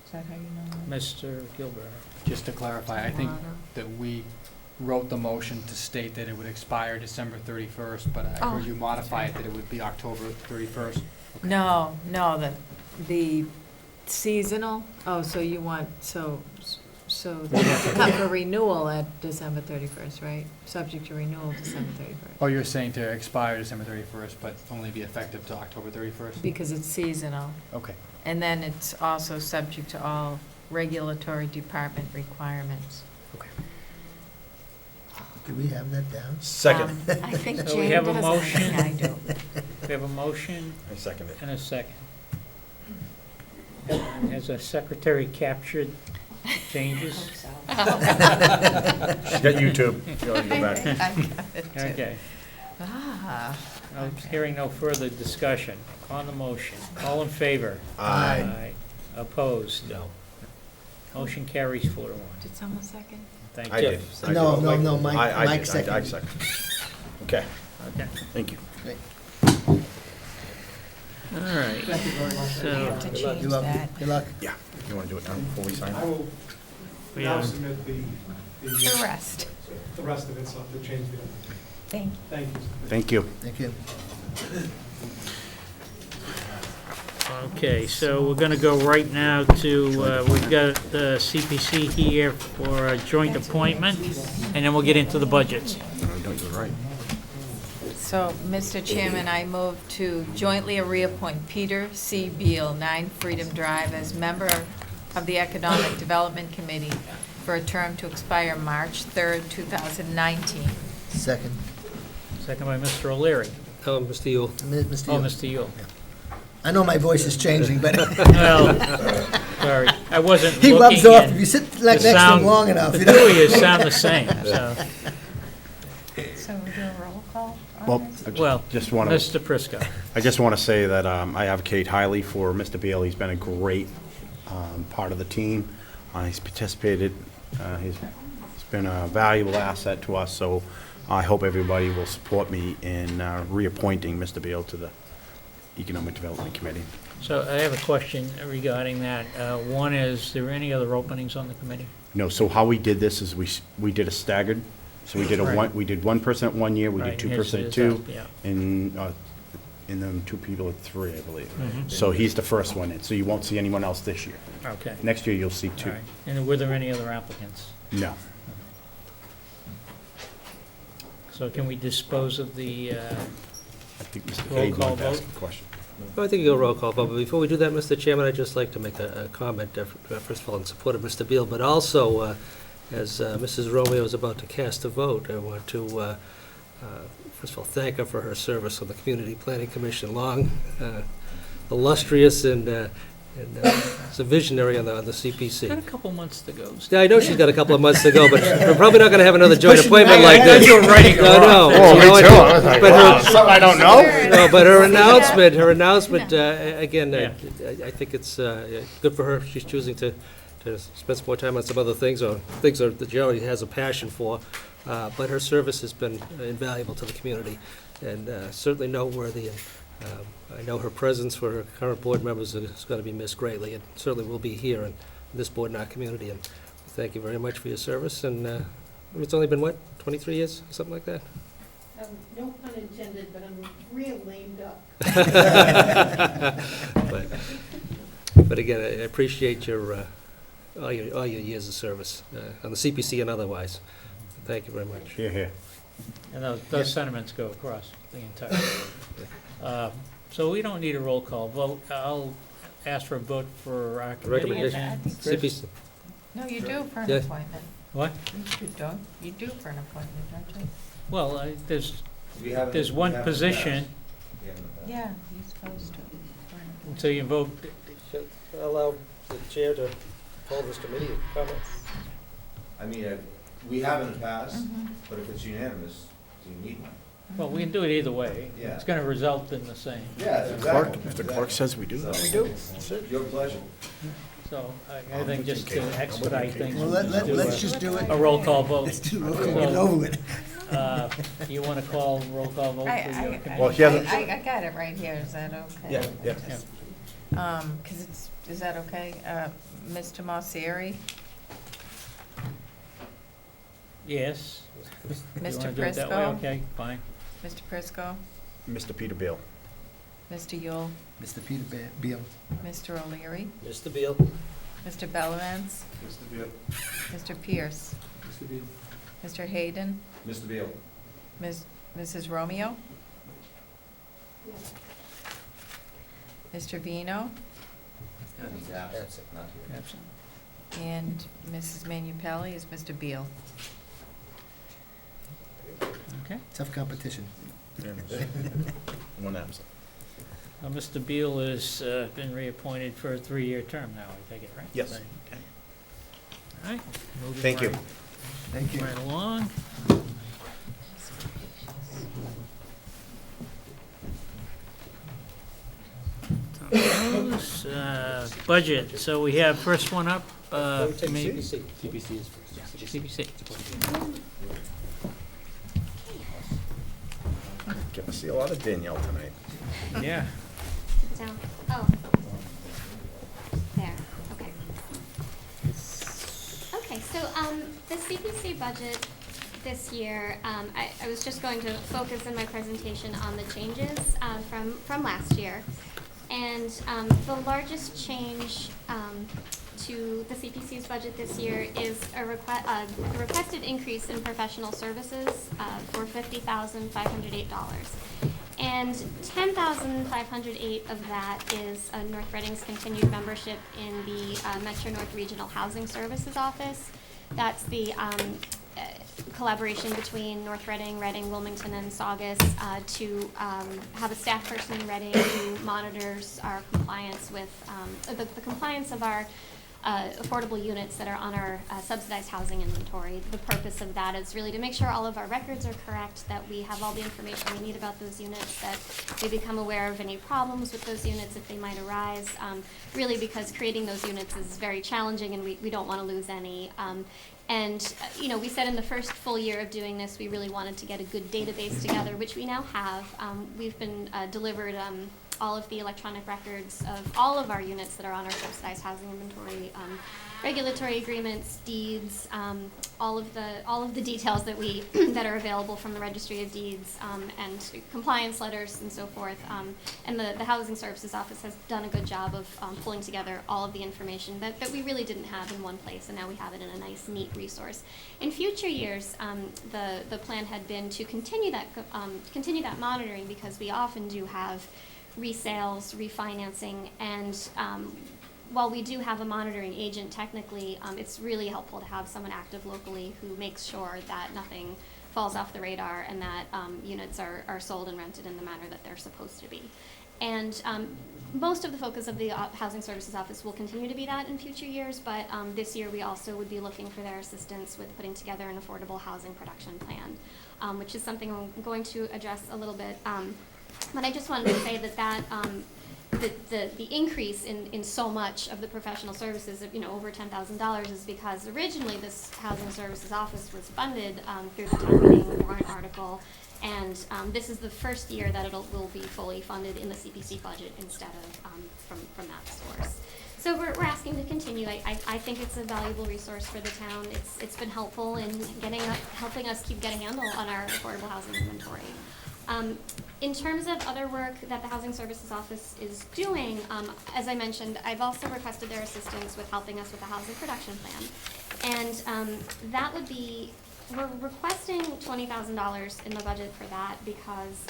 Is that how you know? Mr. Gilbert. Just to clarify, I think that we wrote the motion to state that it would expire December 31st, but I heard you modify it that it would be October 31st. No, the seasonal, so you want, so they have to come for renewal at December 31st, right? Subject to renewal December 31st. Oh, you're saying to expire December 31st, but only be effective to October 31st? Because it's seasonal. Okay. And then it's also subject to all regulatory department requirements. Do we have that down? Second. I think So we Jane have a does, motion. I do. We have a motion I second it. and a second. Has a secretary captured changes? She's got YouTube. You gotta go back. I got it too. Okay. Okay. Hearing no further discussion on the motion. All in favor? Aye. Opposed? No. Motion carries 4-1. Did someone second? Thank I you. did. No, Mike I did. seconded. I second. Okay, Okay. thank you. All right. We have to change You're welcome. that. Good luck. Yeah, you wanna do it now before we sign I it? will We now have- submit The rest. the rest of it, so to change the other. Thank you. Thank you. Thank you. Thank you. Okay, so we're gonna go right now to, we've got the CPC here for a joint appointment, and then we'll get into the budgets. Don't you right? So, Mr. Chairman, I move to jointly reappoint Peter C. Beal, 9 Freedom Drive, as member of the Economic Development Committee for a term to expire March 3rd, 2019. Second. Second by Mr. O'Leary. Mr. Yule. Mr. Oh, Yule. Mr. Yule. I know my voice is changing, but Well, sorry, I wasn't he looking. rubs off and if you sit the next to him sound- long enough. The You two know? of you sound the same, so, So we do a roll call on Well, this? well, just want to, Mr. Prisco. I just want to say that I advocate highly for Mr. Beal. He's been a great part of the team. He's participated, he's been a valuable asset to us, so I hope everybody will support me in reappointing Mr. Beal to the Economic Development Committee. So I have a question regarding that. One is there any other openings on the committee? No, so how we did this is we did a staggered, so we did Right. we did 1% at 1 year, we Right, did 2% here's- at here's 2, that, yeah. and then 2 people at 3, I believe. Mhm. So he's the first one in, so you won't see anyone else this year. Okay. Next year, you'll see 2. All right. And were there any other applicants? No. So can we dispose of the, I think Mr. Roll Cade call wanted to ask vote? a question. Well, I think you go roll call, but before we do that, Mr. Chairman, I'd just like to make a comment, first of all, in support of Mr. Beal, but also, as Mrs. Romeo is about to cast a vote, I want to, first of all, thank her for her service on the Community Planning Commission, long, illustrious, and as a visionary on the got a CPC. couple months to go. Yeah, I know she's got a couple of months to go, but we're probably not going to have another He's joint pushing appointment back. like this. You were writing her No, off. no. Oh, me You know, too. I was like, but her- wow, something I don't know? No, but her announcement, again, Yeah. I think it's good for her. She's choosing to spend some more time on some other things, or things that she already has a passion for. But her service has been invaluable to the community, and certainly noteworthy. And I know her presence for her current board members is going to be missed greatly, and certainly will be here in this board and our community. And thank you very much for your service. And it's only been, what, 23 years, something like that? No pun intended, but I'm real lamed up. But again, I appreciate your, all your years of service on the CPC and otherwise. Thank you very much. Here, here. And those sentiments go across the entire board. So we don't need a roll call vote. I'll ask for a vote for our committee. Recommendation. and Chris? CPC. No, you do for an Yes. appointment. What? You don't, you do for an appointment, don't you? Well, there's We haven't- There's we one haven't position, passed. We haven't passed. Yeah, you're supposed to. for an appointment. so you vote, Allow the chair to hold this committee and comment. I mean, we haven't passed, Mhm. but if it's unanimous, do you need one? well, we can do it either way. Yeah. It's gonna result in the same. Yes, Clerk, exactly. if the clerk says we do, then we do. That's it. Your pleasure. So I think just to expedite things, Well, we'll let's just just do it. a roll call vote. Let's do roll call, get it over with. You wanna call roll call vote for your committee? Well, he hasn't- I got it right here, is that okay? Yeah. Because it's, is that okay? Mr. Mosseri, Yes. You Mr. wanna do it that way? Prisco, Okay, fine. Mr. Prisco, Mr. Peter Beal. Mr. Yule, Mr. Peter Beal. Mr. O'Leary, Mr. Beal. Mr. Bellavance, Mr. Beal. Mr. Pierce, Mr. Beal. Mr. Hayden, Mr. Beal. Mrs. Romeo, Mr. Vino, He's absent, not here. Absent. and Mrs. Manupelli is Mr. Beal. Okay. Tough competition. One absent. Mr. Beal has been reappointed for a 3-year term now, I take it, right? Yes. Right, okay. All right. moving Thank you. right- Thank you. Right along. Those, budget, so we have first one up, committee. CPC is first. CPC. Gonna see a lot of Danielle tonight. Yeah. Down. Oh. There, okay. Okay, so, the CPC budget this year, I was just going to focus in my presentation on the changes, from last year. And, the largest change, to the CPC's budget this year is a requested increase in professional services, for $50,508. And $10,508 of that is North Reading's continued membership in the Metro North Regional Housing Services Office. That's the collaboration between North Reading, Reading, Wilmington, and Saugus to have a staff person in Reading who monitors our compliance with, the compliance of our affordable units that are on our subsidized housing inventory. The purpose of that is really to make sure all of our records are correct, that we have all the information we need about those units, that we become aware of any problems with those units if they might arise, really because creating those units is very challenging and we don't want to lose any. We said in the first full year of doing this, we really wanted to get a good database together, which we now have. We've been delivered all of the electronic records of all of our units that are on our subsidized housing inventory, regulatory agreements, deeds, all of the details that that are available from the Registry of Deeds, and compliance letters and so forth. And the Housing Services Office has done a good job of pulling together all of the information that we really didn't have in one place, and now we have it in a nice, neat resource. In future years, the plan had been to continue that monitoring, because we often do have resales, refinancing, and while we do have a monitoring agent technically, it's really helpful to have someone active locally who makes sure that nothing falls off the radar and that units are sold and rented in the manner that they're supposed to be. And most of the focus of the Housing Services Office will continue to be that in future years, but this year we also would be looking for their assistance with putting together an affordable housing production plan, which is something I'm going to address a little bit. But I just wanted to say that the increase in so much of the professional services of, over $10,000 is because originally this Housing Services Office was funded through the town meeting warrant article, and this is the first year that will be fully funded in the CPC budget instead of from that source. So we're asking to continue. I think it's a valuable resource for the town. It's been helpful in helping us keep getting a handle on our affordable housing inventory. In terms of other work that the Housing Services Office is doing, as I mentioned, I've also requested their assistance with helping us with the housing production plan. And that would be, we're requesting $20,000 in the budget for that because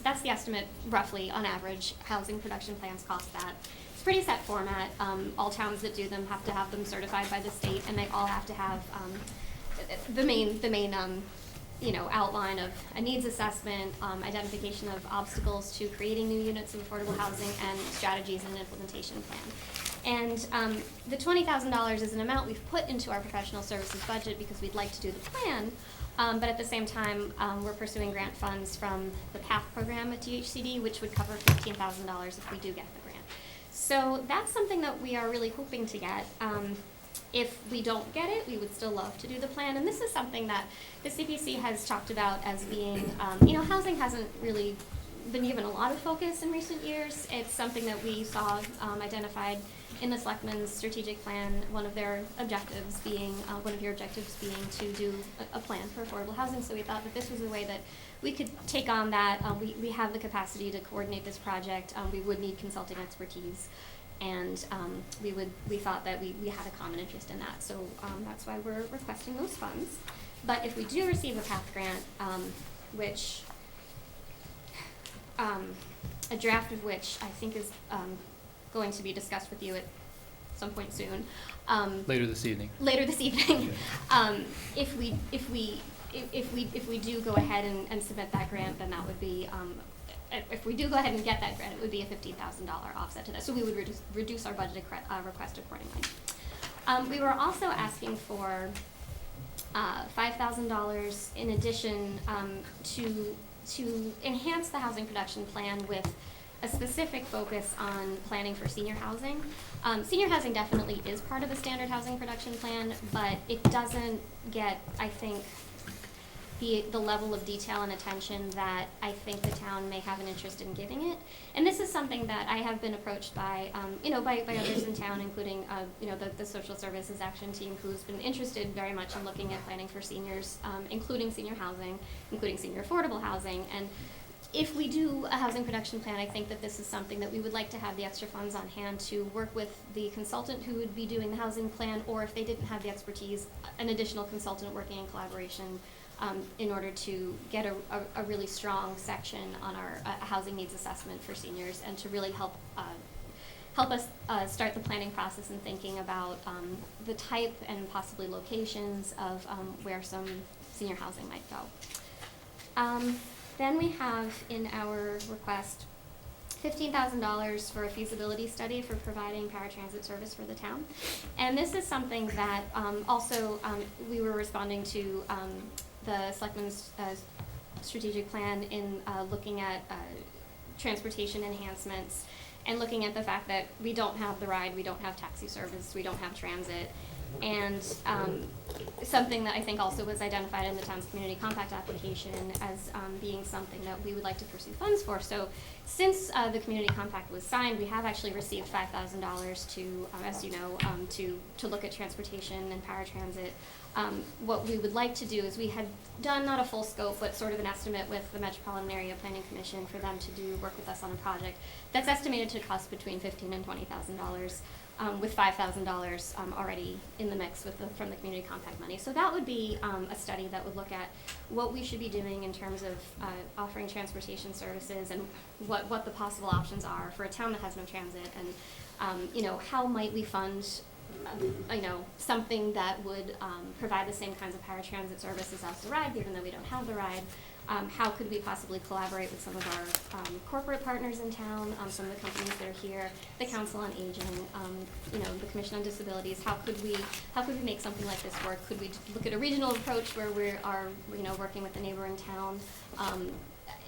that's the estimate, roughly, on average. Housing production plans cost that. It's a pretty set format. All towns that do them have to have them certified by the state, and they all have to have the main outline of a needs assessment, identification of obstacles to creating new units of affordable housing, and strategies and an implementation plan. And the $20,000 is an amount we've put into our professional services budget because we'd like to do the plan, but at the same time, we're pursuing grant funds from the PATH program at DHCD, which would cover $15,000 if we do get the grant. So that's something that we are really hoping to get. If we don't get it, we would still love to do the plan. And this is something that the CPC has talked about as being, housing hasn't really been given a lot of focus in recent years. It's something that we saw identified in the Selectmen's strategic plan, one of your objectives being to do a plan for affordable housing. So we thought that this was a way that we could take on that. We have the capacity to coordinate this project. We would need consulting expertise. And we thought that we had a common interest in that, so that's why we're requesting those funds. But if we do receive a PATH grant, which a draft of which I think is going to be discussed with you at some point soon. Later this evening. Later this evening. If we do go ahead and submit that grant, then that would be. If we do go ahead and get that grant, it would be a $15,000 offset to that. So we would reduce our budget request accordingly. We were also asking for $5,000 in addition to enhance the housing production plan with a specific focus on planning for senior housing. Senior housing definitely is part of the standard housing production plan, but it doesn't get, I think, the level of detail and attention that I think the town may have an interest in giving it. And this is something that I have been approached by, by others in town, including, the social services action team, who's been interested very much in looking at planning for seniors, including senior housing, including senior affordable housing. And if we do a housing production plan, I think that this is something that we would like to have the extra funds on hand to work with the consultant who would be doing the housing plan, or if they didn't have the expertise, an additional consultant working in collaboration in order to get a really strong section on our housing needs assessment for seniors, and to really help us start the planning process and thinking about the type and possibly locations of where some senior housing might go. Then we have in our request $15,000 for a feasibility study for providing paratransit service for the town. And this is something that also we were responding to the Selectmen's strategic plan in looking at transportation enhancements and looking at the fact that we don't have the ride, we don't have taxi service, we don't have transit. And something that I think also was identified in the town's community compact application as being something that we would like to pursue funds for. So since the community compact was signed, we have actually received $5,000 to, as you know, to look at transportation and paratransit. What we would like to do is we had done not a full scope, but sort of an estimate with the Metropolitan Area Planning Commission for them to do work with us on a project that's estimated to cost between $15,000 and $20,000. With $5,000 already in the mix from the community compact money. So that would be a study that would look at what we should be doing in terms of offering transportation services and what the possible options are for a town that has no transit, and you know, how might we fund you know, something that would provide the same kinds of paratransit services as the ride, even though we don't have the ride. How could we possibly collaborate with some of our corporate partners in town, some of the companies that are here, the Council on Aging, you know, the Commission on Disabilities? How could we make something like this work? Could we look at a regional approach where we are, you know, working with the neighboring town?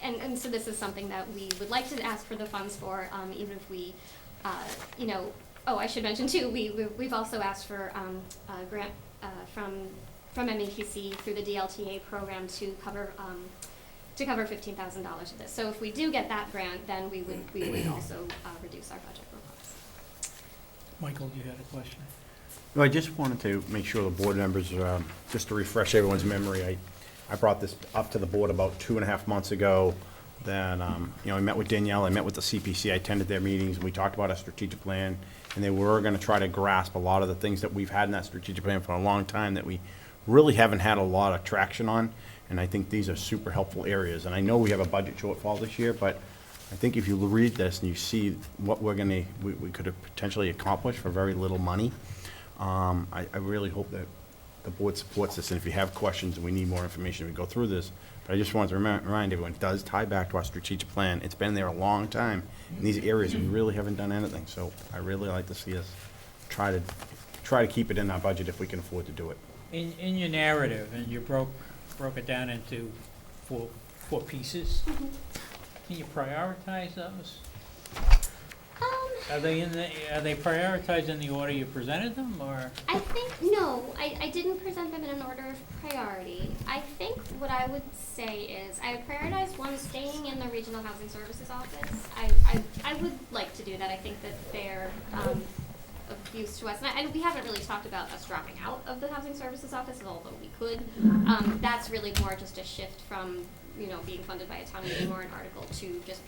And so this is something that we would like to ask for the funds for, even if we, you know. Oh, I should mention too, we've also asked for a grant from MEPC through the DLTA program to cover $15,000 of this. So if we do get that grant, then we would also reduce our budget request. Michael, you had a question? No, I just wanted to make sure the board members, just to refresh everyone's memory, I brought this up to the board about 2.5 months ago. Then, you know, I met with Danielle, I met with the CPC, I attended their meetings, and we talked about our strategic plan, and they were gonna try to grasp a lot of the things that we've had in that strategic plan for a long time that we really haven't had a lot of traction on, and I think these are super helpful areas. And I know we have a budget shortfall this year, but I think if you read this and you see what we could have potentially accomplished for very little money, I really hope that the board supports this, and if you have questions and we need more information, we go through this. But I just wanted to remind everyone, it does tie back to our strategic plan. It's been there a long time. In these areas, we really haven't done anything, so I really like to see us try to keep it in our budget if we can afford to do it. In your narrative, and you broke it down into four pieces. Mm-hmm. Can you prioritize those? Are they prioritized in the order you presented them, or? I think, no, I didn't present them in an order of priority. I think what I would say is I prioritized one, staying in the Regional Housing Services Office. I would like to do that. I think that they're of use to us. And we haven't really talked about us dropping out of the Housing Services Office, although we could. That's really more just a shift from, you know, being funded by a town meeting warrant article to just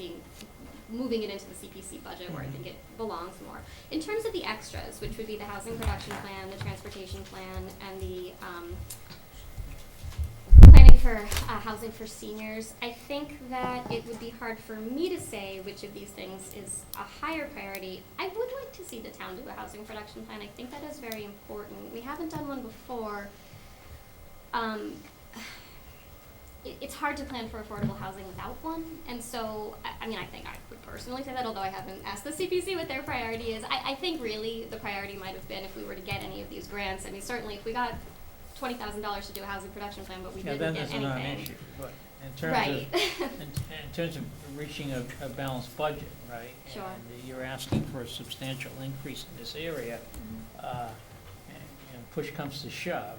moving it into the CPC budget where I think it belongs more. In terms of the extras, which would be the housing production plan, the transportation plan, and the planning for housing for seniors, I think that it would be hard for me to say which of these things is a higher priority. I would like to see the town do a housing production plan. I think that is very important. We haven't done one before. It's hard to plan for affordable housing without one, and so, I mean, I think I would personally say that, although I haven't asked the CPC what their priority is. I think really the priority might have been if we were to get any of these grants. I mean, certainly if we got $20,000 to do a housing production plan, but we didn't get anything. Then there's an issue, but in terms Right. in terms of reaching a balanced budget, right? Sure. And you're asking for a substantial increase in this area, and push comes to shove,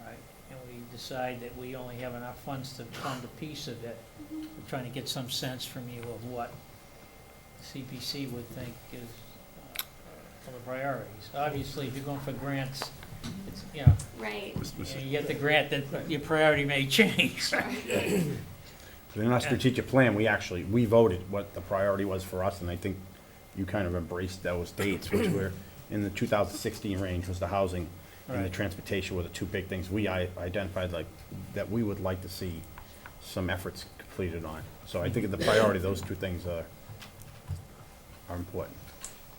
right? And we decide that we only have enough funds to fund a piece of it. We're trying to get some sense from you of what CPC would think is the priorities. Obviously, if you're going for grants, it's, you know, Right. you get the grant, then your priority may change. But in our strategic plan, we voted what the priority was for us, and I think you kind of embraced those dates, which were in the 2016 range was the housing and the Right. transportation were the two big things we identified that we would like to see some efforts completed on. So I think the priority, those two things are important.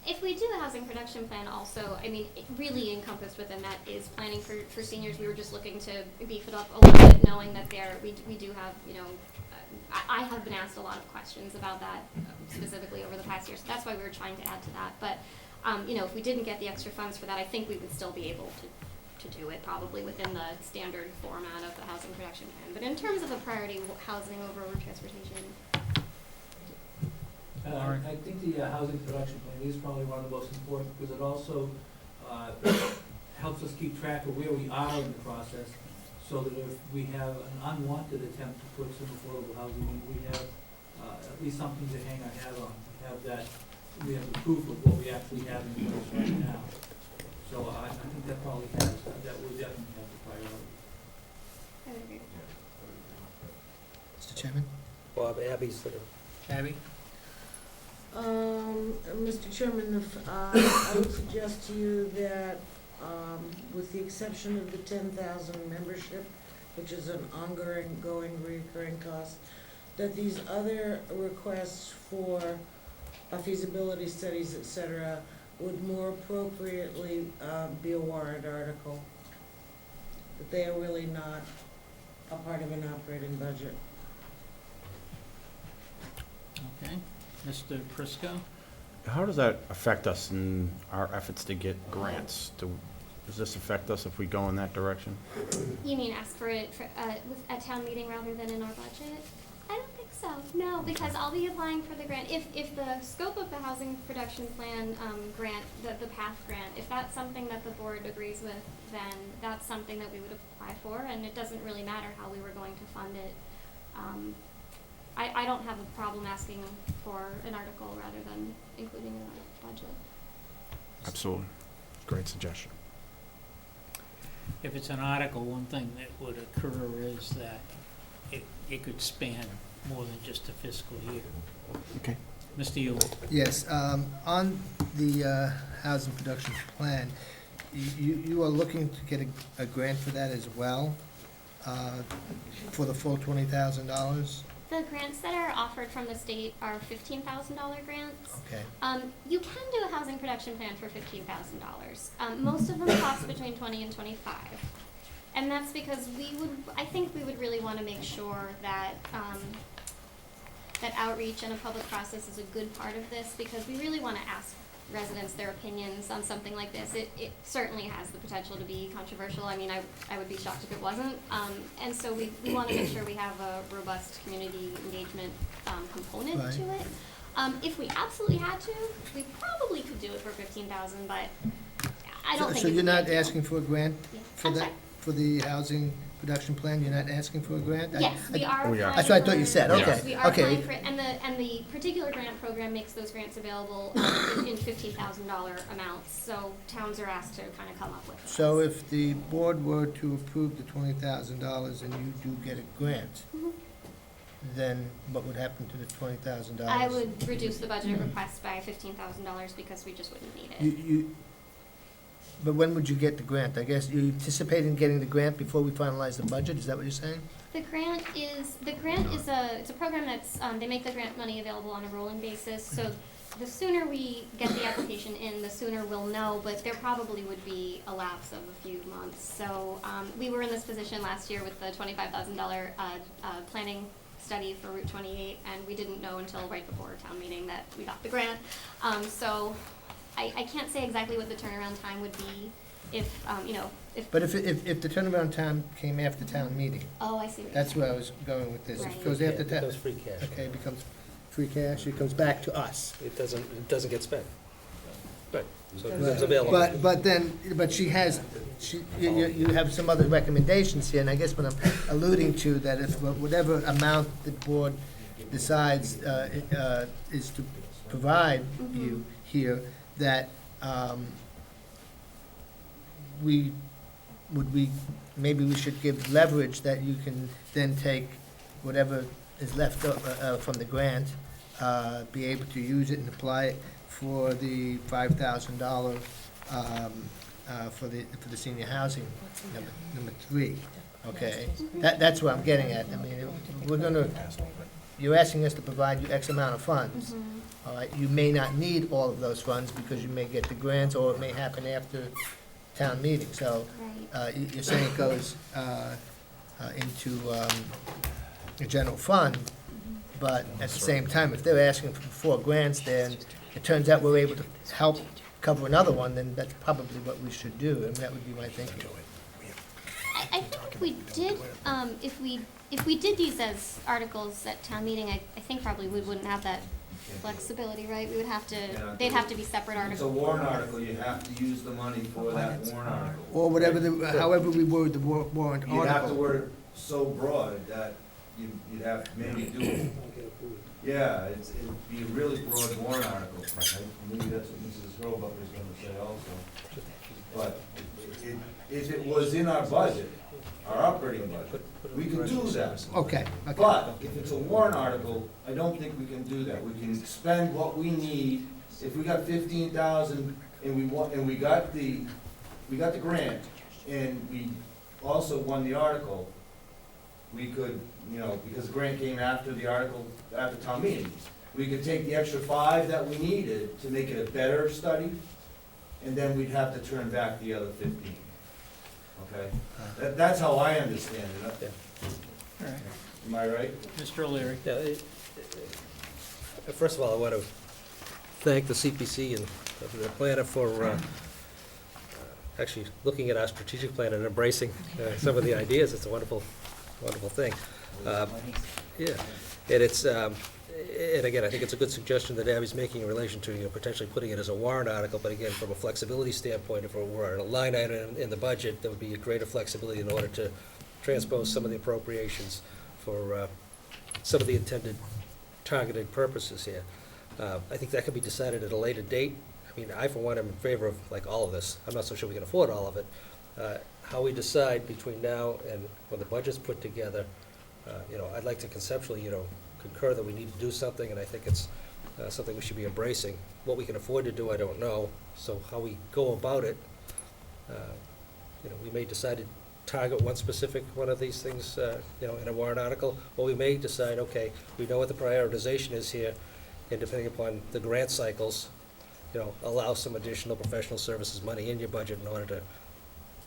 If we do a housing production plan also, I mean, it really encompassed within that is planning for seniors. We were just looking to beef it up a little bit, knowing that we do have, you know, I have been asked a lot of questions about that specifically over the past year, so that's why we were trying to add to that. But, you know, if we didn't get the extra funds for that, I think we would still be able to do it probably within the standard format of the housing production plan. But in terms of a priority, housing over transportation. I think the housing production plan is probably one of the most important, because it also helps us keep track of where we are in the process, so that if we have an unwanted attempt to put some affordable housing in, we have at least something to hang our hat on. We have the proof of what we actually have in place right now. So I think that probably that will definitely have the priority. I would agree. Mr. Chairman? Bob, Abby's, Abby? Mr. Chairman, if, I would suggest to you that, with the exception of the 10,000 membership, which is an ongoing, recurring cost, that these other requests for feasibility studies, et cetera, would more appropriately be a warrant article. That they are really not a part of an operating budget. Okay. Mr. Prisco? How does that affect us in our efforts to get grants? Does this affect us if we go in that direction? You mean ask for it at town meeting rather than in our budget? I don't think so, no, because I'll be applying for the grant. If the scope of the housing production plan grant, the PATH grant, if that's something that the board agrees with, then that's something that we would apply for, and it doesn't really matter how we were going to fund it. I don't have a problem asking for an article rather than including it in our budget. Absolutely. Great suggestion. If it's an article, one thing that would occur is that it could span more than just a fiscal year. Okay. Mr. Yule? Yes, on the housing production plan, you are looking to get a grant for that as well, for the full $20,000? The grants that are offered from the state are $15,000 grants. Okay. You can do a housing production plan for $15,000. Most of them cost between $20,000 and $25,000. And that's because I think we would really want to make sure that, that outreach and a public process is a good part of this, because we really want to ask residents their opinions on something like this. It certainly has the potential to be controversial. I mean, I would be shocked if it wasn't. And so we want to make sure we have a robust community engagement component Right. to it. If we absolutely had to, we probably could do it for $15,000, but I don't think So it's you're a not big deal. asking for a grant Yeah. for I'm that, sorry. for the housing production plan? You're not asking for a grant? Yes, we are we are. applying That's what I thought you for- said, yes, okay, we are okay. applying for it, and the particular grant program makes those grants available in $15,000 amounts, so towns are asked to kind of come up with those. So if the board were to approve the $20,000 and you do get a grant, Mhm. then what would happen to the $20,000? I would reduce the budget request by $15,000 because we just wouldn't need it. But when would you get the grant? I guess you're anticipating getting the grant before we finalize the budget, is that what you're saying? The grant is it's a program that's, they make the grant money available on a rolling basis, so the sooner we get the application in, the sooner we'll know, but there probably would be a lapse of a few months. So, we were in this position last year with the $25,000, planning study for Route 28, and we didn't know until right before town meeting that we got the grant. So, I can't say exactly what the turnaround time would be if, if. But if the turnaround time came after town meeting, Oh, I see what you're that's saying. where I was going with this. If Right. it goes after it town, goes free cash. okay, it becomes free cash, it comes back to us. It doesn't get spent. Right, so it Right. becomes available. But you have some other recommendations here, and I guess what I'm alluding to, that if whatever amount the board decides is to provide you here, that maybe we should give leverage that you can then take whatever is left from the grant, be able to use it and apply it for the $5,000 for the senior housing, number 3, okay? That's what I'm getting at. I mean, you're asking us to provide you X amount of funds. Mhm. all right, you may not need all of those funds because you may get the grants, or it may happen after town meeting. So Right. you're saying it goes into the general fund, but at the same time, if they're asking for 4 grants, then it turns out we're able to help cover another one, then that's probably what we should do, and that would be my thinking. I think if we did, if we did these as articles at town meeting, I think probably we wouldn't have that flexibility, right? We would have to, they'd have to be separate If it's articles. a warrant article, you have to use the money for that warrant article. Or whatever, however we word the warrant You'd have to article. word it so broad that you'd have to maybe do it. Yeah, it'd be a really broad warrant article. Maybe that's what Mrs. Roebuck was gonna say also. But if it was in our budget, our operating budget, we could do that. Okay, okay. But if it's a warrant article, I don't think we can do that. We can spend what we need. If we got 15,000 and we got the grant and we also won the article, we could, because the grant came after the article, after town meeting, we could take the extra 5 that we needed to make it a better study, and then we'd have to turn back the other 15. Okay? That's how I understand it. All right. Am I right? Mr. O'Leary? Yeah, first of all, I want to thank the CPC and the planner for actually looking at our strategic plan and embracing some of the ideas. It's a wonderful, wonderful thing. Yeah, and it's, and again, I think it's a good suggestion that Abby's making in relation to, potentially putting it as a warrant article, but again, from a flexibility standpoint, if it were a line item in the budget, there would be a greater flexibility in order to transpose some of the appropriations for some of the intended targeted purposes here. I think that can be decided at a later date. I mean, I, for one, am in favor of, like, all of this. I'm not so sure we can afford all of it. How we decide between now and when the budget's put together, I'd like to conceptually, concur that we need to do something, and I think it's something we should be embracing. What we can afford to do, I don't know. So how we go about it, we may decide to target one specific one of these things, in a warrant article, or we may decide, okay, we know what the prioritization is here, and depending upon the grant cycles, allow some additional professional services money in your budget in order to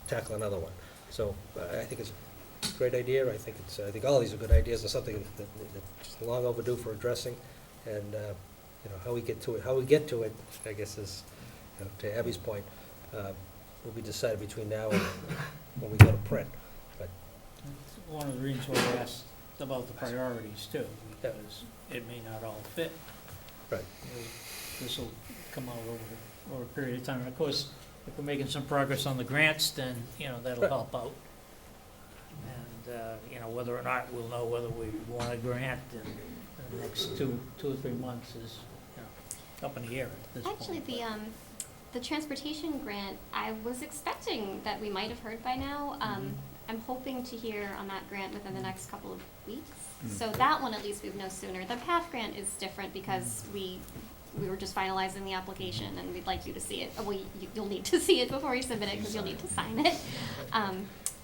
tackle another one. So I think it's a great idea. I think all these are good ideas and something that's long overdue for addressing. And how we get to it, I guess, is, to Abby's point, will be decided between now and when we go to print. But That's one of the reasons why I asked about the priorities too, because it may not all fit. Right. This will come out over a period of time. And of course, if we're making some progress on the grants, then, that'll Right. help out. And, whether or not we'll know whether we want a grant in the next two or 3 months is, up in the air at this point. Actually, the transportation grant, I was expecting that we might have heard by now. I'm hoping to hear on that grant within the next couple of weeks. So that one, at least, we would know sooner. The PATH grant is different because we were just finalizing the application, and we'd like you to see it. Well, you'll need to see it before you submit it, because you'll need to sign it.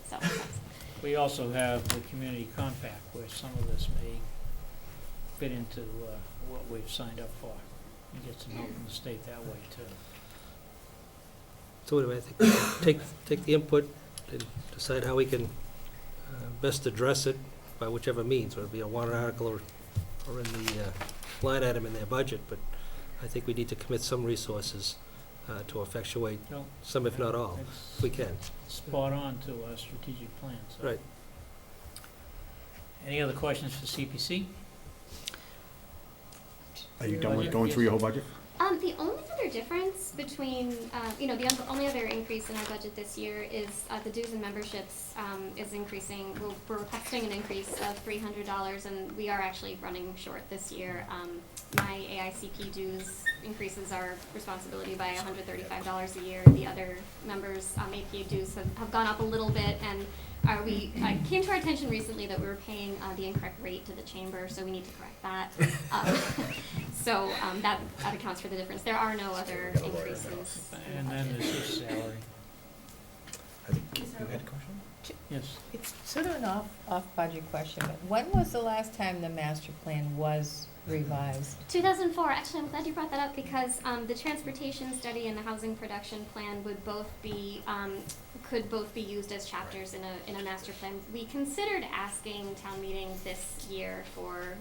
So that's. We also have the community compact, where some of this may fit into what we've signed up for. You get some help from the state that way, too. so anyway, I think take the input and decide how we can best address it by whichever means, whether it be a warrant article or in the line item in their budget. But I think we need to commit some resources to effectuate No, some, if not all, it's if we can. spot on to our strategic plan, so. Right. Any other questions for CPC? Are you done with going through your whole budget? The only other difference between, the only other increase in our budget this year is the dues and memberships is increasing. We're requesting an increase of $300, and we are actually running short this year. My AICP dues increases our responsibility by $135 a year. The other members' APA dues have gone up a little bit, and it came to our attention recently that we were paying the incorrect rate to the chamber, so we need to correct that. So that accounts for the difference. There are no other increases. And then there's his salary. You had a question? Yes. It's sort of an off-budget question, but when was the last time the master plan was revised? 2004, actually, I'm glad you brought that up because the transportation study and the housing production plan would both be, could both be used as chapters in a master plan. We considered asking town meeting this year for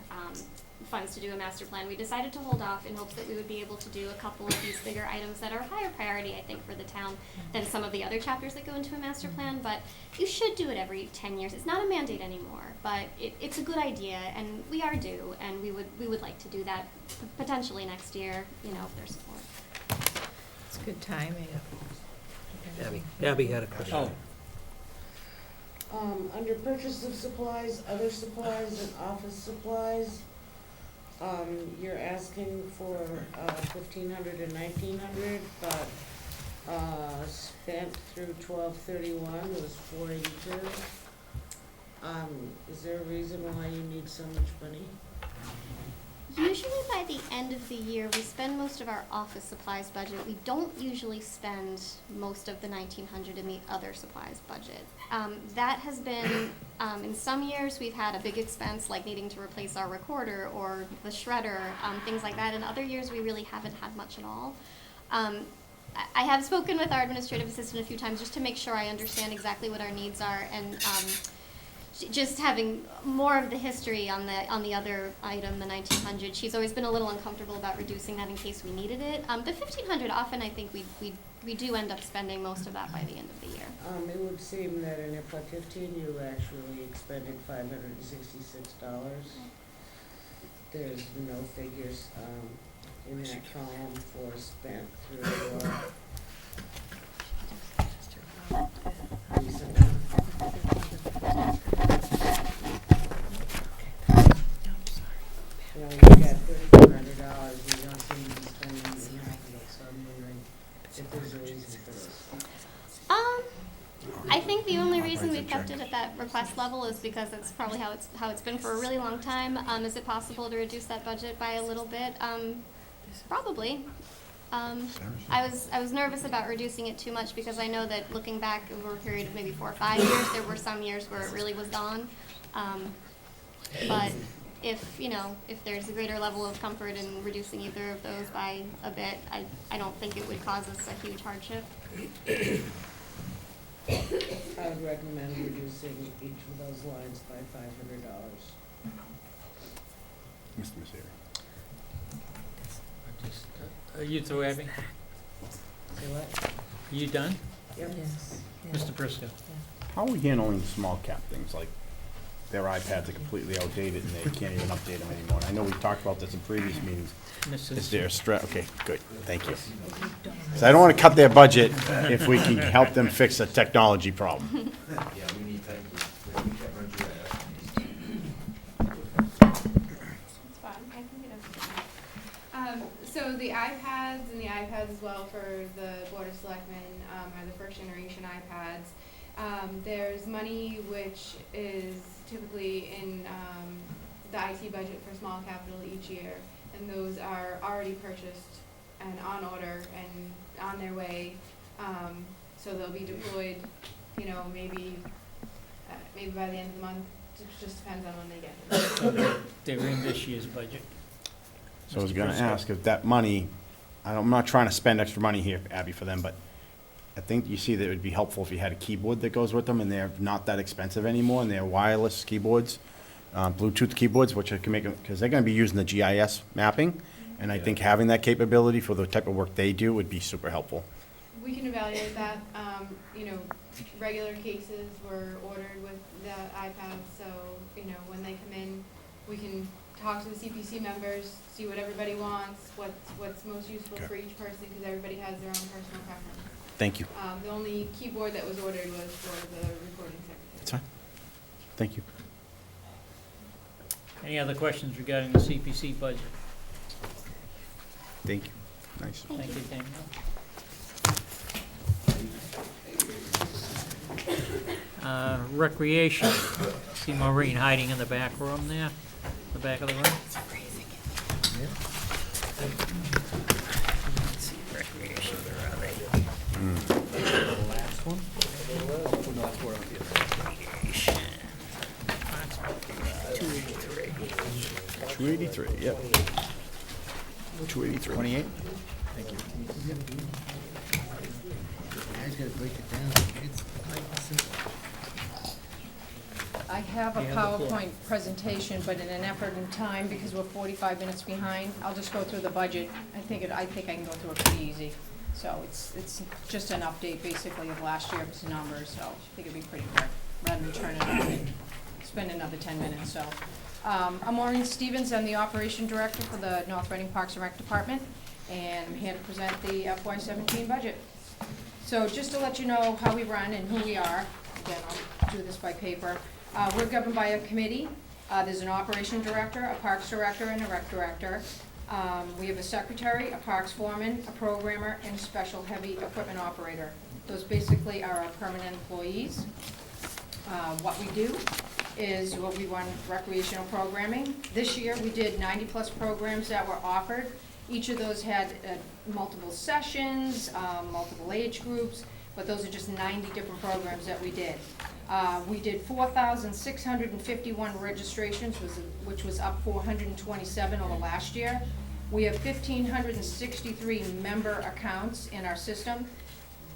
funds to do a master plan. We decided to hold off in hopes that we would be able to do a couple of these bigger items that are higher priority, I think, for the town than some of the other chapters that go into a master plan. But you should do it every 10 years. It's not a mandate anymore, but it's a good idea, and we are due, and we would like to do that potentially next year, you know, if there's support. It's good timing. Abby had a question. Under purchase of supplies, other supplies, and office supplies, you're asking for, 1,500 and 1,900, but, spent through 12/31 was 482. Is there a reason why you need so much money? Usually by the end of the year, we spend most of our office supplies budget. We don't usually spend most of the 1,900 in the other supplies budget. That has been, in some years, we've had a big expense like needing to replace our recorder or the shredder, things like that. In other years, we really haven't had much at all. I have spoken with our administrative assistant a few times just to make sure I understand exactly what our needs are, and just having more of the history on the other item, the 1,900, she's always been a little uncomfortable about reducing that in case we needed it. The 1,500, often I think we do end up spending most of that by the end of the year. It would seem that in FY 15, you actually expended $566. There's no figures, in that column for spent through recent. You know, you got $3,400, you don't seem to be spending enough, so I'm wondering if there's a reason for this. I think the only reason we've kept it at that request level is because it's probably how it's been for a really long time. Is it possible to reduce that budget by a little bit? Probably. I was nervous about reducing it too much because I know that looking back over a period of maybe 4 or 5 years, there were some years where it really was gone. But if there's a greater level of comfort in reducing either of those by a bit, I don't think it would cause us a huge hardship. I would recommend reducing each of those lines by $500. Mr. Messeri. Are you through, Abby? Say what? Are you done? Yep. Yes. Mr. Briscoe? How are we handling small cap things, like their iPads are completely outdated and they can't even update them anymore? And I know we've talked about this in previous meetings. Is there a okay, good, thank you. So I don't want to cut their budget if we can help them fix a technology problem. Yeah, we need, thank you. We can't run through It's fine, I can get over. So the iPads and the iPads as well for the Board of Selectmen are the first generation iPads. There's money which is typically in the IT budget for small capital each year, and those are already purchased and on order and on their way. So they'll be deployed, maybe by the end of the month. It just depends on when they get them. They're in this year's budget. So I was gonna ask if that money, I'm not trying to spend extra money here, Abby, for them, but I think you see that it would be helpful if you had a keyboard that goes with them, and they're not that expensive anymore, and they're wireless keyboards, Bluetooth keyboards, which I can make them, because they're gonna be using the GIS mapping, and I think having that capability for the type of work they do would be super helpful. We can evaluate that. Regular cases were ordered with the iPads, so, when they come in, we can talk to the CPC members, see what everybody wants, what's most useful for each person, because everybody has their own personal preference. Thank you. The only keyboard that was ordered was for the recording secretary. That's fine. Thank you. Any other questions regarding the CPC budget? Thank you. Nice. Thank you, Daniel. Recreation. See Maureen hiding in the back room there, the back of the room. Recreation, where are they? The last one? 283, yep. 283. 28? Thank you. Guys gotta break it down. It's like simple. I have a You have the floor. PowerPoint presentation, but in an effort and time, because we're 45 minutes behind, I'll just go through the budget. I think I can go through it pretty easy. So it's just an update basically of last year's numbers, so I think it'd be pretty quick, rather than turn it on and spend another 10 minutes, so. I'm Maureen Stevens, I'm the Operation Director for the North Reading Parks and Rec Department, and I'm here to present the FY17 budget. So just to let you know how we run and who we are, again, I'll do this by paper. We're governed by a committee. There's an Operation Director, a Parks Director, and a Rec Director. We have a secretary, a parks foreman, a programmer, and a special heavy equipment operator. Those basically are our permanent employees. What we do is we run recreational programming. This year, we did 90-plus programs that were offered. Each of those had multiple sessions, multiple age groups, but those are just 90 different programs that we did. We did 4,651 registrations, which was up 427 over last year. We have 1,563 member accounts in our system,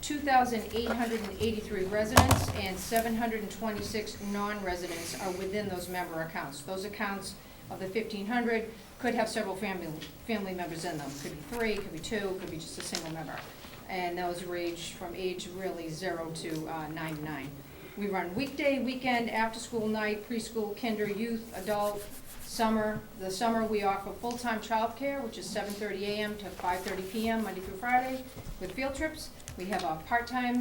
2,883 residents, and 726 non-residents are within those member accounts. Those accounts of the 1,500 could have several family members in them. Could be 3, could be 2, could be just a single member. And those range from age really 0 to 99. We run weekday, weekend, after-school night, preschool, kinder, youth, adult, summer. The summer we offer full-time childcare, which is 7:30 a.m. to 5:30 p.m. Monday through Friday with field trips. We have a part-time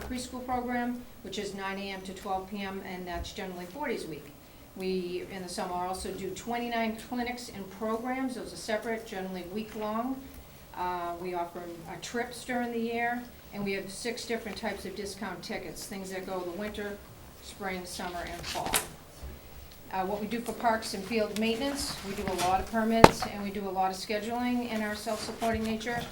preschool program, which is 9 a.m. to 12 p.m., and that's generally 4 days a week. We, in the summer, also do 29 clinics and programs. Those are separate, generally week-long. We offer trips during the year, and we have 6 different types of discount tickets, things that go the winter, spring, summer, and fall. What we do for parks and field maintenance, we do a lot of permits, and we do a lot of scheduling in our self-supporting nature.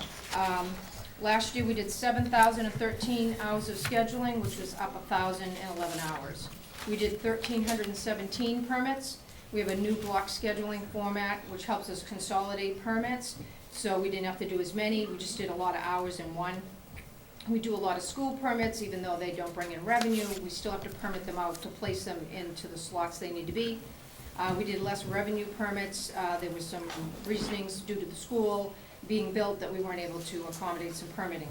Last year, we did 7,013 hours of scheduling, which was up 1,011 hours. We did 1,317 permits. We have a new block scheduling format, which helps us consolidate permits, so we didn't have to do as many. We just did a lot of hours in one. We do a lot of school permits, even though they don't bring in revenue. We still have to permit them out to place them into the slots they need to be. We did less revenue permits. There was some reasonings due to the school being built that we weren't able to accommodate some permitting.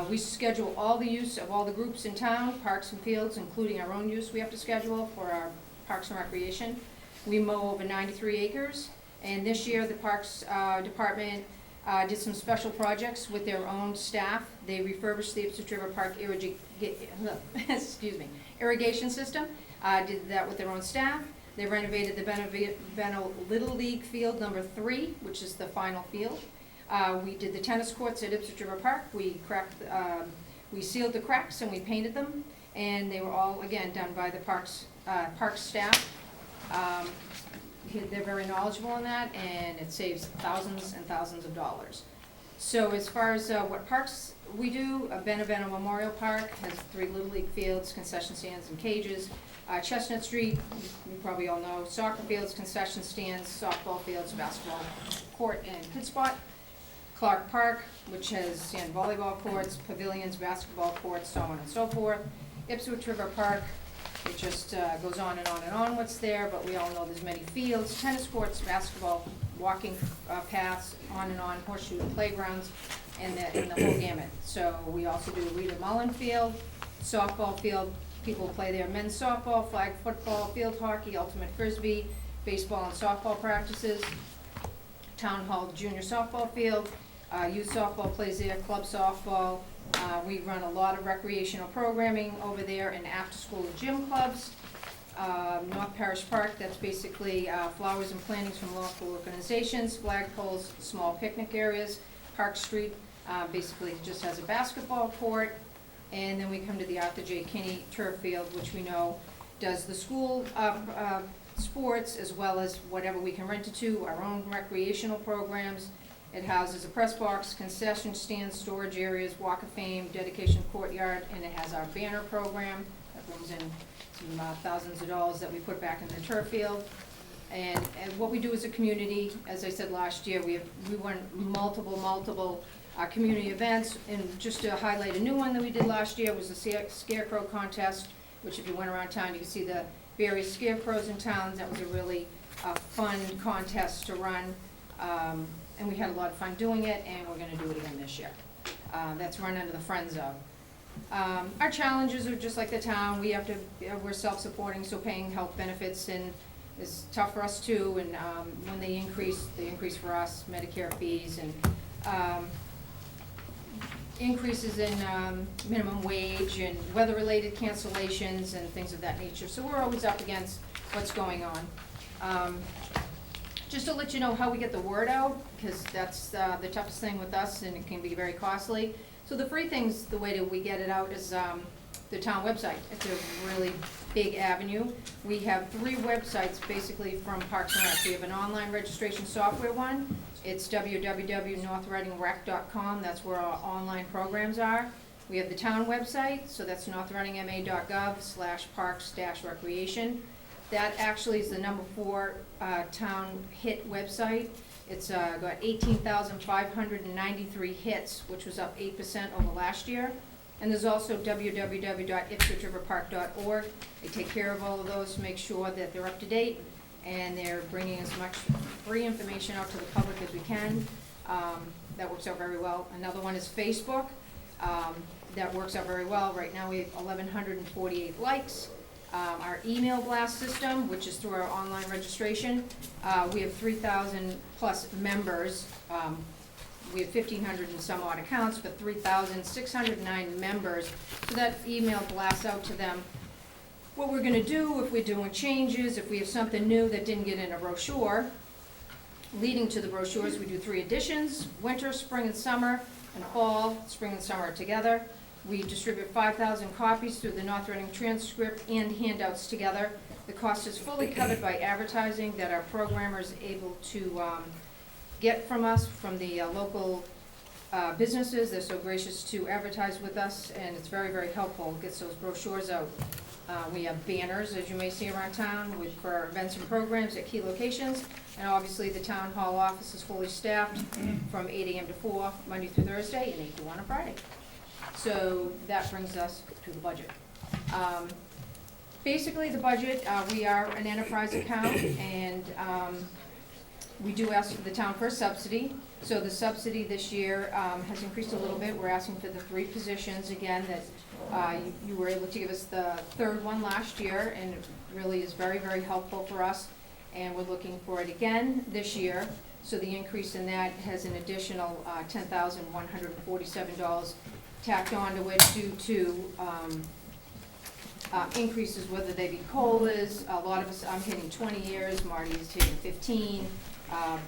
We schedule all the use of all the groups in town, parks and fields, including our own use we have to schedule for our parks and recreation. We mow over 93 acres, and this year the Parks Department did some special projects with their own staff. They refurbished the Ipswich River Park irrigation system, did that with their own staff. They renovated the Benno Little League Field number 3, which is the final field. We did the tennis courts at Ipswich River Park. We sealed the cracks and we painted them, and they were all, again, done by the parks staff. They're very knowledgeable in that, and it saves thousands and thousands of dollars. So as far as what parks we do, Benevento Memorial Park has 3 Little League fields, concession stands, and cages. Chestnut Street, you probably all know, soccer fields, concession stands, softball fields, basketball court, and pit spot. Clark Park, which has volleyball courts, pavilions, basketball courts, so on and so forth. Ipswich River Park, it just goes on and on and on what's there, but we all know there's many fields, tennis courts, basketball, walking paths, on and on, horseshoe playgrounds, and the whole gamut. So we also do Rita Mullen Field, softball field, people play there, men's softball, flag football, field hockey, ultimate frisbee, baseball and softball practices, Town Hall junior softball field, youth softball plays there, club softball. We run a lot of recreational programming over there and after-school gym clubs. North Parish Park, that's basically flowers and plantings from local organizations, flagpoles, small picnic areas. Park Street basically just has a basketball court. And then we come to the Arthur J. Kinney turf field, which we know does the school sports as well as whatever we can rent it to, our own recreational programs. It houses a press box, concession stands, storage areas, walk of fame, dedication courtyard, and it has our banner program that brings in some thousands of dollars that we put back in the turf field. And what we do as a community, as I said last year, we won multiple community events. And just to highlight a new one that we did last year was the Scarecrow Contest, which if you went around town, you can see the various scarecrows in towns. That was a really fun contest to run. And we had a lot of fun doing it, and we're gonna do it again this year. That's run under the Friends of. Our challenges are just like the town. We're self-supporting, so paying health benefits and is tough for us too. And when they increase for us, Medicare fees and increases in minimum wage and weather-related cancellations and things of that nature. So we're always up against what's going on. Just to let you know how we get the word out, because that's the toughest thing with us, and it can be very costly. So the free things, the way that we get it out is the town website. It's a really big avenue. We have 3 websites basically from Parks and Rec. We have an online registration software one. It's www.northreadingrec.com. That's where our online programs are. We have the town website, so that's northreadingma.gov/parks-recreation. That actually is the number 4 town hit website. It's got 18,593 hits, which was up 8% over last year. And there's also www.ipswichriverpark.org. They take care of all of those to make sure that they're up to date, and they're bringing as much free information out to the public as we can. That works out very well. Another one is Facebook. That works out very well. Right now we have 1,148 likes. Our email blast system, which is through our online registration, we have 3,000 plus members. We have 1,500 and some odd accounts, but 3,609 members. So that email blasts out to them what we're gonna do, if we're doing changes, if we have something new that didn't get in a brochure. Leading to the brochures, we do 3 editions: winter, spring, and summer, and fall. Spring and summer are together. We distribute 5,000 copies through the North Reading transcript and handouts together. The cost is fully covered by advertising that our programmers are able to get from us, from the local businesses. They're so gracious to advertise with us, and it's very, very helpful. It gets those brochures out. We have banners, as you may see around town, for our events and programs at key locations. And obviously, the town hall office is fully staffed from 8 a.m. to 4, Monday through Thursday, and 8 to 1 on Friday. So that brings us to the budget. Basically, the budget, we are an enterprise account, and we do ask for the town for a subsidy. So the subsidy this year has increased a little bit. We're asking for the 3 positions again that you were able to give us the 3rd one last year, and it really is very, very helpful for us. And we're looking for it again this year. So the increase in that has an additional $10,147 tacked onto it due to increases, whether they be COLAs. A lot of us, I'm hitting 20 years, Marty is hitting 15,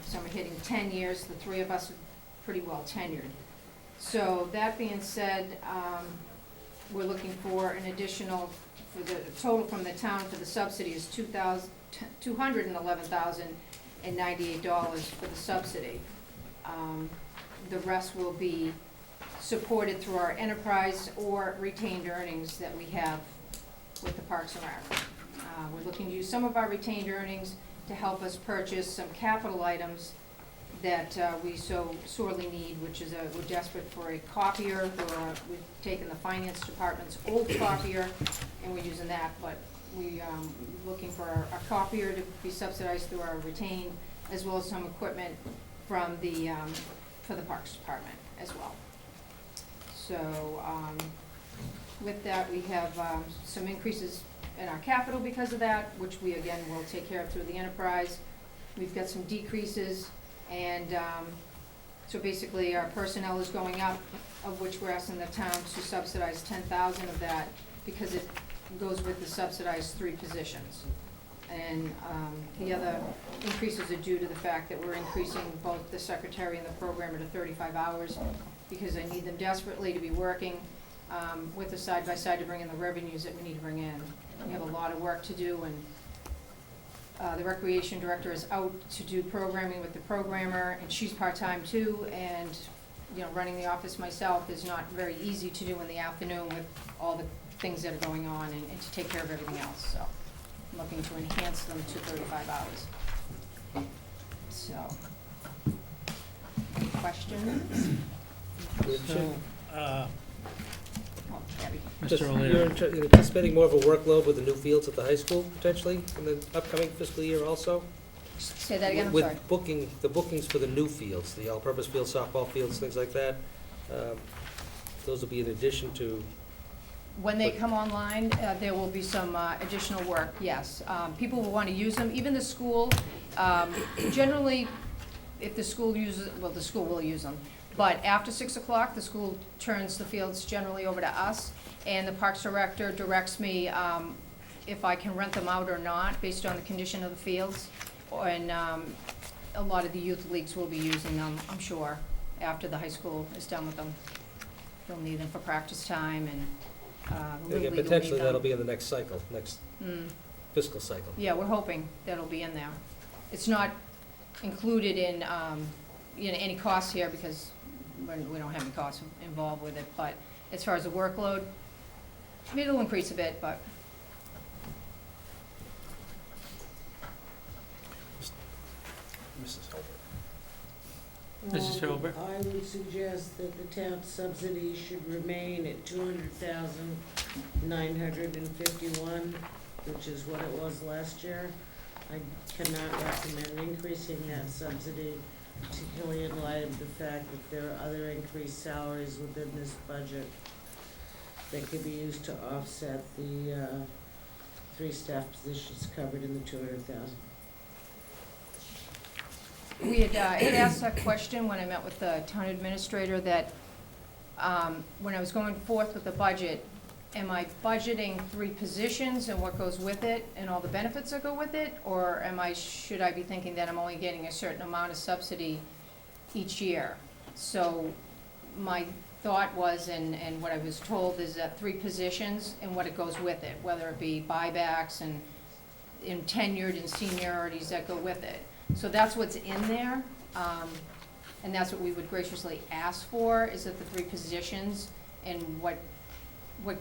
some are hitting 10 years. The 3 of us are pretty well tenured. So that being said, we're looking for an additional, for the total from the town for the subsidy is $211,098 for the subsidy. The rest will be supported through our enterprise or retained earnings that we have with the Parks and Rec. We're looking to use some of our retained earnings to help us purchase some capital items that we so sorely need, which is we're desperate for a copier. We've taken the finance department's old copier and we're using that, but we looking for a copier to be subsidized through our retained, as well as some equipment from the for the Parks Department as well. So with that, we have some increases in our capital because of that, which we again will take care of through the enterprise. We've got some decreases, and so basically our personnel is going up, of which we're asking the town to subsidize 10,000 of that because it goes with the subsidized 3 positions. And the other increases are due to the fact that we're increasing both the secretary and the programmer to 35 hours because I need them desperately to be working with us side by side to bring in the revenues that we need to bring in. We have a lot of work to do, and the recreation director is out to do programming with the programmer, and she's part-time too, and you know, running the office myself is not very easy to do in the afternoon with all the things that are going on and to take care of everything else. So I'm looking to enhance them to 35 hours. So, any questions? So, Oh, Gabby. Just, Mr. you're O'Leary. anticipating more of a workload with the new fields at the high school potentially in the upcoming fiscal year also? Say that again, I'm With sorry. the bookings for the new fields, the all-purpose fields, softball fields, things like that, those will be in addition to, When they come online, there will be some additional work, yes. People will want to use them, even the school. Generally, if the school uses, well, the school will use them. But after 6 o'clock, the school turns the fields generally over to us, and the Parks Director directs me if I can rent them out or not, based on the condition of the fields. And a lot of the youth leagues will be using them, I'm sure, after the high school is done with them. They'll need them for practice time, and Little League will need potentially that'll them. be in the next cycle, next fiscal cycle. Yeah, we're hoping that'll be in there. It's not included in, any costs here, because we don't have any costs involved with it, but as far as the workload, it'll increase a bit, but Mrs. Hilbert. Mrs. Hilbert? I would suggest that the town subsidy should remain at 200,951, which is what it was last year. I cannot recommend increasing that subsidy, particularly in light of the fact that there are other increased salaries within this budget that could be used to offset the 3 staff positions covered in the 200,000. we had asked that question when I met with the town administrator, that when I was going forth with the budget, am I budgeting 3 positions and what goes with it and all the benefits that go with it? Or should I be thinking that I'm only getting a certain amount of subsidy each year? So my thought was, and what I was told, is that 3 positions and what it goes with it, whether it be buybacks and tenured and seniorities that go with it. So that's what's in there, and that's what we would graciously ask for, is that the 3 positions and what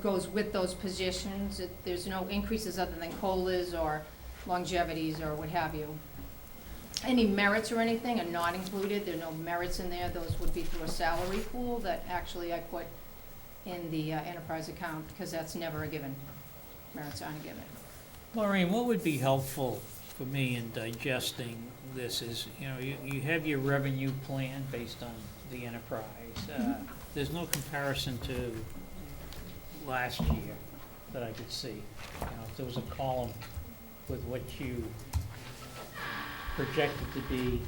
goes with those positions. There's no increases other than COLAs or longevities or what have you. Any merits or anything are not included. There are no merits in there. Those would be through a salary pool that actually I put in the enterprise account, because that's never a given. Merits aren't a given. Maureen, what would be helpful for me in digesting this is, you have your revenue plan based on the enterprise. There's no comparison to last year that I could see. If there was a column with what you projected to be,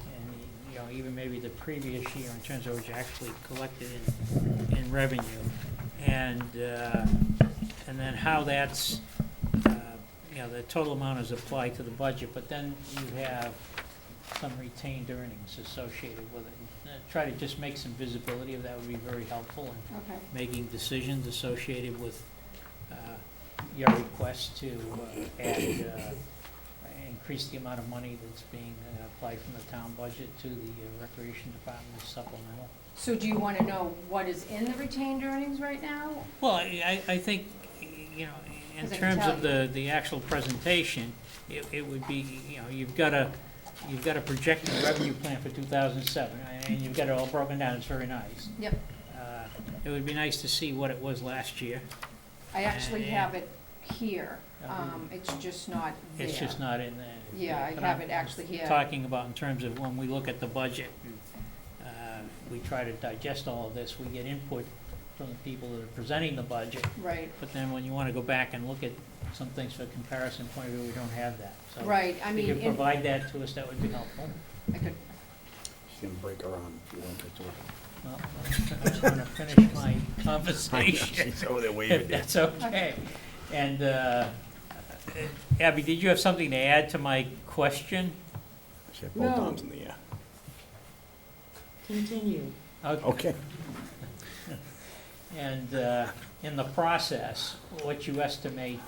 and even maybe the previous year in terms of what you actually collected in revenue, and then how that's the total amount is applied to the budget, but then you have some retained earnings associated with it. Try to just make some visibility of that would be very helpful in making decisions associated with your request to increase the amount of money that's being applied from the town budget to the recreation department as supplemental. So do you want to know what is in the retained earnings right now? Well, I think, in 'Cause I can terms of tell the actual presentation, it would be, you've got a projected revenue plan for 2007, and you've got it all broken down. It's very nice. Yep. It would be nice to see what it was last year. I actually have it here. It's just not there. It's just not in there. Yeah, I But have I'm it actually here. talking about in terms of when we look at the budget, we try to digest all of this, we get input from the people that are presenting the budget. Right. But then when you want to go back and look at some things for comparison point of view, we don't have that. So Right, I if mean, you could provide that to us, that would be helpful. I could, She's gonna break her arm if you don't get to her. Well, I was going to finish my conversation. She's over there waving. If that's okay. And Abby, did you have something to add to my question? She had both No. arms in the air. Continue. Okay. And in the process, what you estimate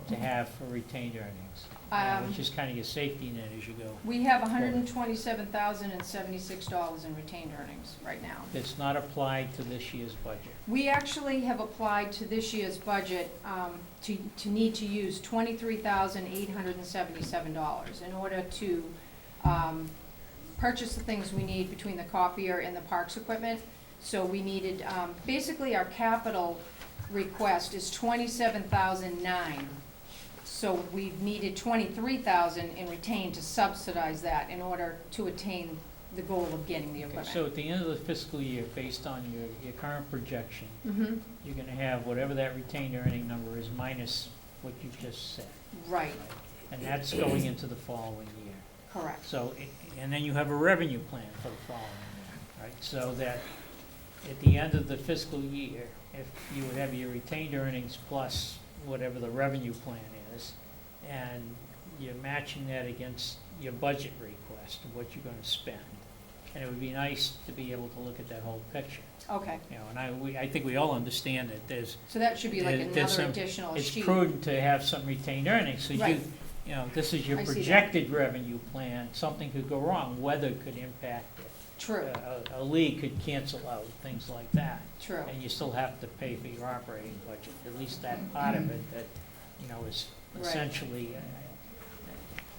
to have for retained earnings, which is kind of your safety net as you go. we have $127,076 in retained earnings right now. It's not applied to this year's budget. We actually have applied to this year's budget to need to use $23,877 in order to purchase the things we need between the copier and the parks equipment. So we needed, basically our capital request is 27,009. So we've needed 23,000 in retained to subsidize that in order to attain the goal of getting the Okay, equipment. so at the end of the fiscal year, based on your current projection, Mhm. you're gonna have whatever that retained earning number is minus what you just said. Right, And that's going into the following year. correct. So, and then you have a revenue plan for the following year, right? So that at the end of the fiscal year, if you would have your retained earnings plus whatever the revenue plan is, and you're matching that against your budget request of what you're gonna spend. And it would be nice to be able to look at that whole picture, Okay, you know, and I think we all understand that there's, so that should be like there's another some- additional it's sheet. prudent to have some retained earnings, so Right. you know, this is your I see that. projected revenue plan, something could go wrong, weather could impact it. True, A league could cancel out, things like that. true. And you still have to pay for your operating budget, at least that part of it that, you know, is Right. essentially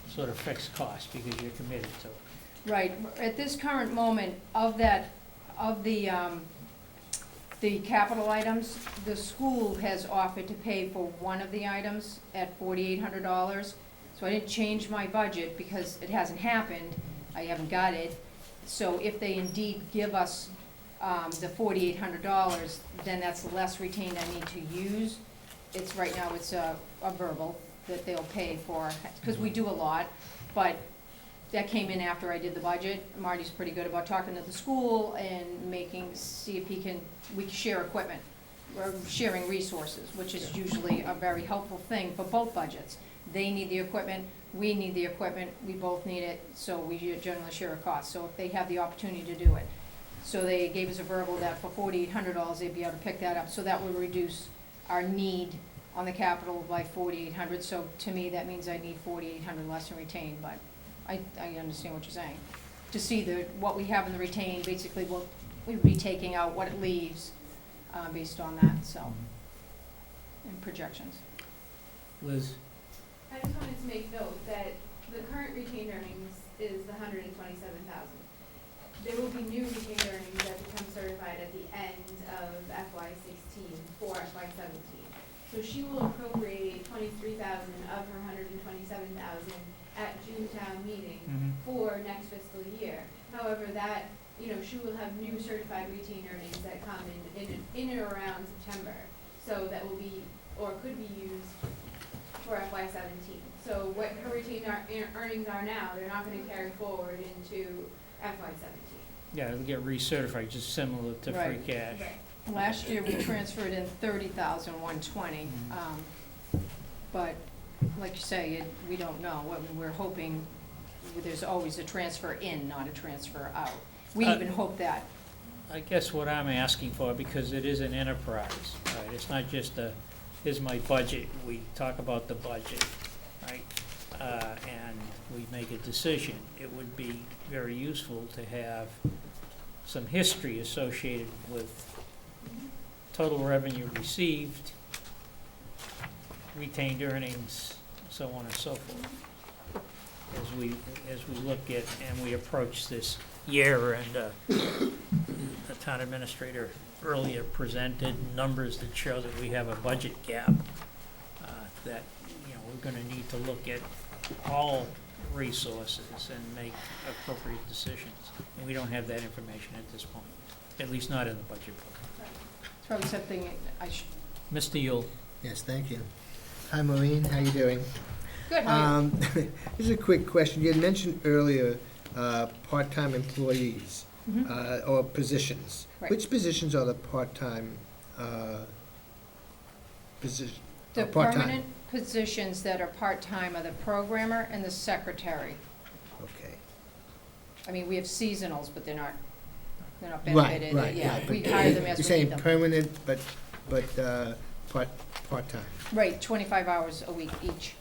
sort of fixed cost because you're committed to it. Right, at this current moment, of that, of the capital items, the school has offered to pay for one of the items at $4,800. So I didn't change my budget because it hasn't happened, I haven't got it. So if they indeed give us the $4,800, then that's less retained I need to use. It's, right now, it's a verbal that they'll pay for, because we do a lot, but that came in after I did the budget. Marty's pretty good about talking to the school and see if we can share equipment, or sharing resources, which is usually a very helpful thing for both budgets. They need the equipment, we need the equipment, we both need it, so we generally share a cost, so if they have the opportunity to do it. So they gave us a verbal that for $4,800, they'd be able to pick that up, so that would reduce our need on the capital by $4,800, so to me, that means I need $4,800 less in retained, but I understand what you're saying. To see what we have in the retained, basically what we would be taking out, what it leaves, based on that, so, and projections. Liz? I just wanted to make note that the current retained earnings is the $127,000. There will be new retained earnings that become certified at the end of FY16 for FY17. So she will appropriate $23,000 of her $127,000 at June town meeting for next fiscal year. However, that, you know, she will have new certified retained earnings that come in and around September. So that will be, or could be used for FY17. So what her retained earnings are now, they're not gonna carry forward into FY17. Yeah, it'll get recertified, just similar to free Right. cash. Last year, we transferred in $30,120, but like you say, we don't know. We're hoping, there's always a transfer in, not a transfer out. We even hope that. I guess what I'm asking for, because it is an enterprise, right? It's not just here's my budget, we talk about the budget, right? And we make a decision. It would be very useful to have some history associated with total revenue received, retained earnings, so on and so forth. As we look at and we approach this year, and the town administrator earlier presented numbers that show that we have a budget gap, that, you know, we're gonna need to look at all resources and make appropriate decisions. And we don't have that information at this point, at least not in the budget book. It's probably something I should. Mr. Yule? Yes, thank you. Hi, Maureen, how you doing? Good, how are you? This is a quick question. You had mentioned earlier part-time employees or positions. Right. Which positions are the part-time position? The part-time? permanent positions that are part-time are the programmer and the secretary. Okay. I mean, we have seasonals, but they're not Right, benefited. right, Yeah, right. we But hire them as You're we saying need them. permanent, but part-time. Right, 25 hours a week each.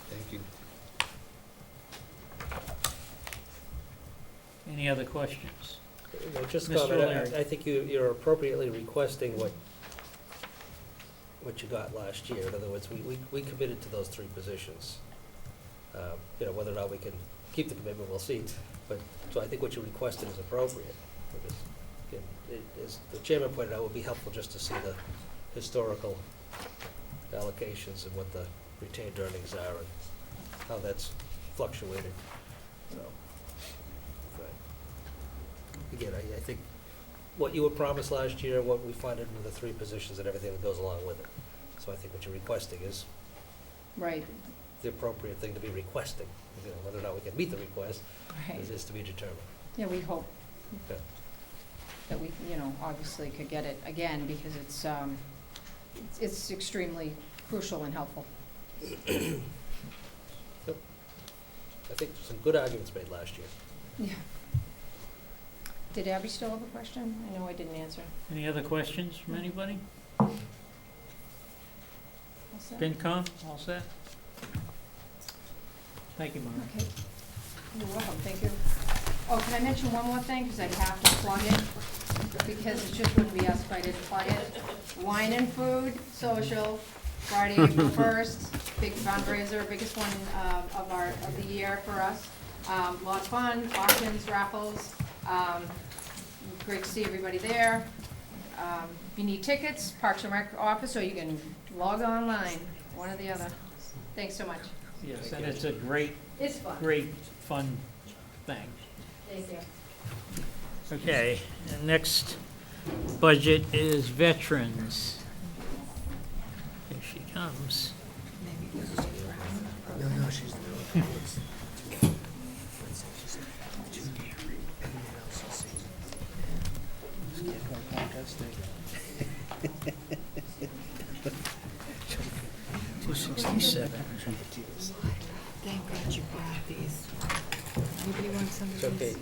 Thank you. Any other questions? Just Mr. comment, O'Leary. I think you're appropriately requesting what you got last year. In other words, we committed to those three positions. You know, whether or not we can keep the commitment, we'll see. But, so I think what you requested is appropriate. Because, again, as the chairman pointed out, it would be helpful just to see the historical allocations and what the retained earnings are and how that's fluctuated, so. But, again, I think what you were promised last year, what we funded with the 3 positions and everything that goes along with it. So I think what you're requesting is Right, the appropriate thing to be requesting. You know, whether or not we can meet the request right. is to be determined. Yeah, we hope Yeah. that we, obviously could get it again, because it's extremely crucial and helpful. I think some good arguments made last year. Yeah. Did Abby still have a question? I know I didn't answer. Any other questions from anybody? All set? FinCom, all set? Thank you, Mark. Okay. You're welcome, thank you. Oh, can I mention one more thing, because I have to plug it, because it just wouldn't be us if I didn't plug it. Wine and Food Social, Friday, April 1st, big fundraiser, biggest one of the year for us. Lot of fun, auctions, raffles, great to see everybody there. If you need tickets, Parks and Rec office, or you can log online, one or the other. Thanks so much. Yes, and it's a great, It's fun. great, fun thing. Thank you. Okay, the next budget is veterans. Here she comes. No, she's the Thank God you brought these. Anybody want some of It's okay.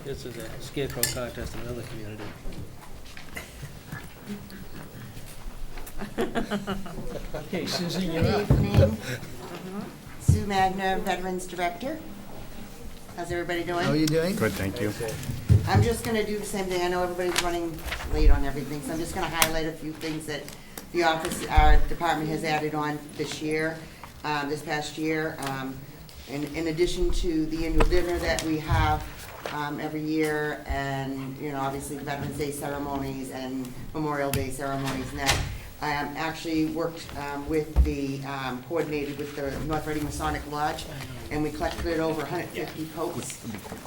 This is a scarecrow contest in another community. Okay, Susan, you're Good up. evening. Sue Magna, Veterans Director. How's everybody doing? How are you doing? Good, thank you. I'm just gonna do the same thing. I know everybody's running late on everything, so I'm just gonna highlight a few things that the office, our department has added on this year, this past year. In addition to the annual dinner that we have every year, and, obviously Veterans Day ceremonies and Memorial Day ceremonies, and that actually worked coordinated with the North Reading Masonic Lodge, and we collected over 150 coats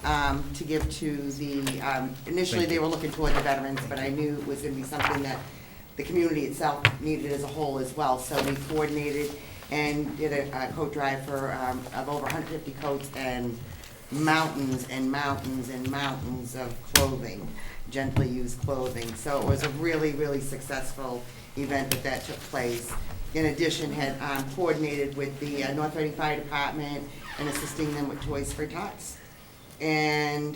to give to the, initially they were looking toward the veterans, but I knew it was gonna be something that the community itself needed as a whole as well, so we coordinated and did a coat drive of over 150 coats and mountains and mountains and mountains of clothing, gently used clothing. So it was a really, really successful event that took place. In addition, had coordinated with the North Reading Fire Department and assisting them with Toys for Tots. And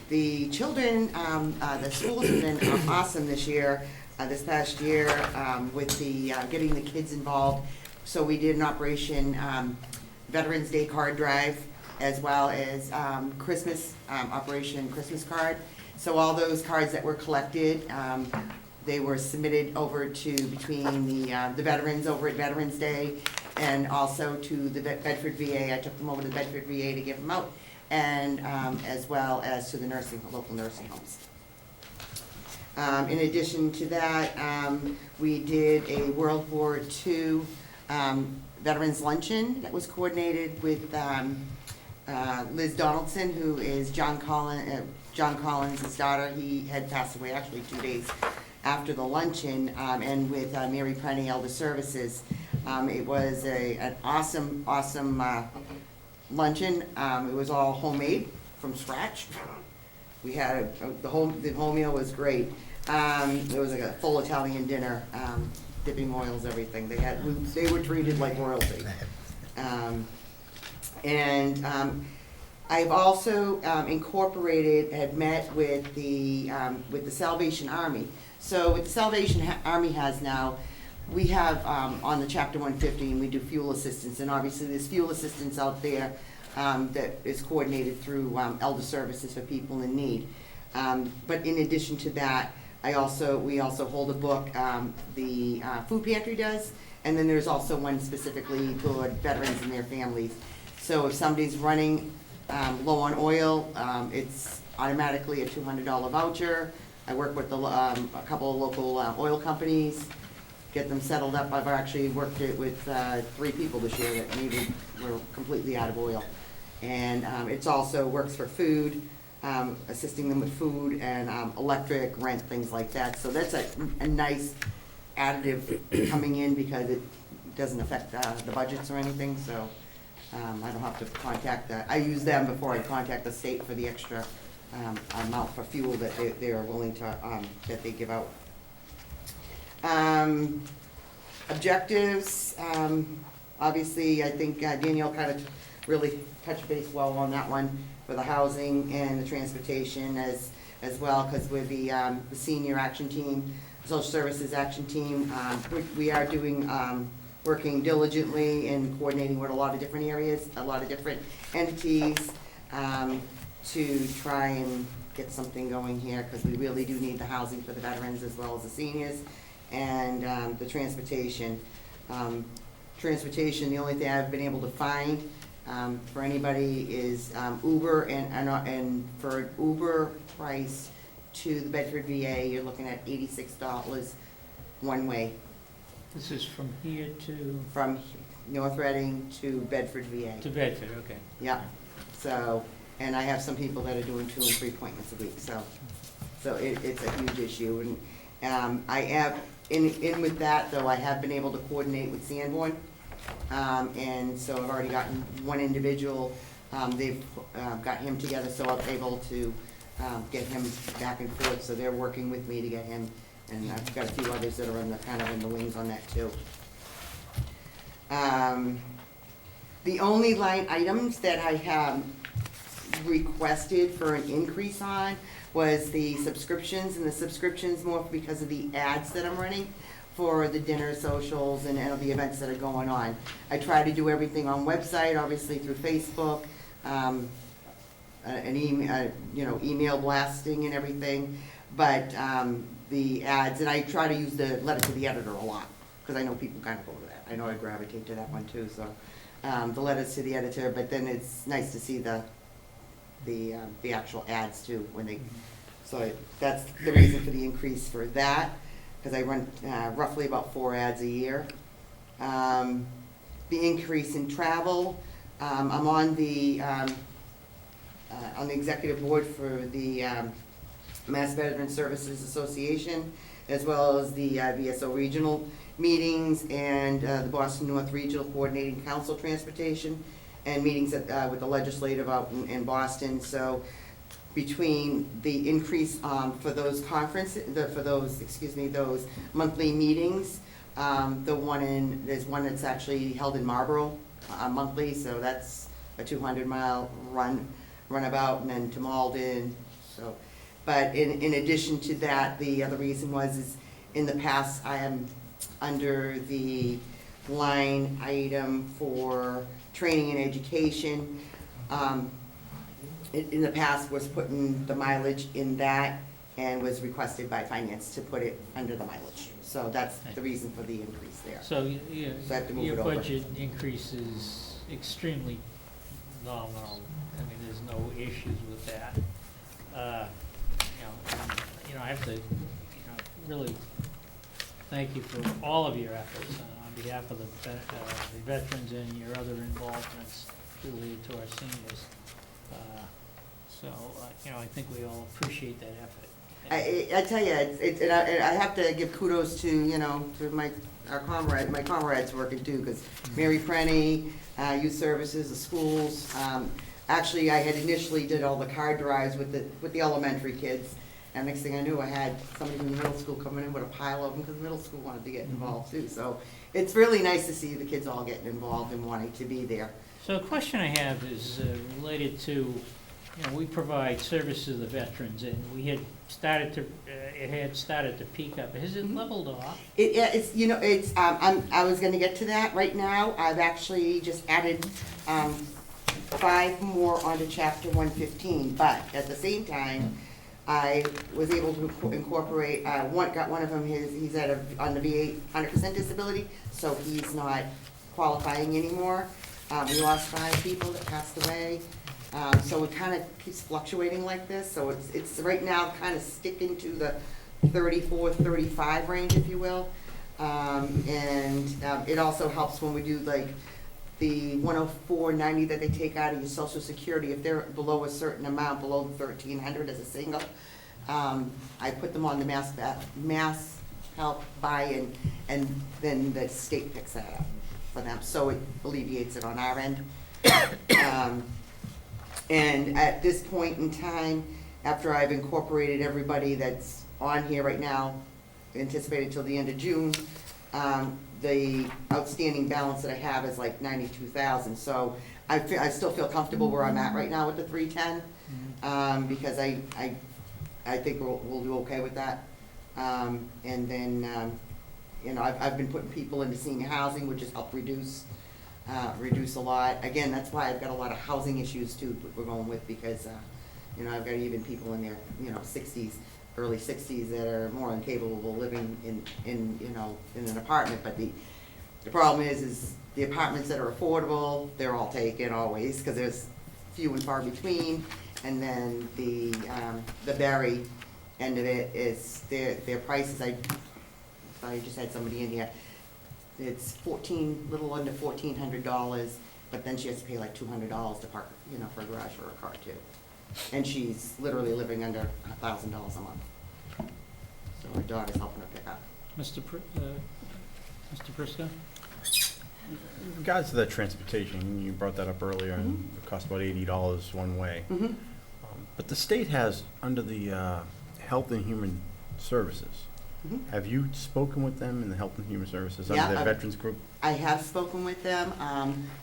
the children, the schools have been awesome this year, this past year, with the getting the kids involved. So we did an Operation Veterans Day card drive, as well as Operation Christmas card. So all those cards that were collected, they were submitted over to between the veterans over at Veterans Day, and also to the Bedford VA. I took them over to the Bedford VA to give them out, and as well as to the local nursing homes. In addition to that, we did a World War II Veterans Luncheon that was coordinated with Liz Donaldson, who is John Collins' daughter. He had passed away actually 2 days after the luncheon, and with Mary Prenny Elder Services. It was an awesome luncheon. It was all homemade from scratch. We had the whole meal was great. It was like a full Italian dinner, dipping oils, everything. They were treated like royalty. I've also had met with the Salvation Army. So what the Salvation Army has now, we have on the Chapter 150, and we do fuel assistance, and obviously there's fuel assistance out there that is coordinated through Elder Services for people in need. But in addition to that, we also hold a book, the food pantry does, and then there's also one specifically for veterans and their families. So if somebody's running low on oil, it's automatically a $200 voucher. I work with a couple of local oil companies, get them settled up. I've actually worked it with 3 people this year that were completely out of oil. And it's also works for food, assisting them with food and electric, rent, things like that. So that's a nice additive coming in because it doesn't affect the budgets or anything, so I don't have to contact I use them before I contact the state for the extra amount for fuel that they are willing to, that they give out. Objectives, obviously, I think Danielle kind of really touched base well on that one for the housing and the transportation as well, because with the senior action team, social services action team, we are doing, working diligently and coordinating with a lot of different areas, a lot of different entities, to try and get something going here, because we really do need the housing for the veterans as well as the seniors, and the transportation. Transportation, the only thing I've been able to find for anybody is Uber, and for an Uber price to the Bedford VA, you're looking at $86 one way. This is from here to? From North Reading to Bedford VA. To Bedford, okay. Yeah, so, and I have some people that are doing 2 and 3 appointments a week, so it's a huge issue. And I have, in with that, though, I have been able to coordinate with Sanborn. And so I've already gotten one individual, they've got him together, so I'm able to get him back and forth, so they're working with me to get him, and I've got a few others that are kind of in the wings on that too. The only line items that I have requested for an increase on was the subscriptions, and the subscriptions more because of the ads that I'm running for the dinner socials and the events that are going on. I try to do everything on website, obviously through Facebook, an email, email blasting and everything, but the ads, and I try to use the letter to the editor a lot, because I know people kind of go to that. I know I gravitate to that one too, so the letters to the editor, but then it's nice to see the actual ads too, when they, so that's the reason for the increase for that, because I run roughly about 4 ads a year. The increase in travel, I'm on the executive board for the Mass Veteran Services Association, as well as the VSO regional meetings and the Boston North Regional Coordinating Council Transportation, and meetings with the legislative out in Boston. So between the increase for those those monthly meetings, there's one that's actually held in Marlborough monthly, so that's a 200-mile runabout, and then to Malden. So, but in addition to that, the other reason is in the past I am under the line item for training and education. In the past was putting the mileage in that, and was requested by finance to put it under the mileage. So that's the reason for the increase there. So So I have to move your it over. budget increase is extremely nominal. I mean, there's no issues with that. I have to, really thank you for all of your efforts on behalf of the veterans and your other involvements related to our seniors. I think we all appreciate that effort. I tell you, I have to give kudos to, to my comrades working too, because Mary Prenny, Youth Services, the schools. Actually, I had initially did all the card drives with the elementary kids, and next thing I knew, I had somebody from the middle school coming in with a pile of them, because the middle school wanted to get involved too. So it's really nice to see the kids all getting involved and wanting to be there. So a question I have is related to, we provide service to the veterans, and we had started to, it had started to peak up. Has it leveled off? I was gonna get to that right now. I've actually just added 5 more onto chapter 115, but at the same time, I was able to incorporate, got one of them, he's on the VA 100% disability, so he's not qualifying anymore. We lost 5 people that passed away. So it kind of keeps fluctuating like this, so it's right now kind of sticking to the 34, 35 range, if you will. It also helps when we do like the 104.90 that they take out of your social security, if they're below a certain amount, below 1,300 as a single, I put them on the mass help buy-in, and then the state picks that up for them, so it alleviates it on our end. And at this point in time, after I've incorporated everybody that's on here right now, anticipated till the end of June, the outstanding balance that I have is like 92,000. So I still feel comfortable where I'm at right now with the 310, because I think we'll do okay with that. And then, you know, I've been putting people into senior housing, which has helped reduce a lot. Again, that's why I've got a lot of housing issues too that we're going with, because, you know, I've got even people in their, you know, 60s, early 60s that are more incapable of living in you know, in an apartment. But the problem is the apartments that are affordable, they're all taken always, because there's few and far between. And then the Barry end of it is their prices. I just had somebody in here. It's little under $1,400, but then she has to pay like $200 to park, you know, for a garage for a car too. And she's literally living under $1,000 a month. So her daughter's helping her pick up. Mr. Prisco? In regards to that transportation, you brought that up earlier, and it costs about $80 one way. But the state has, under the Health and Human Services, have you spoken with them in the Health and Human Services, under the Veterans Group? I have spoken with them,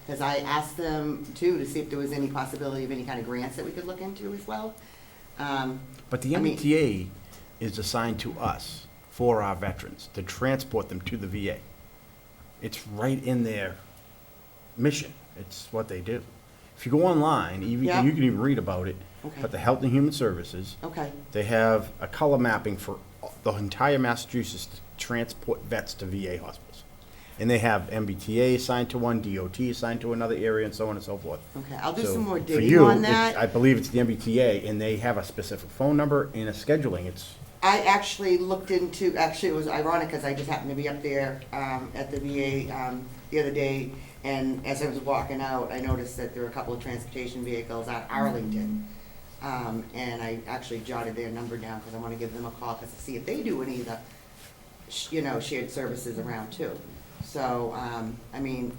because I asked them too to see if there was any possibility of any kind of grants that we could look into as well. But the MBTA is assigned to us for our veterans, to transport them to the VA. It's right in their mission. It's what they do. If you go online, you can even read about it. Okay. But the Health and Human Services, they have a color mapping for the entire Massachusetts to transport vets to VA hospitals. And they have MBTA assigned to one, DOT assigned to another area, and so on and so forth. Okay, I'll do So some more for digging you, on that. I believe it's the MBTA, and they have a specific phone number and a scheduling. I actually looked into, it was ironic because I just happened to be up there at the VA the other day, and as I was walking out, I noticed that there were a couple of transportation vehicles at Arlington. And I actually jotted their number down because I want to give them a call to see if they do any of the, you know, shared services around too. So, I mean,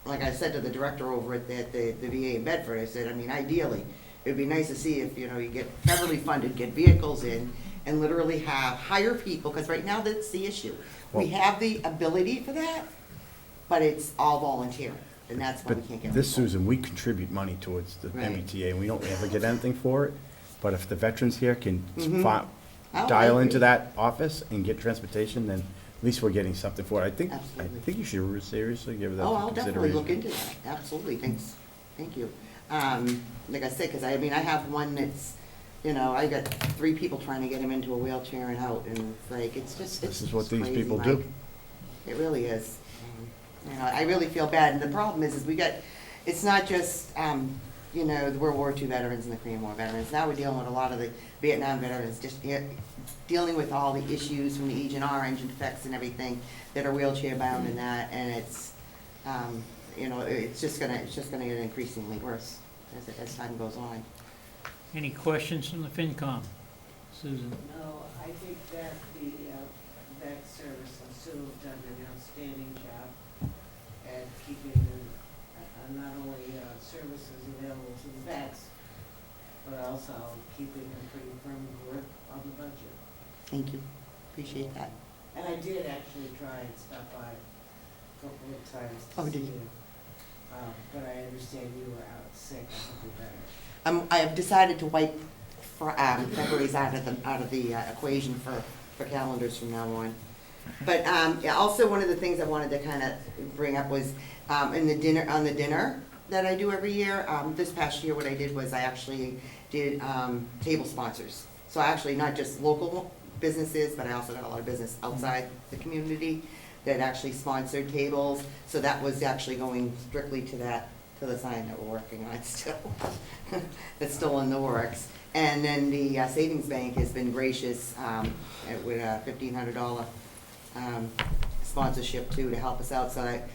like I said to the director over at the VA in Bedford, I said, I mean, ideally, it'd be nice to see if, you know, you get federally funded, get vehicles in, and literally hire people, because right now that's the issue. We have the ability for that, but it's all volunteering, and that's why we can't get This, people. Susan, we contribute money towards the Right. MBTA, and we don't ever get anything for it. But if the veterans here can Oh, I dial agree. into that office and get transportation, then at least we're getting something for it. I think you should seriously give that Oh, some I'll definitely consideration. look into that, absolutely, thanks, thank you. Like I said, because I mean, I have one that's, you know, I got 3 people trying to get him into a wheelchair and out, and it's like, it's just, This it's is what just these crazy, people Mike. do. It really is. You know, I really feel bad, and the problem is we got, it's not just, you know, the World War II veterans and the Korean War veterans. Now we're dealing with a lot of the Vietnam veterans, just dealing with all the issues from the Agent Orange and defects and everything that are wheelchair bound and that, and it's, you know, it's just gonna get increasingly worse as time goes on. Any questions from the FinCom? Susan? No, I think that the vet service has still done an outstanding job at keeping not only services available to the vets, but also keeping a pretty firm grip on the budget. Thank you, appreciate that. And I did actually try and stop by a couple of times to Oh, see did you. you? But I understand you were out sick or something better. I have decided to wipe February's out of the equation for calendars from now on. But yeah, also one of the things I wanted to kind of bring up was on the dinner that I do every year. This past year, what I did was I actually did table sponsors. So actually not just local businesses, but I also got a lot of business outside the community that actually sponsored tables. So that was actually going strictly to to the sign that we're working on still. That's still in the works. And then the Savings Bank has been gracious with a $1,500 sponsorship too, to help us out, so that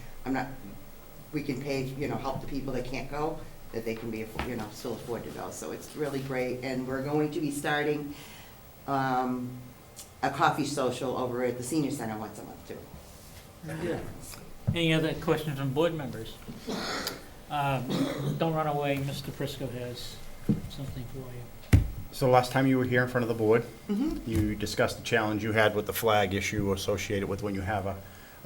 we can pay, help the people that can't go, that they can be, still afford to go. So it's really great. And we're going to be starting a coffee social over at the senior center once a month too. Yeah. Any other questions from board members? Don't run away, Mr. Prisco has something for you. So last time you were here in front of the board, Mhm. you discussed the challenge you had with the flag issue associated with when you have a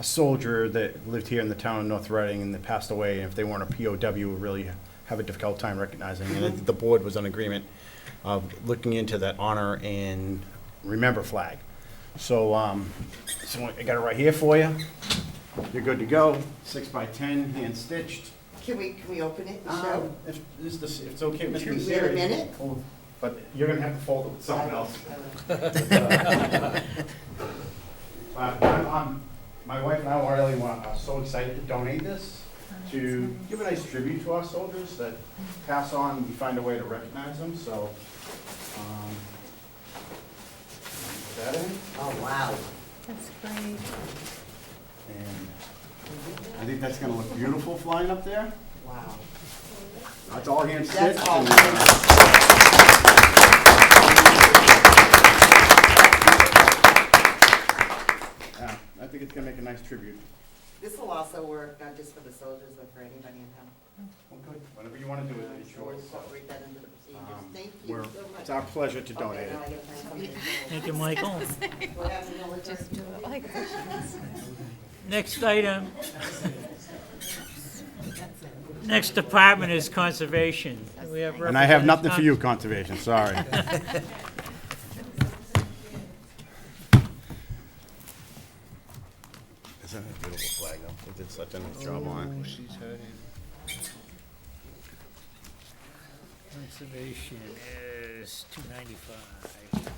soldier that lived here in the town of North Reading and that passed away, and if they weren't a POW, would really have a difficult time recognizing. And the board was in agreement of looking into that honor and remember flag. So, so I got it right here for you. You're good to go. 6x10, hand stitched. Can we open it and show? If it's okay with you. We have a minute? But you're gonna have to fold it with someone else. My wife and I really are so excited to donate this, to give a nice tribute to our soldiers that pass on, we find a way to recognize them, so. Put that in. Oh, wow. That's great. And I think that's gonna look beautiful flying up there. Wow. That's all hand stitched. That's all. Yeah, I think it's gonna make a nice tribute. This will also work not just for the soldiers, but for anybody in town. Well, good. Whatever you wanna do with it, it's So we'll yours. incorporate that into the procedures. Thank We're- you so much. It's our pleasure to donate Okay, it. now I gotta find somebody. Thank you, Michael. We're having no return. Just do it like this. Next item. Next department is conservation. We have And I have representatives- nothing for you, conservation, sorry. Isn't that a beautiful flag, though? They did such a nice job on it. Conservation is $295.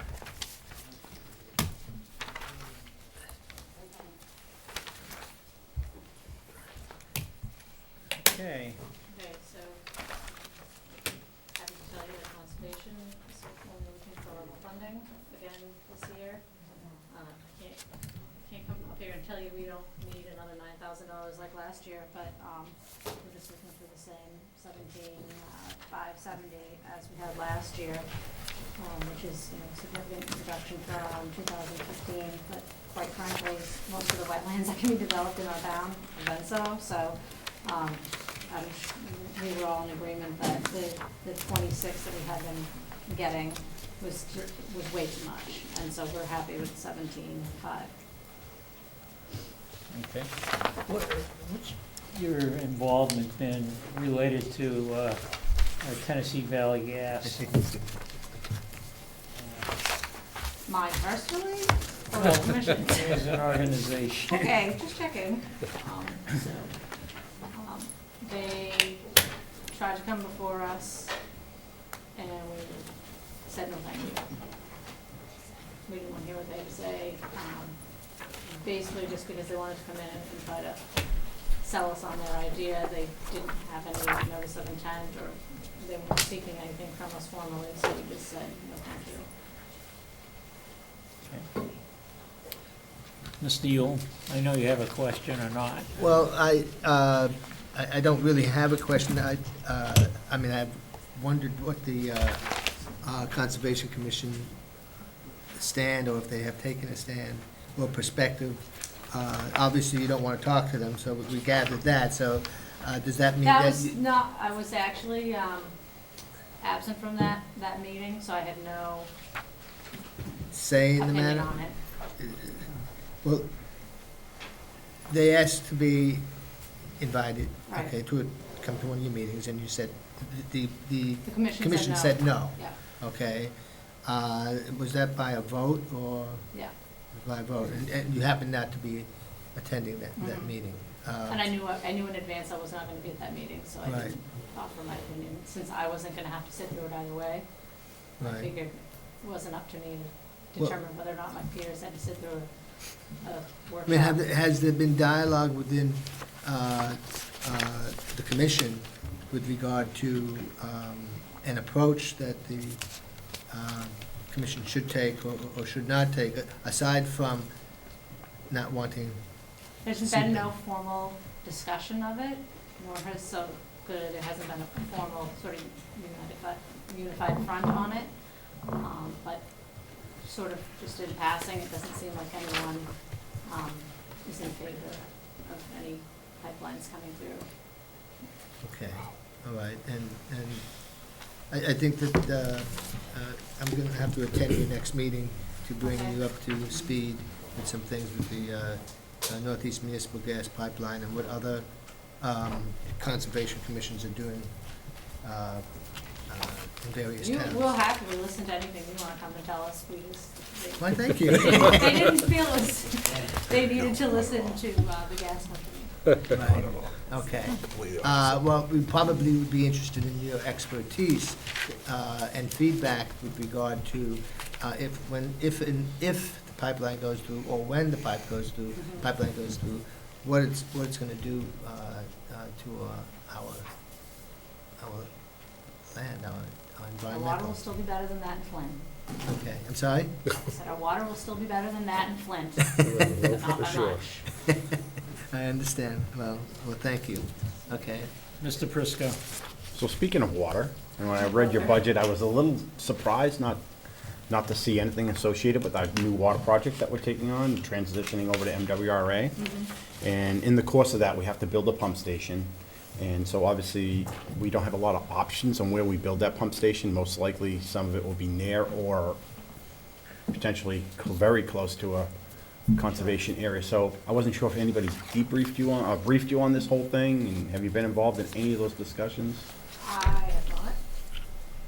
Okay. Okay, so, happy to tell you that conservation is only looking for level funding again this year. I can't come up here and tell you we don't need another $9,000 like last year, but, we're just looking for the same 17,570 as we had last year, which is, significant reduction from 2015, but quite frankly, most of the wetlands that can be developed in our town have been so, we were all in agreement that the 26 that we had been getting was way too much, and so we're happy with 17.5. Okay. What's your involvement been related to Tennessee Valley Gas? Mine personally, or the commission? As an organization. Okay, just checking. They tried to come before us, and we said no thank you. We didn't want to hear what they had to say, basically just because they wanted to come in and try to sell us on their idea. They didn't have any notice of intent, or they weren't seeking anything from us formally, so we just said no thank you. Okay. Mr. Yule, I know you have a question or not. Well, I don't really have a question. I mean, I've wondered what the Conservation Commission stand, or if they have taken a stand or perspective. Obviously, you don't want to talk to them, so we gathered that. So does that mean That that? was not, I was actually absent from that meeting, so I had no Say in the opinion matter? on it. Well, they asked to be invited, Right. okay, to come to one of your meetings, and you said, the commission said no. said no. Yeah, Okay. Was that by a vote or yeah. by a vote? And you happened not to be attending that Mhm. meeting? And I knew in advance I was not gonna be at that meeting, so I Right. didn't offer my opinion, since I wasn't gonna have to sit through it either way. I Right. figured it wasn't up to me to Well- determine whether or not my peers had to sit through a I mean, workshop. has there been dialogue within the commission with regard to an approach that the commission should take or should not take, aside from not wanting. There's been no formal discussion of it, nor has there hasn't been a formal sort of unified front on it. But sort of just in passing, it doesn't seem like anyone is in favor of any pipelines coming through. Okay, all right, and I think that I'm going to have to attend your next meeting to bring you up to speed with some things with the Northeast Municipal Gas Pipeline and what other conservation commissions are doing in various towns. We'll happily listen to anything you want to come and tell us. Why, thank you. They didn't feel they needed to listen to the gas company. Right. Okay. Well, we probably would be interested in your expertise and feedback with regard to if the pipeline goes through, or when the pipeline goes through, what it's going to do to our land, our Our water will environmental. still be better than that in Flint. Okay, I'm sorry? I said our water will still be better than that in Flint. Not by much. I understand. Well, thank you. Okay. Mr. Prisco. So speaking of water, and when I read your budget, I was a little surprised not to see anything associated with our new water project that we're taking on, transitioning over to MWRA. And in the course of that, we have to build a pump station. And so obviously, we don't have a lot of options on where we build that pump station. Most likely, some of it will be near or potentially very close to a conservation area. So I wasn't sure if anybody's briefed you on this whole thing, and have you been involved in any of those discussions? I have not.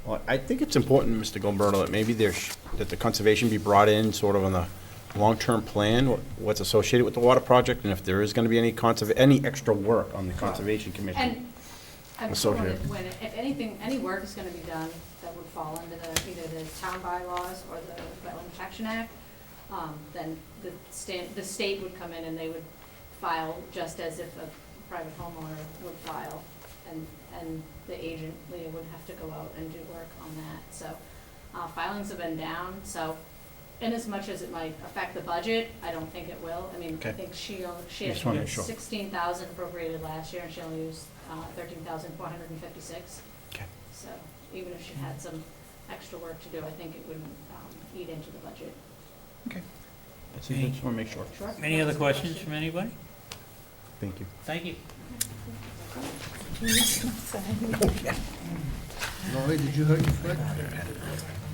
Well, I think it's important, Mr. Gilberto, that maybe that the conservation be brought in sort of on the long-term plan, what's associated with the water project, and if there is going to be any extra work on the Conservation Commission. And I'm sure associated. if any work is gonna be done that would fall under either the town bylaws or the Wetland Protection Act, then the state would come in and they would file just as if a private homeowner would file, and the agent, Leah, would have to go out and do work on that. So, filings have been down, so inasmuch as it might affect the budget, I don't think it will. I mean, I Okay. think she Just wanna had make sure. 16,000 appropriated last year, and she only used 13,456. Okay. So even if she had some extra work to do, I think it wouldn't eat into the budget. Okay. I just want to make sure. Sure. Any other questions from anybody? Thank you. Thank you. Lori, did you hurt your foot?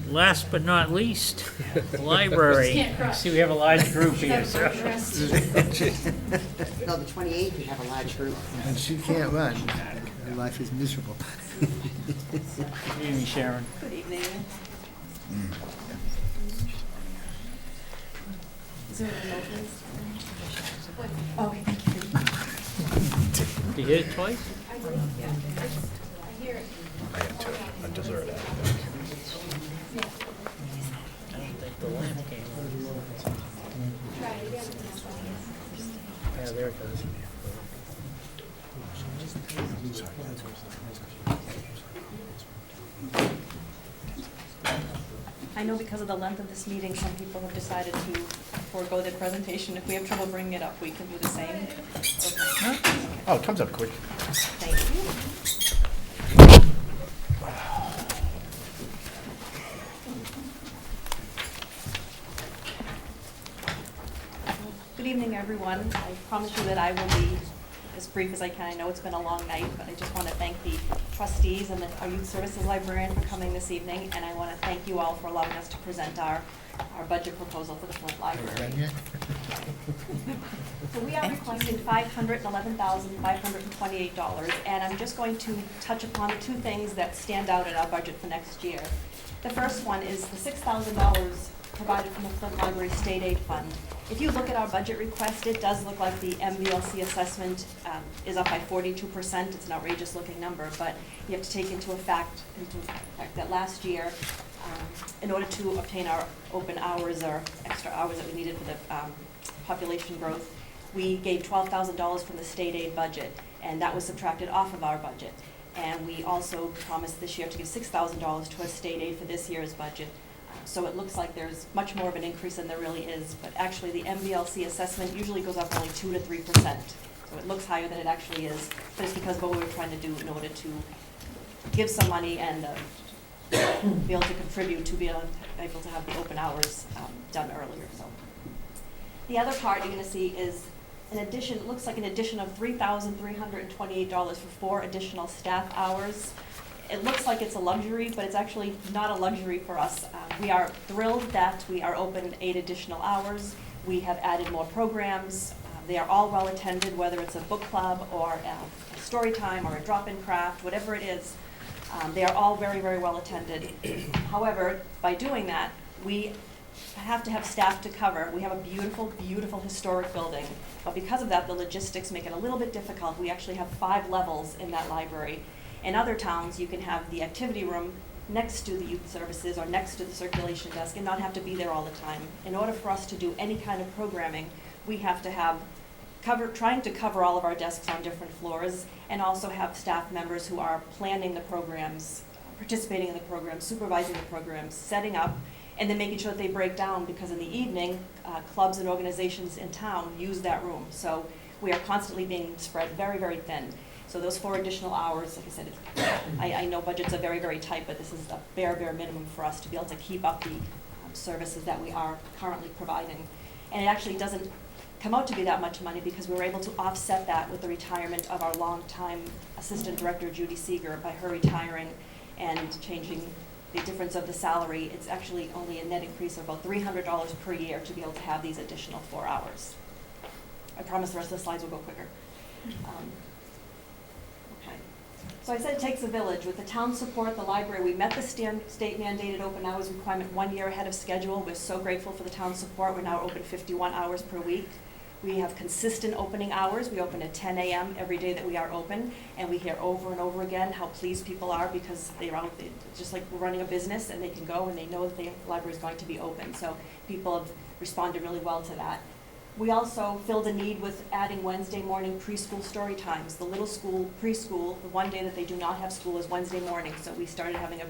Last but not least, the library. Can't cry. I see we have a large group here, so. No, the 28th, we have a large group. And she can't run. Her life is miserable. Good evening, Sharon. Good evening. Is there a note list? Okay, thank you. Did you hear it twice? I hear it. I had two, a dessert. I don't think the lamp came on. Yeah, there it goes. I know because of the length of this meeting, some people have decided to forego their presentation. If we have trouble bringing it up, we can do the same. Okay. Oh, it comes up quick. Thank you. Good evening, everyone. I promise you that I will be as brief as I can. I know it's been a long night, but I just want to thank the trustees and our youth services librarian for coming this evening, and I want to thank you all for allowing us to present our budget proposal for the Flint Library. Done yet? So we are requesting $511,528, and I'm just going to touch upon the two things that stand out in our budget for next year. The first one is the $6,000 provided from the Flint Library State Aid Fund. If you look at our budget request, it does look like the MVLC assessment is up by 42%. It's an outrageous looking number, but you have to take into effect that last year, in order to obtain our open hours or extra hours that we needed for the population growth, we gave $12,000 from the state aid budget, and that was subtracted off of our budget. And we also promised this year to give $6,000 towards state aid for this year's budget. So it looks like there's much more of an increase than there really is, but actually the MVLC assessment usually goes up only 2 to 3%. So it looks higher than it actually is, but it's because of what we were trying to do in order to give some money and be able to contribute to be able to have the open hours done earlier. So the other part you're going to see is an addition. It looks like an addition of $3,328 for 4 additional staff hours. It looks like it's a luxury, but it's actually not a luxury for us. We are thrilled that we are open 8 additional hours. We have added more programs. They are all well attended, whether it's a book club or a story time or a drop-in craft, whatever it is. They are all very, very well attended. However, by doing that, we have to have staff to cover. We have a beautiful, beautiful historic building, but because of that, the logistics make it a little bit difficult. We actually have 5 levels in that library. In other towns, you can have the activity room next to the youth services or next to the circulation desk and not have to be there all the time. In order for us to do any kind of programming, we have to have trying to cover all of our desks on different floors, and also have staff members who are planning the programs, participating in the programs, supervising the programs, setting up, and then making sure that they break down, because in the evening, clubs and organizations in town use that room. So we are constantly being spread very, very thin. So those 4 additional hours, like I said, I know budgets are very, very tight, but this is the bare, bare minimum for us to be able to keep up the services that we are currently providing. And it actually doesn't come out to be that much money, because we were able to offset that with the retirement of our longtime assistant director, Judy Seeger, by her retiring and changing the difference of the salary. It's actually only a net increase of about $300 per year to be able to have these additional 4 hours. I promise the rest of the slides will go quicker. Okay. So I said it takes a village. With the town support, the library, we met the state mandated open hours requirement 1 year ahead of schedule. We're so grateful for the town support. We're now open 51 hours per week. We have consistent opening hours. We open at 10 a.m. every day that we are open, and we hear over and over again how pleased people are, because they're out, just like we're running a business, and they can go and they know that the library is going to be open. So people have responded really well to that. We also filled a need with adding Wednesday morning preschool story times. The little school preschool, the one day that they do not have school, is Wednesday morning. So we started having a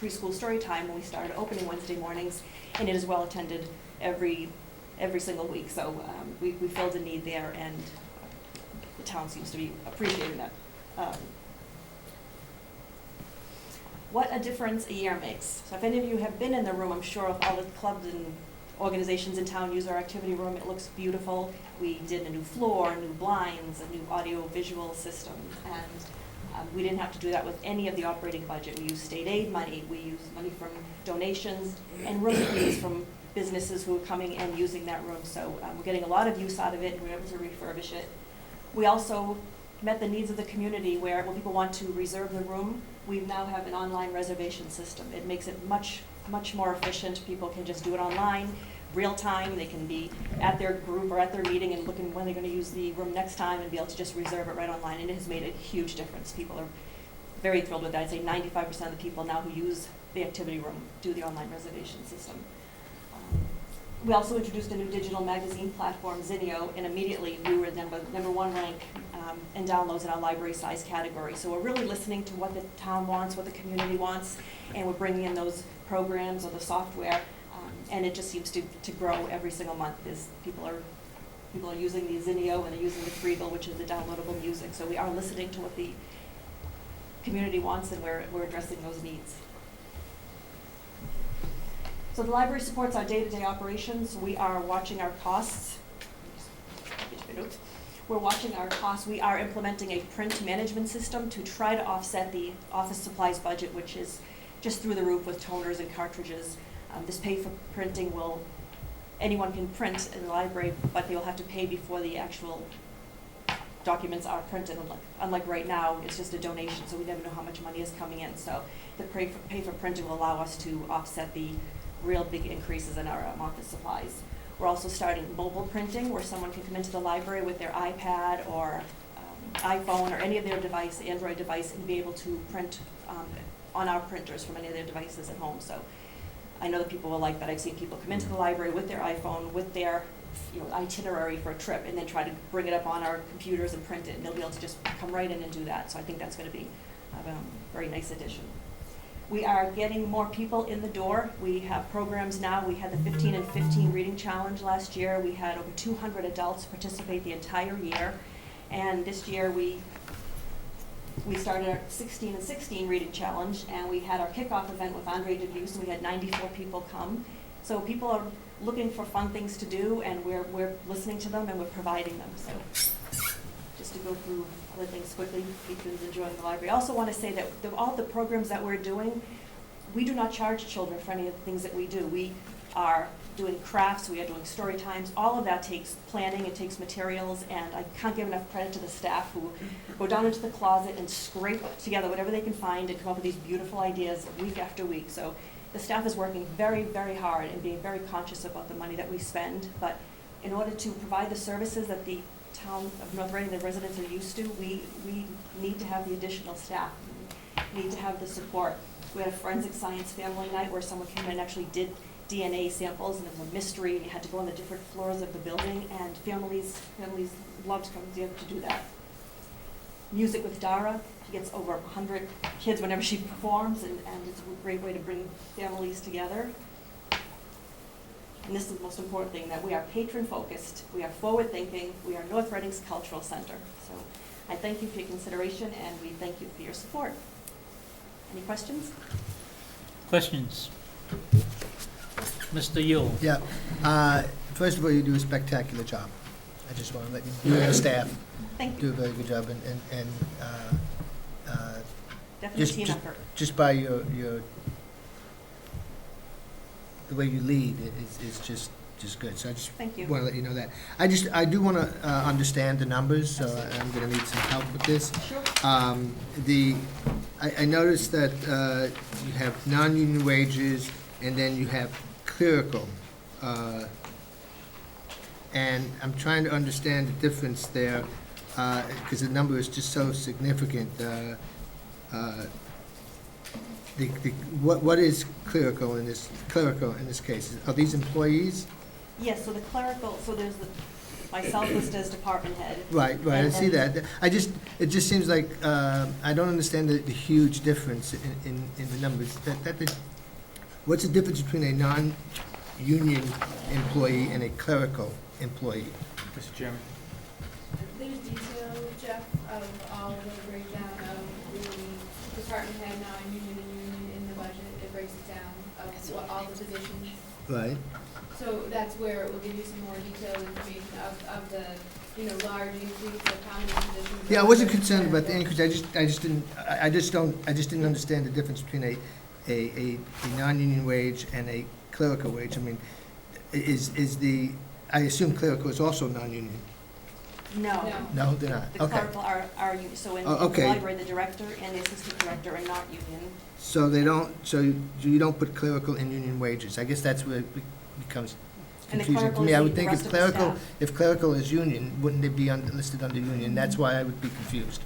preschool story time when we started opening Wednesday mornings, and it is well attended every single week. So we filled a need there, and the town seems to be appreciating that. What a difference a year makes. So if any of you have been in the room, I'm sure of all the clubs and organizations in town use our activity room. It looks beautiful. We did a new floor, new blinds, a new audio-visual system, and we didn't have to do that with any of the operating budget. We used state aid money, we used money from donations, and room fees from businesses who are coming and using that room. So we're getting a lot of use out of it, and we're able to refurbish it. We also met the needs of the community, where when people want to reserve the room, we now have an online reservation system. It makes it much, much more efficient. People can just do it online, real time. They can be at their group or at their meeting and looking when they're going to use the room next time, and be able to just reserve it right online. And it has made a huge difference. People are very thrilled with that. I'd say 95% of the people now who use the activity room do the online reservation system. We also introduced a new digital magazine platform, Zinio, and immediately we were number 1 rank in downloads in our library size category. So we're really listening to what the town wants, what the community wants, and we're bringing in those programs or the software, and it just seems to grow every single month. People are using the Zinio, and they're using the Freebill, which is the downloadable music. So we are listening to what the community wants, and we're addressing those needs. So the library supports our day-to-day operations. We are watching our costs. We're watching our costs. We are implementing a print management system to try to offset the office supplies budget, which is just through the roof with toners and cartridges. This pay for printing anyone can print in the library, but they will have to pay before the actual documents are printed. Unlike right now, it's just a donation, so we never know how much money is coming in. So the pay for printing will allow us to offset the real big increases in our office supplies. We're also starting mobile printing, where someone can come into the library with their iPad or iPhone or any of their device, Android device, and be able to print on our printers from any of their devices at home. So I know that people will like that. I've seen people come into the library with their iPhone, with their itinerary for a trip, and then try to bring it up on our computers and print it, and they'll be able to just come right in and do that. So I think that's going to be very nice addition. We are getting more people in the door. We have programs now. We had the 15 and 15 reading challenge last year. We had over 200 adults participate the entire year. And this year we started our 16 and 16 reading challenge, and we had our kickoff event with Andre Debus, and we had 94 people come. So people are looking for fun things to do, and we're listening to them and we're providing them. So just to go through other things quickly, patrons enjoying the library. I also want to say that all the programs that we're doing, we do not charge children for any of the things that we do. We are doing crafts, we are doing story times. All of that takes planning, it takes materials, and I can't give enough credit to the staff who go down into the closet and scrape together whatever they can find and come up with these beautiful ideas week after week. So the staff is working very, very hard and being very conscious about the money that we spend. But in order to provide the services that the town of North Reading, the residents are used to, we need to have the additional staff. We need to have the support. We had a forensic science family night where someone came in and actually did DNA samples, and it was a mystery, and you had to go on the different floors of the building, and families loved coming together to do that. Music with Dara, she gets over 100 kids whenever she performs, and it's a great way to bring families together. And this is the most important thing, that we are patron-focused, we are forward-thinking, we are North Reading's cultural center. So I thank you for your consideration, and we thank you for your support. Any questions? Questions? Mr. Yule? Yeah. First of all, you do a spectacular job. I just want to let you and the staff do a very good job, and Definitely team effort. just by the way you lead is just good. So I just Thank you. want to let you know that. I do want to understand the numbers, so I'm going to need some help with this. Sure. I noticed that you have non-union wages, and then you have clerical. And I'm trying to understand the difference there, because the number is just so significant. What is clerical in this case? Are these employees? Yes, so the clerical, so there's myself listed as department head. Right, I see that. It just seems like, I don't understand the huge difference in the numbers. What's the difference between a non-union employee and a clerical employee? Mr. Chairman. There's detail, Jeff, of all the breakdown of the department head, non-union and union in the budget. It breaks it down of what all the positions. Right. So that's where it will give you some more detailed information of the, large increase of how many positions. Yeah, I wasn't concerned about the increase. I just didn't understand the difference between a non-union wage and a clerical wage. I mean, I assume clerical is also non-union. No. No, they're not. The Okay. clerical are union, so in the okay. library, the director and the assistant director are not union. So they don't. So you don't put clerical in union wages. I guess that's where it becomes And the confusing to clerical me. is I the would think rest if of the clerical, staff. is union, wouldn't it be listed under union? That's why I would be confused.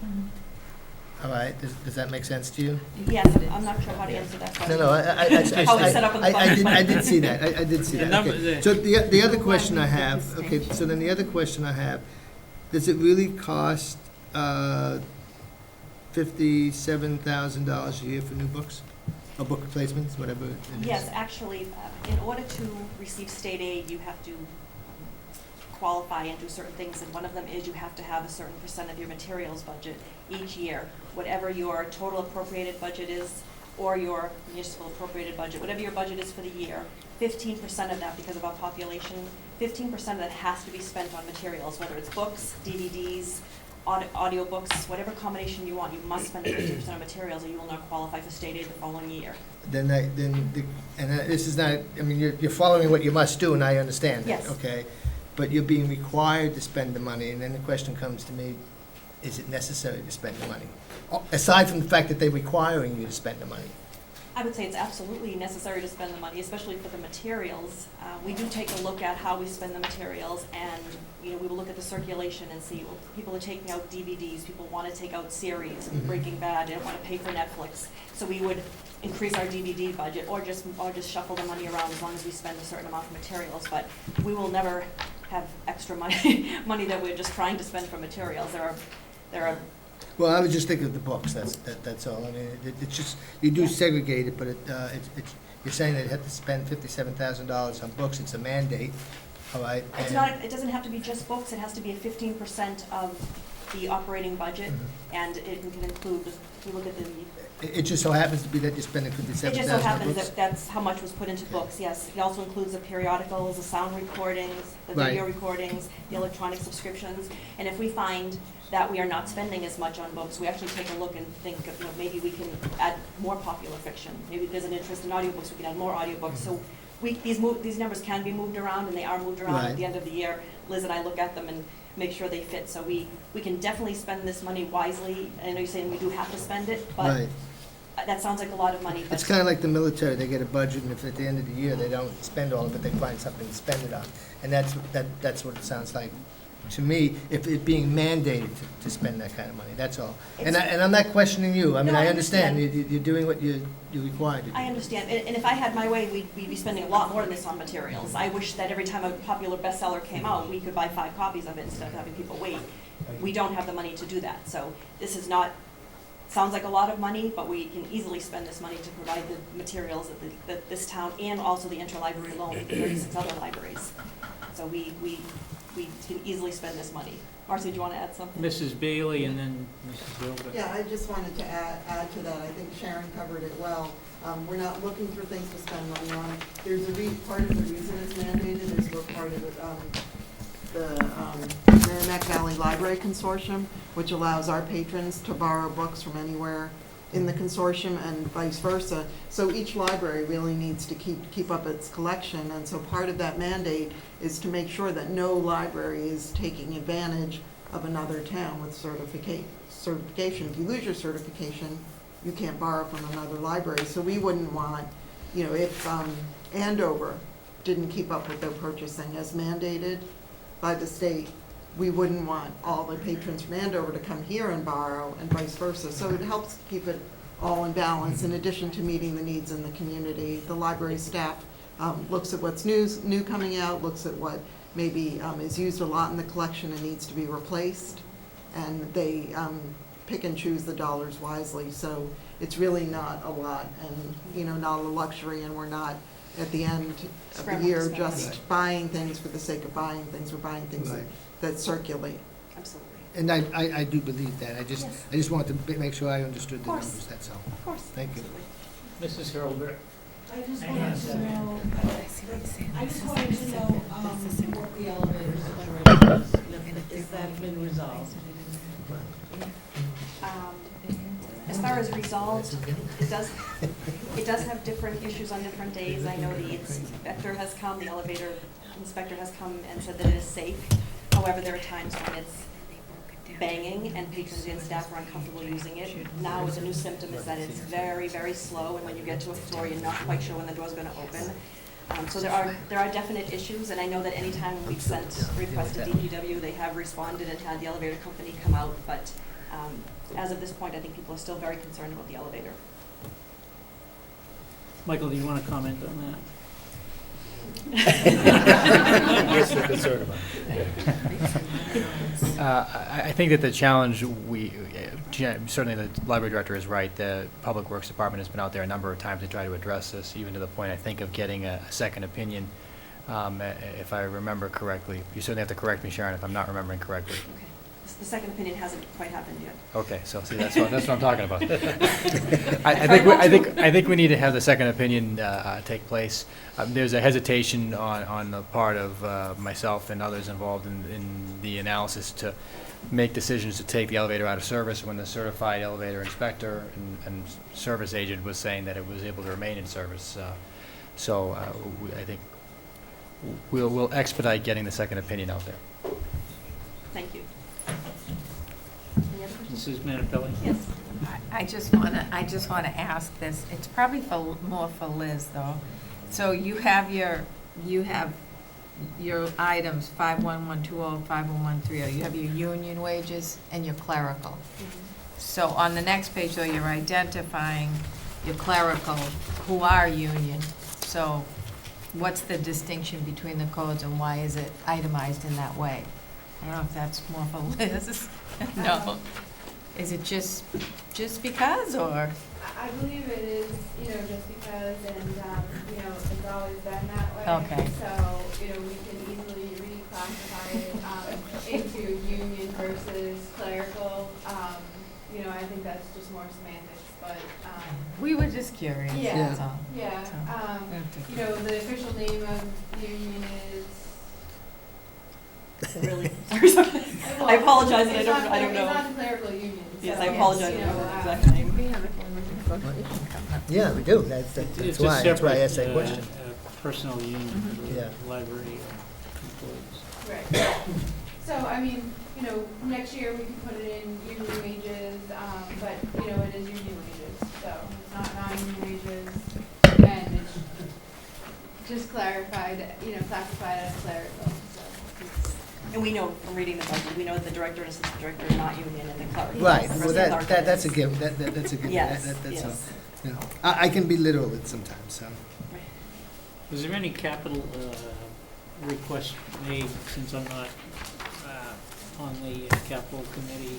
All right. Does that make sense to you? Yes, I'm not sure how to answer that question. No, How it's set up in the budget. I did see that. I did see The that. number- Okay. So the other question I have, so then the other question I have, does it really cost $57,000 a year for new books? Or book replacements, whatever it is? Yes, actually, in order to receive state aid, you have to qualify and do certain things, and one of them is you have to have a certain % of your materials budget each year. Whatever your total appropriated budget is, or your municipal appropriated budget, whatever your budget is for the year, 15% of that, because of our population, 15% of that has to be spent on materials, whether it's books, DVDs, audiobooks, whatever combination you want, you must spend 15% on materials, or you will not qualify for state aid the following year. This is not, I mean, you're following what you must do, and I understand that. Yes. Okay? But you're being required to spend the money, and then the question comes to me, is it necessary to spend the money? Aside from the fact that they're requiring you to spend the money. I would say it's absolutely necessary to spend the money, especially for the materials. We do take a look at how we spend the materials, and we will look at the circulation and see, well, people are taking out DVDs, people want to take out series, Breaking Bad, they don't want to pay for Netflix. So we would increase our DVD budget, or just shuffle the money around as long as we spend a certain amount for materials. But we will never have extra money that we're just trying to spend for materials. There are Well, I was just thinking of the books, that's all. I mean, it's just, you do segregate it, but you're saying they have to spend $57,000 on books, it's a mandate, all right? It's and- not, it doesn't have to be just books, it has to be a 15% of the operating budget, and it can include, if you look at the, It just so happens to be that you're spending it $57,000 just so on happens books? that that's how much was put into books, yes. It also includes the periodicals, the sound recordings, the video Right. recordings, the electronic subscriptions. And if we find that we are not spending as much on books, we actually take a look and think, maybe we can add more popular fiction. Maybe there's an interest in audiobooks, we can add more audiobooks. So these numbers can be moved around, and they are moved around Right. at the end of the year. Liz and I look at them and make sure they fit. So we can definitely spend this money wisely. I know you're saying we do have to spend it, but Right. that sounds like a lot of money. It's kind of like the military, they get a budget, and if at the end of the year they don't spend all of it, they find something to spend it on. And that's what it sounds like to me, if it being mandated to spend that kind of money, that's all. And I'm not questioning you, I mean, No, I I understand, understand. you're doing what you're required to do. I understand, and if I had my way, we'd be spending a lot more than this on materials. I wish that every time a popular bestseller came out, we could buy 5 copies of it instead of having people wait. We don't have the money to do that, so this is not, sounds like a lot of money, but we can easily spend this money to provide the materials that this town, and also the interlibrary loan, 36 other libraries. So we can easily spend this money. Marcy, do you want to add something? Mrs. Bailey and then Mrs. Gilbert. Yeah, I just wanted to add to that. I think Sharon covered it well. We're not looking for things to spend money on. There's part of the reason it's mandated is we're part of the Merrimack Valley Library Consortium, which allows our patrons to borrow books from anywhere in the consortium and vice versa. So each library really needs to keep up its collection, and so part of that mandate is to make sure that no library is taking advantage of another town with certification. If you lose your certification, you can't borrow from another library. So we wouldn't want, if Andover didn't keep up with their purchasing as mandated by the state, we wouldn't want all the patrons from Andover to come here and borrow and vice versa. So it helps keep it all in balance. In addition to meeting the needs in the community, the library staff looks at what's new coming out, looks at what maybe is used a lot in the collection and needs to be replaced, and they pick and choose the dollars wisely. So it's really not a lot, and not a luxury, and we're not at the end of the year just buying things for the sake of buying things. We're buying things that circulate. Absolutely. And I do believe that, I just wanted to make sure I understood the Of course. numbers, that's all. Of course. Thank you. Mrs. Hurlbert. I just wanted to know, what the elevator situation is. Is that been resolved? As far as resolved, it does have different issues on different days. I know the inspector has come, the elevator inspector has come and said that it is safe. However, there are times when it's banging and patrons and staff are uncomfortable using it. Now, the new symptom is that it's very, very slow, and when you get to a floor, you're not quite sure when the door's gonna open. So there are definite issues, and I know that anytime we've sent requests to DPW, they have responded and had the elevator company come out, but as of this point, I think people are still very concerned about the elevator. Michael, do you want to comment on that? Yes, they're concerned about it. I think that the challenge certainly the library director is right. The Public Works Department has been out there a number of times to try to address this, even to the point, I think, of getting a second opinion, if I remember correctly. You certainly have to correct me, Sharon, if I'm not remembering correctly. Okay. The second opinion hasn't quite happened yet. Okay, so see, that's what I'm talking about. I think we need to have the second opinion take place. There's a hesitation on the part of myself and others involved in the analysis to make decisions to take the elevator out of service when the certified elevator inspector and service agent was saying that it was able to remain in service. So I think we'll expedite getting the second opinion out there. Thank you. Mrs. Manapelli? Yes. I just wanna ask this. It's probably more for Liz, though. So you have your items 51120, 51130. You have your union wages and your clerical. So on the next page, though, you're identifying your clerical who are union. So what's the distinction between the codes, and why is it itemized in that way? I don't know if that's more for Liz. No. Is it just because, or? I believe it is, just because, and, it's always been that way. Okay. So, we can easily reclassify it, into union versus clerical. I think that's just more semantics, but, We were just curious, yeah, that's all. yeah. So- The official name of union is. Really? I apologize, I don't know. It's not the clerical union, so. Yes, I apologize, I don't know the exact name. Yeah, we do, that's It's why, a that's why I asked separate, that question. personnel union for Yeah. the library employees. Right. So, next year we can put it in union wages, but, it is union wages, so it's not non-union wages. And it's just classified as clerical, so. And we know from reading the budget, we know that the director and assistant director are not union and the clerk. Right, the well, clerk that's a is. given, that's a given. Yes, That's yes. I can be literal at sometimes, so. Is there any capital request made, since I'm not on the capital committee,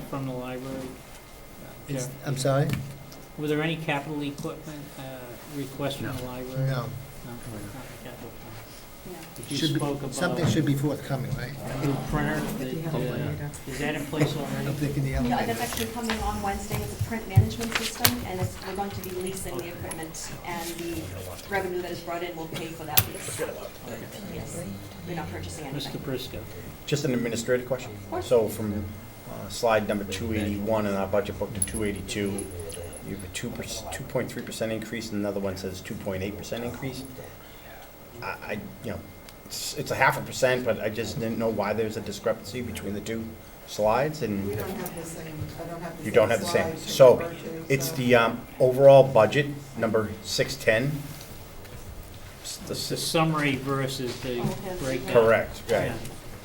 from the library? Jeff? I'm sorry? Were there any capital equipment requests from the library? No. No, not the capital fund. If you Should be- spoke about Something should be forthcoming, right? a new printer, is that in place already? I'm thinking the Yeah, elevator. that's actually coming on Wednesday. It's a print management system, and we're going to be leasing the equipment, and the revenue that is brought in will pay for that lease. Yes, we're not purchasing anything. Mr. Briscoe? Just an administrative question. So from slide number 281 in our budget book to 282, you have a 2.3% increase, and another one says 2.8% increase. It's a 0.5%, but I just didn't know why there's a discrepancy between the two slides, and We don't have the same, I don't have the same. you don't have the same. slides to So refer to, it's so- the overall budget, number 610. The summary versus the breakdown. Correct, right.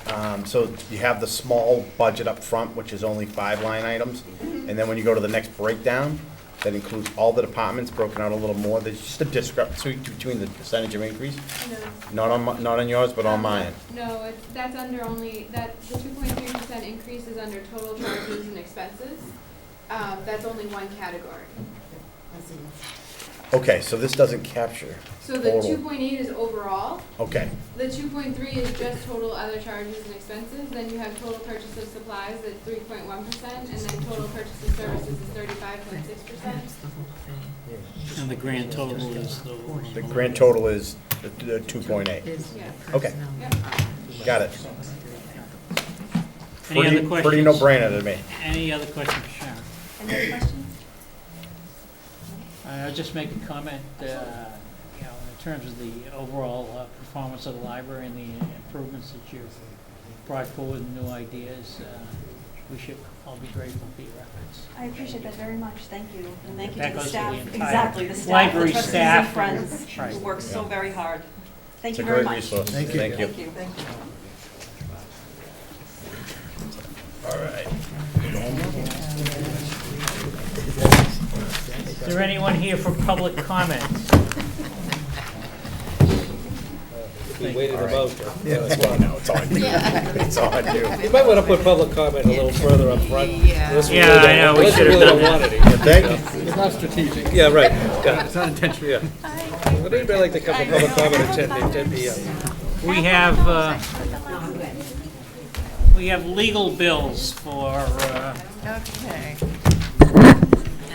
Yeah. So you have the small budget up front, which is only 5 line items, and then when you go to the next breakdown, that includes all the departments broken out a little more. There's just a discrepancy between the percentage of increase. No. Not on yours, but on mine. No, that's under only, the 2.3% increase is under total charges and expenses. That's only one category. I see. Okay, so this doesn't capture So the total. 2.8 is overall. Okay, The 2.3 is just total other charges and expenses. Then you have total purchase of supplies at 3.1%, and then total purchase of services is 35.6%. And the grand total is the grand total is the 2.8. Yeah. Okay, Yep. got it. Any other Pretty questions? no-brainer to me. Any other questions, Sharon? Any other questions? I'll just make a comment, in terms of the overall performance of the library and the improvements that you've brought forward and new ideas. We should all be grateful for your efforts. I appreciate that very much, thank you. And thank you That to the goes to staff. the entire Exactly, the staff, the library trustees staff. and friends who Right. work so very hard. Thank It's you a very great much. resource. Thank you. Thank you. Thank you. Thank you. All right. Is there anyone here for public comments? We waited them out. No, it's on you. It's on you. You might want to put public comment a little further up front. Yeah. Unless we Yeah, really I don't- know, we unless should have really done don't that. want it. Thank you. It's not strategic. Yeah, right. Yeah. It's not intentional. Yeah. Would anybody like to come for public comment at 10 p.m.? We have legal bills for, Okay.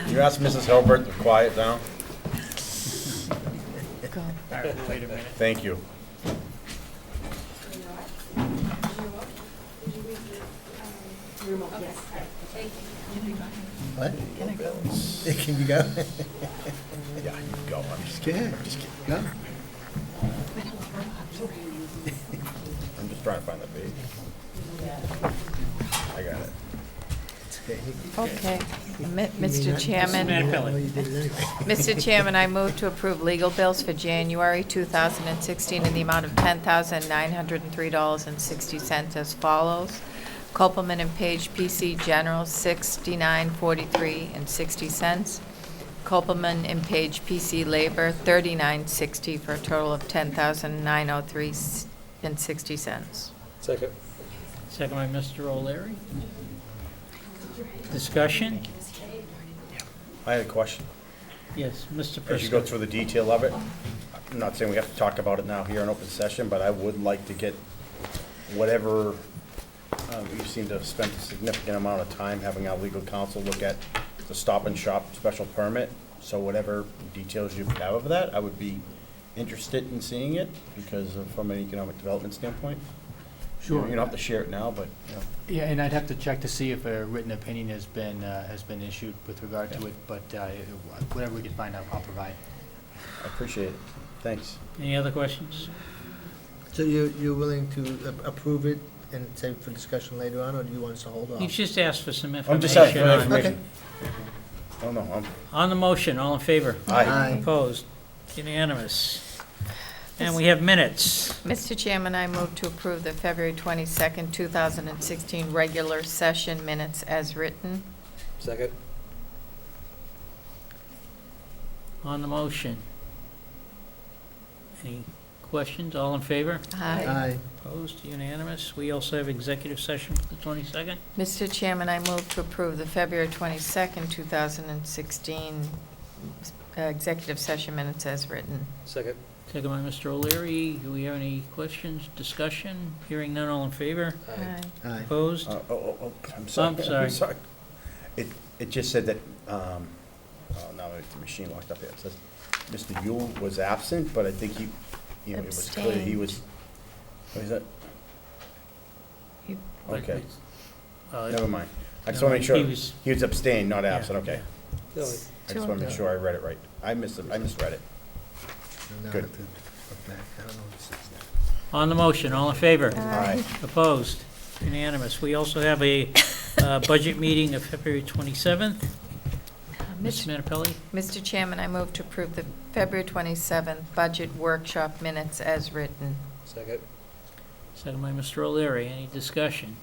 You ask Mrs. Hilbert to quiet down? all right, wait a minute. Thank you. What? Can you go? Yeah, you can go. I'm just Good. Go. I'm just trying to find the page. I got it. Okay. Mr. Chairman. Madam Mr. Chairman, I move to approve legal bills for January 2016 in the amount of $10,903.60 as follows. Copeland and Page PC General, $69.43.60. Copeland and Page PC Labor, $39.60 for a total of $10,903.60. Second. Second by Mr. O'Leary. Discussion? I had a question. Yes, Mr. As you go Prisco. through the detail of it, I'm not saying we have to talk about it now here in open session, but I would like to get whatever, you seem to have spent a significant amount of time having our legal counsel look at the Stop and Shop special permit. So whatever details you have of that, I would be interested in seeing it because of, from an economic development standpoint. Sure. You don't have to share it now, but, you know. Yeah, and I'd have to check to see if a written opinion has been issued with regard to it, but whatever we can find out, I'll provide. I appreciate it. Thanks. Any other questions? So you're willing to approve it and save for discussion later on, or do you want us to hold off? You just asked for some I'm just asking information for on, information. Oh, no, on the motion. All in favor? Aye. Aye. Opposed? Unanimous. And we have minutes. Mr. Chairman, I move to approve the February 22nd, 2016 regular session minutes as written. Second? On the motion. Any questions? All in favor? Aye. Opposed? Unanimous. We also have executive session for the 22nd. Mr. Chairman, I move to approve the February 22nd, 2016 executive session minutes as written. Second? Second by Mr. O'Leary. Do we have any questions, discussion? Hearing none, all in favor? Aye. Aye. Opposed? I'm sorry. I'm sorry. It just said that, oh, now the machine locked up here. It says Mr. Yule was absent, but I think he, you know, it was clear he was, what is that? Okay, never mind. I just want to make sure, he was abstained, not absent, okay. No, I just want to make sure I read it right. I misread it. Now Good. I have to look back. I don't know what it says now. On the motion, all in favor? Aye. Opposed? Unanimous. We also have a budget meeting of February 27th. Ms. Menapelli? Mr. Chairman, I move to approve the February 27th budget workshop minutes as written. Second? Second by Mr. O'Leary. Any discussion?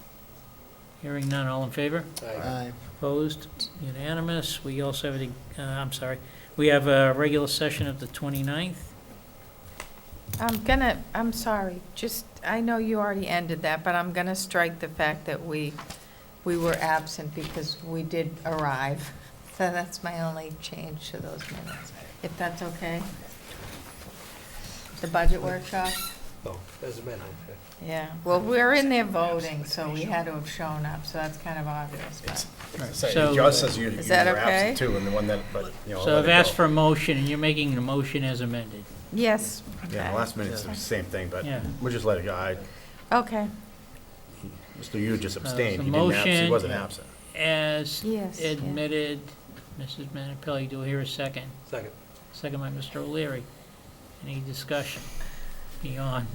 Hearing none, all in favor? Aye. Opposed? Unanimous. We also have, we have a regular session of the 29th. I'm sorry, I know you already ended that, but I'm gonna strike the fact that we were absent because we did arrive. So that's my only change to those minutes, if that's okay. The budget workshop? Oh, as amended. Yeah, well, we're in there voting, so we had to have shown up, so that's kind of obvious, but. So- Josh says you were Is that okay? absent too, and the one that, but, you know. I'll So let I've it asked go. for a motion, and you're making the motion as amended. Yes. Yeah, okay. the last minute's the same thing, but Yeah. we'll just let it go. Okay, Mr. Yu just abstained. the He didn't absent, he motion- wasn't absent. As yes. yeah. admitted, Mrs. Menapelli, do I hear a second? Second. Second by Mr. O'Leary. Any discussion beyond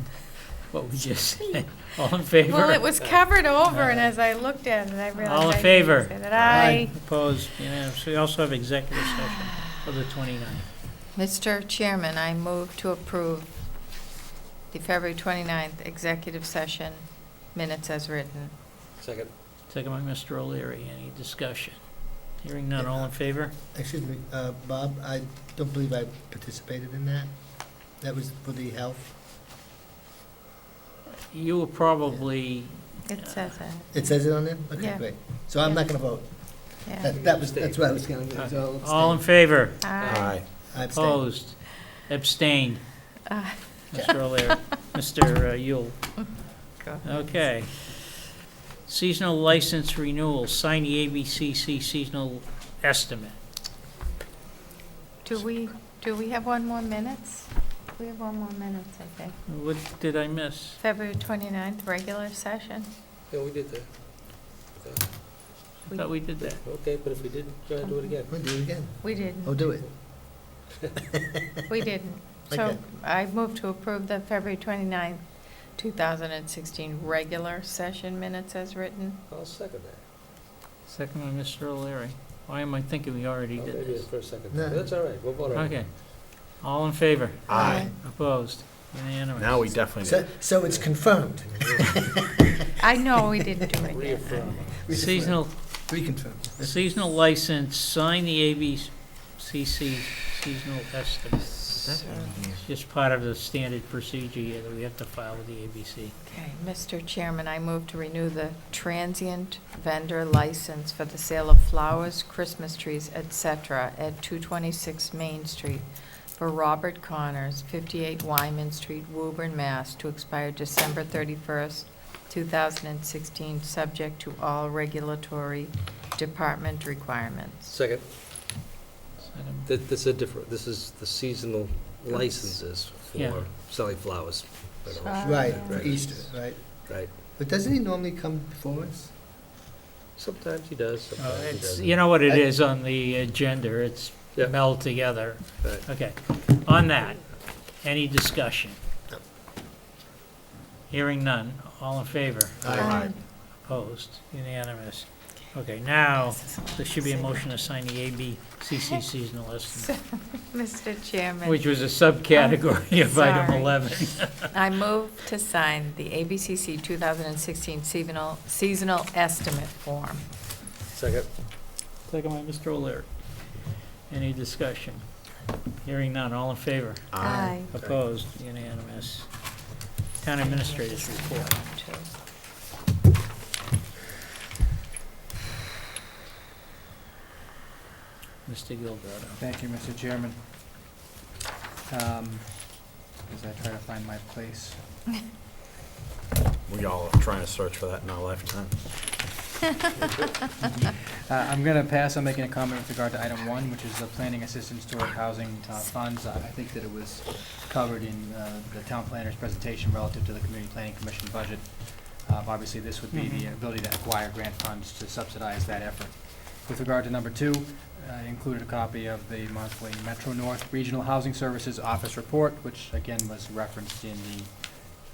what we just said? All in favor? Well, it was covered over, and as I looked at it, I realized. All in I favor? didn't say that. Aye. Opposed? Unanimous. We also have executive session for the 29th. Mr. Chairman, I move to approve the February 29th executive session minutes as written. Second? Second by Mr. O'Leary. Any discussion? Hearing none. All in favor? Excuse me, Bob, I don't believe I participated in that. That was for the health. You were probably, It says that. It says it on there? Okay, Yeah. great. So I'm not gonna vote. Yeah. That's what I was gonna get. So I'll all in abstain. favor? Aye. I abstain. Opposed? Abstained? Aye. Mr. O'Leary, Mr. Yule. Go. Okay. Seasonal license renewal, sign the ABCC seasonal estimate. Do we have one more minutes? We have one more minutes, I think. What did I miss? February 29th, regular session. Yeah, we did that. I thought we did that. Okay, but if we didn't, go ahead and do it again. We'll do it again. We didn't. Oh, do it. We didn't. So Okay. I move to approve the February 29th, 2016 regular session minutes as written. I'll second that. Second by Mr. O'Leary. Why am I thinking we already Oh, did maybe this? it's for a second. No. That's all right, we'll vote on it. Okay. All in favor? Aye. Opposed? Unanimous. Now we definitely So, did. so it's confirmed. I know we didn't do it yet. Reaffirm. Seasonal, Reconfirmed. seasonal license, sign the ABCC seasonal estimate. Sir. It's just part of the standard procedure here that we have to file with the ABC. Okay, Mr. Chairman, I move to renew the transient vendor license for the sale of flowers, Christmas trees, etc. at 226 Main Street for Robert Connors, 58 Wyman Street, Woburn, Mass., to expire December 31st, 2016, subject to all regulatory department requirements. Second. This is the seasonal licenses Yeah. for selling flowers. Right, for Right. Easter, right? Right. But doesn't he normally come before us? Sometimes he does, sometimes he It's, doesn't. you know what it is on the agenda, it's Yeah. meld together. Right. Okay, on that, any discussion? Hearing none, all in favor? Aye. Opposed, unanimous. Okay, now, there should be a motion to sign the ABCC seasonal estimate, Mr. Chairman. which was a subcategory of item Sorry. 11. I move to sign the ABCC 2016 seasonal estimate form. Second. Second by Mr. O'Leary. Any discussion? Hearing none, all in favor? Aye. Opposed, unanimous. Town administrators report. Mr. Gilberto. Thank you, Mr. Chairman. As I try to find my place. We all are trying to search for that in our lifetime. I'm going to pass on making a comment with regard to item 1, which is the planning assistance toward housing funds. I think that it was covered in the town planner's presentation relative to the Community Planning Commission budget. Obviously, this would be the ability to acquire grant funds to subsidize that effort. With regard to number 2, I included a copy of the monthly Metro North Regional Housing Services Office report, which again was referenced in the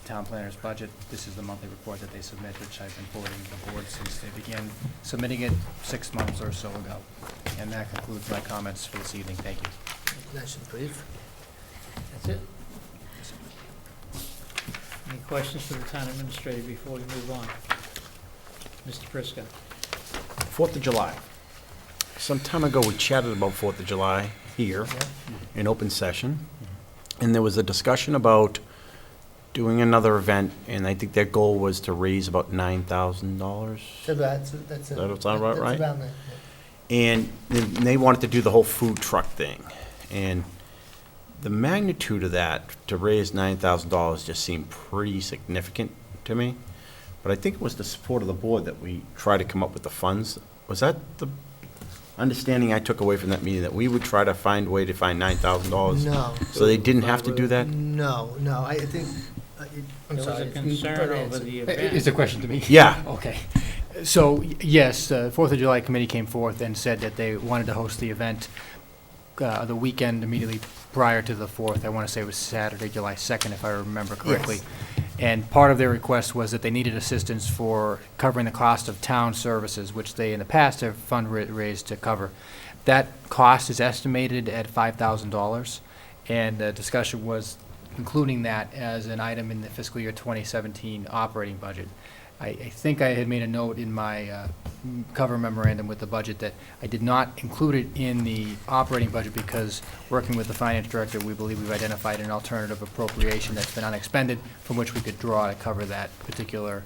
town planner's budget. This is the monthly report that they submit, which I've been forwarding to the board since they began submitting it 6 months or so ago. And that concludes my comments for this evening. Thank you. Nice and brief. That's it? Any questions for the town administrator before we move on? Mr. Prisco. 4th of July. Some time ago, we chatted about 4th of July here in open session, and there was a discussion about doing another event, and I think their goal was to raise about $9,000. So that's Does that sound about right? around that, And they wanted to do the whole food truck thing. And the magnitude of that, to raise $9,000, just seemed pretty significant to me. But I think it was the support of the board that we tried to come up with the funds. Was that the understanding I took away from that meeting, that we would try to find a way to find $9,000? No. So they didn't have to do that? No, I think, I'm There was sorry. a you concern better over answer. the Is event. the question to me? Yeah. Okay. So, yes, the 4th of July committee came forth and said that they wanted to host the event the weekend immediately prior to the 4th. I want to say it was Saturday, July 2nd, if I remember correctly. Yes. And part of their request was that they needed assistance for covering the cost of town services, which they in the past have fundraised to cover. That cost is estimated at $5,000, and the discussion was including that as an item in the fiscal year 2017 operating budget. I think I had made a note in my cover memorandum with the budget that I did not include it in the operating budget because, working with the finance director, we believe we've identified an alternative appropriation that's been unexpended from which we could draw to cover that particular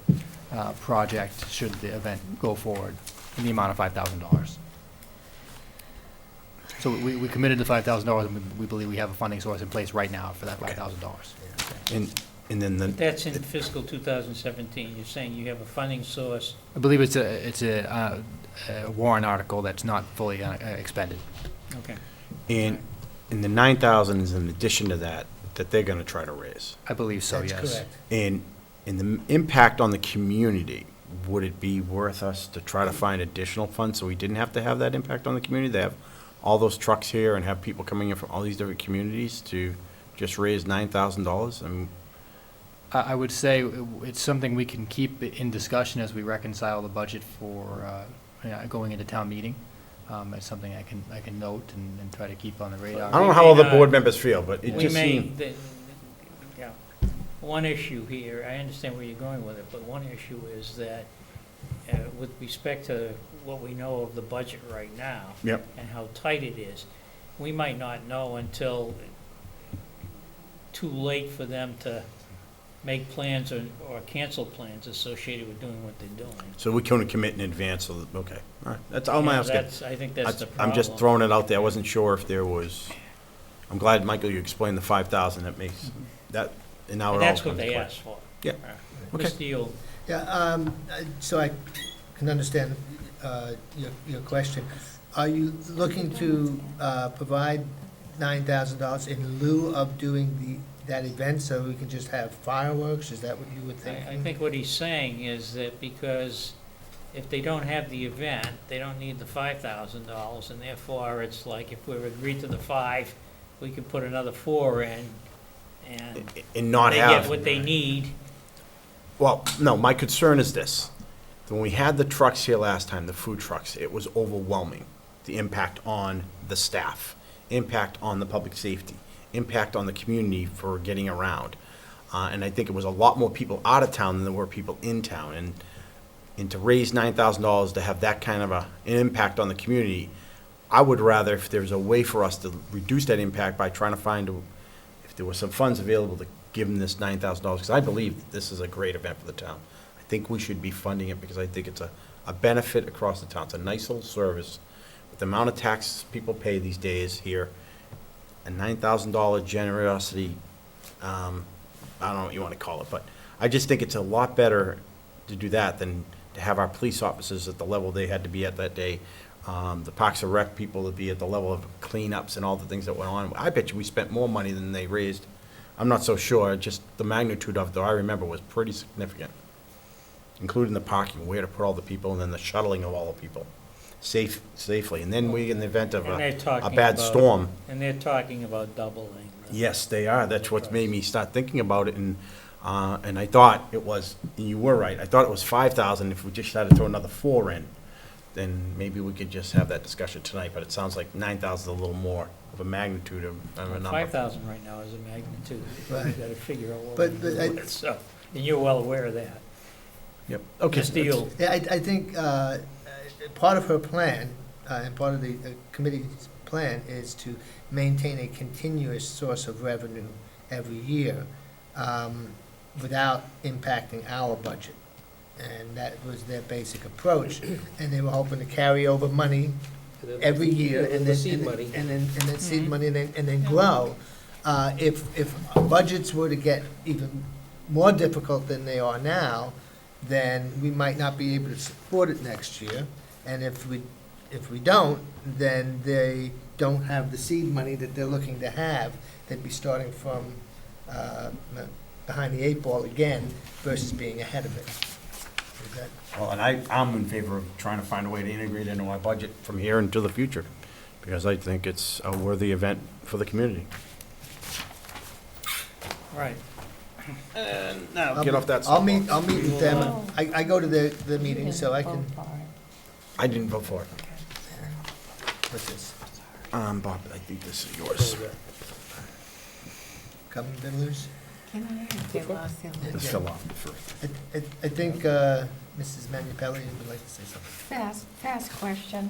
project should the event go forward in the amount of $5,000. So we committed to $5,000, and we believe we have a funding source in place right now for that $5,000. And then the, That's in fiscal 2017. You're saying you have a funding source. I believe it's a warrant article that's not fully expended. Okay. and the 9,000 is in addition to that they're going to try to raise. I believe so, That's yes. correct. And the impact on the community, would it be worth us to try to find additional funds so we didn't have to have that impact on the community? They have all those trucks here and have people coming in from all these different communities to just raise $9,000? And I would say it's something we can keep in discussion as we reconcile the budget for going into town meeting. It's something I can note and try to keep on the radar. I don't know how other board members feel, but it just seemed. Yeah. One issue here, I understand where you're going with it, but one issue is that with respect to what we know of the budget right now. Yep. And how tight it is, we might not know until too late for them to make plans or cancel plans associated with doing what they're doing. So we couldn't commit in advance, so, okay, all right, that's all I'm Yeah, asking. I think that's the problem. I'm just throwing it out there, I wasn't sure if there was, I'm glad, Michael, you explained the 5,000, that makes, that, and now it all And that's comes what they clear. asked for. Yeah. Okay. Mr. Yule, Yeah, so I can understand your question. Are you looking to provide $9,000 in lieu of doing that event, so we can just have fireworks? Is that what you would think? I think what he's saying is that because if they don't have the event, they don't need the $5,000, and therefore, it's like if we agreed to the 5, we could put another 4 in, and not they have- get what they need. Well, no, my concern is this. When we had the trucks here last time, the food trucks, it was overwhelming. The impact on the staff, impact on the public safety, impact on the community for getting around. And I think it was a lot more people out of town than there were people in town. And to raise $9,000 to have that kind of an impact on the community, I would rather, if there's a way for us to reduce that impact by trying to find, if there were some funds available to give them this $9,000, because I believe this is a great event for the town. I think we should be funding it because I think it's a benefit across the town. It's a nice little service. With the amount of taxes people pay these days here, a $9,000 generosity, I don't know what you want to call it, but I just think it's a lot better to do that than to have our police officers at the level they had to be at that day, the Parks and Rec people to be at the level of cleanups and all the things that went on. I bet you we spent more money than they raised. I'm not so sure, just the magnitude of it, though, I remember was pretty significant, including the parking, where to put all the people, and then the shuttling of all the people safely. And then we, in the event of And they're a talking bad about- storm. And they're talking about doubling. Yes, they are. That's what's made me start thinking about it, and I thought it was, and you were right, I thought it was 5,000. If we just had to throw another 4 in, then maybe we could just have that discussion tonight, but it sounds like 9,000 is a little more of a magnitude of a number. 5,000 right now is a magnitude. Right. You've got to figure out what But- we're but doing with it, so, and you're well aware of that. Yep, okay. Mr. Yule. Yeah, I think part of her plan, and part of the committee's plan, is to maintain a continuous source of revenue every year without impacting our budget. And that was their basic approach. And they were hoping to carry over money every year and The then seed money. and then seed money and then grow. If budgets were to get even more difficult than they are now, then we might not be able to support it next year. And if we don't, then they don't have the seed money that they're looking to have. They'd be starting from behind the 8 ball again versus being ahead of it. Is that- Well, and I'm in favor of trying to find a way to integrate it into our budget from here into the future, because I think it's a worthy event for the community. Right. And now, get off that I'll soapbox. meet with them. I go to the meeting, so I can, I didn't vote for it. what's this? Bob, I think this is yours. Come Biddlers? Can I ask, they lost their Let's fill off first. I think Mrs. Manupelli would like to say something. Fast question.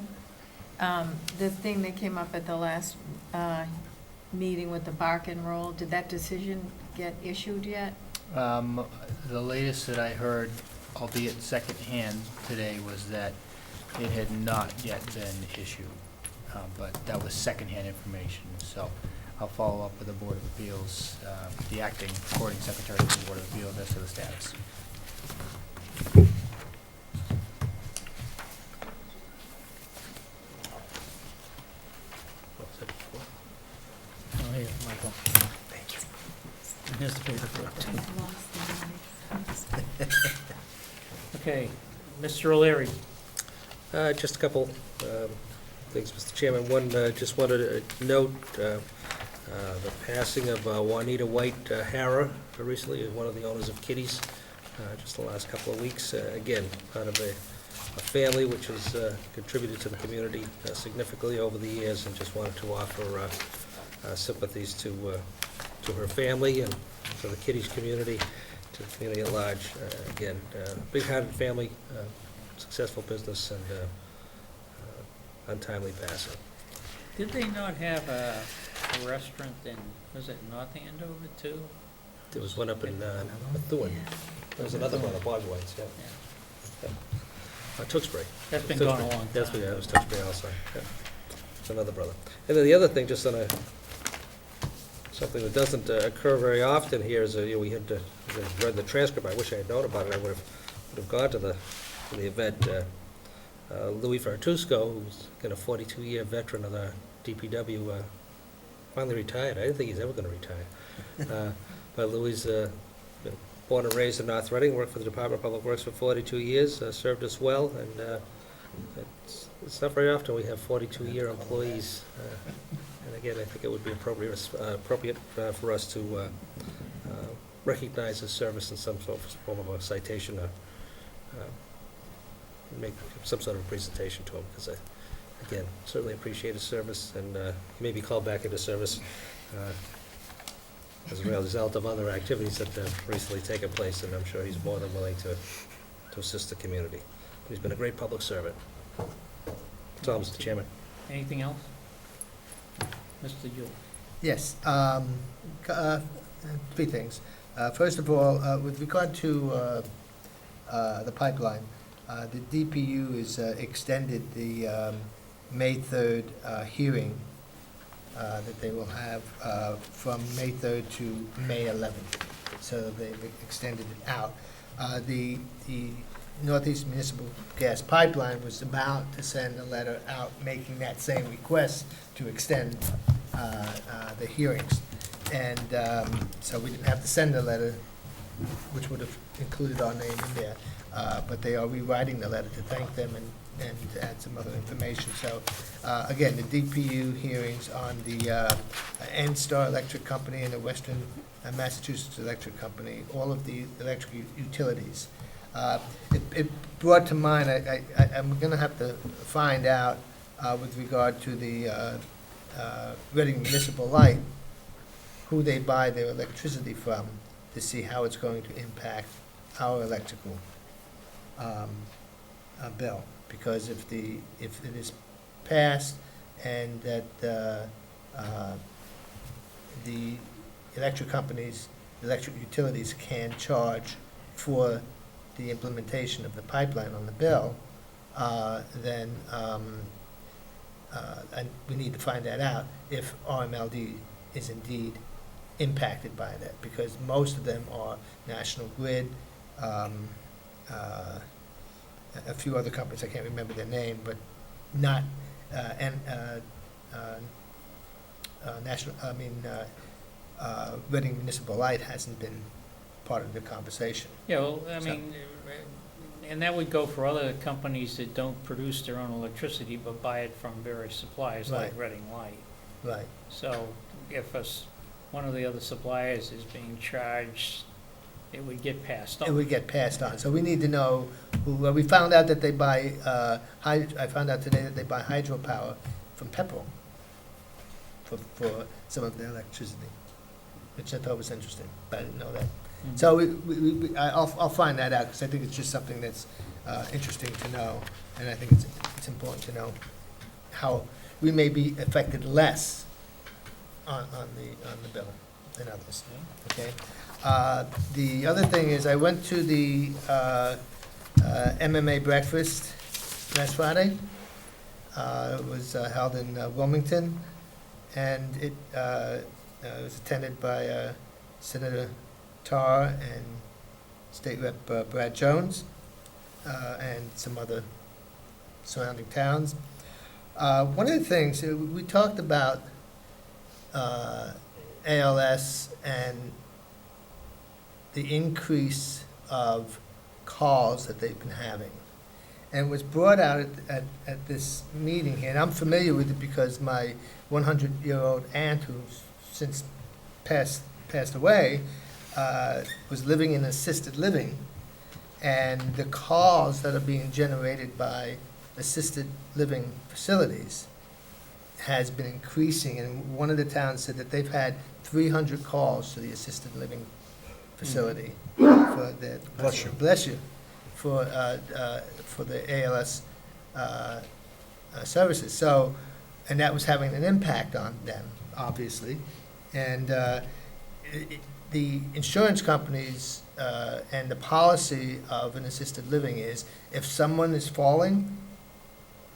The thing that came up at the last meeting with the bark and roll, did that decision get issued yet? The latest that I heard, albeit secondhand today, was that it had not yet been issued. But that was secondhand information, so I'll follow up with the Board of Appeals, the acting recording secretary of the Board of Appeals as to the status. Oh, here, Michael. Thank you. And here's the paperwork, too. Okay, Mr. O'Leary. Just a couple things, Mr. Chairman. One, just wanted to note the passing of Juanita White Harrah recently, one of the owners of Kitty's, just the last couple of weeks. Again, part of a family which has contributed to the community significantly over the years, and just wanted to offer sympathies to her family and to the Kitty's community, to the community at large. Again, big-hearted family, successful business, and untimely passing. Did they not have a restaurant in, was it North Andover too? There was one up in Methuen. There was another brother, Bob White's, yeah. Tewksbury. That's been going a long time. That's, yeah, it was Tewksbury also, yeah. It's another brother. And then the other thing, just on a, something that doesn't occur very often here is, we had read the transcript. I wish I had known about it. I would have gone to the event. Louis Fartusco, who's got a 42-year veteran of the DPW, finally retired. I didn't think he's ever going to retire. But Louis, born and raised in North Reading, worked for the Department of Public Works for 42 years, served us well, and it's not very often we have 42-year employees. And again, I think it would be appropriate for us to recognize his service in some sort of form of a citation, or make some sort of a presentation to him, because I, again, certainly appreciate his service, and he may be called back into service as a result of other activities that have recently taken place, and I'm sure he's more than willing to assist the community. But he's been a great public servant. That's all, Mr. Chairman. Anything else? Mr. Yule? Yes, three things. First of all, with regard to the pipeline, the DPU is extended the May 3rd hearing that they will have from May 3rd to May 11th. So they've extended it out. The Northeast Municipal Gas Pipeline was about to send a letter out making that same request to extend the hearings. And so we didn't have to send a letter, which would have included our name in there. But they are rewriting the letter to thank them and to add some other information. So, again, the DPU hearings on the N-Star Electric Company and the Western Massachusetts Electric Company, all of the electric utilities. It brought to mind, I'm going to have to find out with regard to the Reading Municipal Light, who they buy their electricity from, to see how it's going to impact our electrical bill. Because if it is passed and that the electric companies, electric utilities can charge for the implementation of the pipeline on the bill, then and we need to find that out if RMLD is indeed impacted by that, because most of them are National Grid, a few other companies, I can't remember their name, but not, Reading Municipal Light hasn't been part of the conversation. Yeah, well, I mean, and that would go for other companies that don't produce their own electricity, but buy it from various suppliers like Right. Reading Light. Right. So if one of the other suppliers is being charged, it would get passed on. It would get passed on. So we need to know who, we found out that they buy, I found out today that they buy hydropower from Pepperell for some of their electricity, which I thought was interesting, but I didn't know that. Mhm. So I'll find that out, because I think it's just something that's interesting to know, and I think it's important to know how we may be affected less on the bill than others, okay? The other thing is, I went to the MMA breakfast last Friday. It was held in Wilmington, and it was attended by Senator Tarr and State Rep Brad Jones, and some other surrounding towns. One of the things, we talked about ALS and the increase of calls that they've been having. And was brought out at this meeting here, and I'm familiar with it because my 100-year-old aunt, who's since passed away, was living in assisted living, and the calls that are being generated by assisted living facilities has been increasing, and one of the towns said that they've had 300 calls to the assisted living facility for the, bless you, for the ALS services. So, and that was having an impact on them. obviously. And the insurance companies and the policy of an assisted living is, if someone is falling,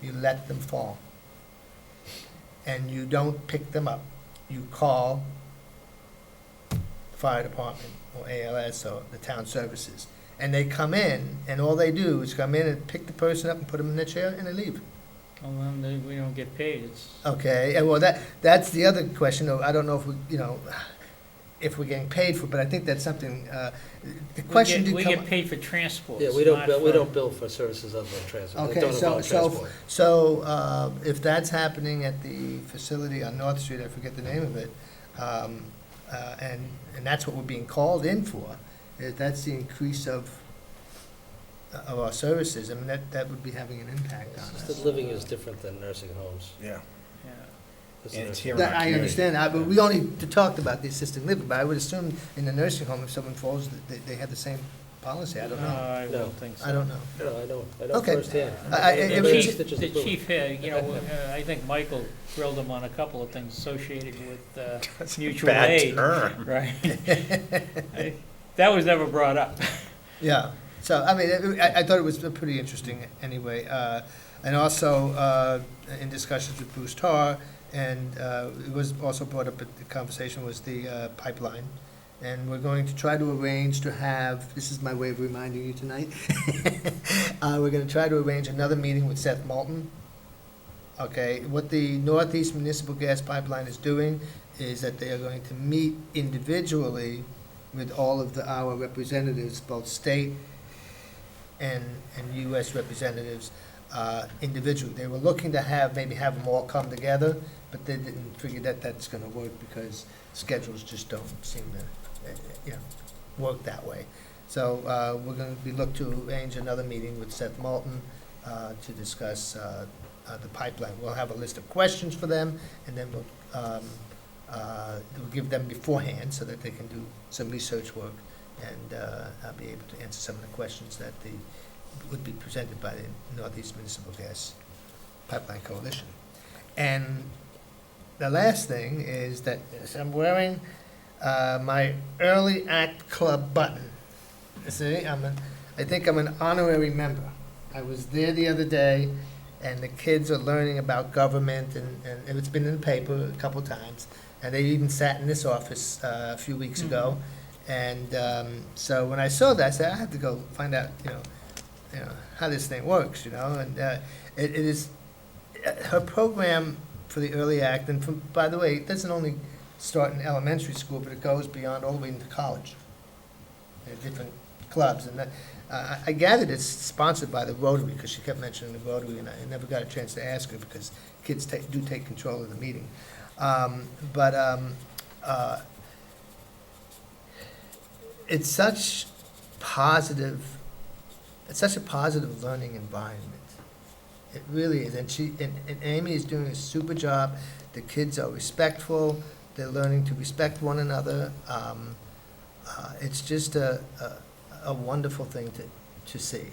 you let them fall. And you don't pick them up. You call fire department or ALS or the town services. And they come in, and all they do is come in and pick the person up and put them in the chair, and they leave. Well, then we don't get paid, it's. Okay, and well, that's the other question, though. I don't know if we, if we're getting paid for it, but I think that's something, the question did We come. get paid for transport. Yeah, we don't bill for services other than transport. Okay, so if that's happening at the facility on North Street, I forget the name of it, and that's what we're being called in for, if that's the increase of our services, I mean, that would be having an impact on us. Assisted living is different than nursing homes. Yeah. This And is it's here nursing- in our I understand that, but we only talked about the assisted living, but I would assume in the nursing home, if someone falls, that they have the same policy, I don't know. I No. don't think so. I don't know. No, I know Okay. firsthand. It The was- stitches The of blue. chief, I think Michael grilled him on a couple of things associated with mutual Bad aid. term. Right. That was never brought up. Yeah, so, I mean, I thought it was pretty interesting anyway. And also, in discussions with Bruce Tarr, and it was also brought up at the conversation was the pipeline. And we're going to try to arrange to have, this is my way of reminding you tonight, we're going to try to arrange another meeting with Seth Moulton. Okay, what the Northeast Municipal Gas Pipeline is doing is that they are going to meet individually with all of our representatives, both state and U.S. representatives, individually. They were looking to maybe have them all come together, but they didn't figure that that's going to work because schedules just don't seem to, work that way. So we're going to look to arrange another meeting with Seth Moulton to discuss the pipeline. We'll have a list of questions for them, and then we'll give them beforehand so that they can do some research work and be able to answer some of the questions that would be presented by the Northeast Municipal Gas Pipeline Coalition. And the last thing is that I'm wearing my Early Act Club button. See, I think I'm an honorary member. I was there the other day, and the kids are learning about government, and it's been in the paper a couple times, and they even sat in this office a few weeks ago. And so when I saw that, I said, I have to go find out, how this thing works, and it is her program for the Early Act, and by the way, it doesn't only start in elementary school, but it goes beyond all the way into college. There are different clubs, and I gathered it's sponsored by the Rotary, because she kept mentioning the Rotary, and I never got a chance to ask her, because kids do take control of the meeting. It's such a positive learning environment. It really is, and Amy is doing a super job. The kids are respectful. They're learning to respect one another. It's just a wonderful thing to see.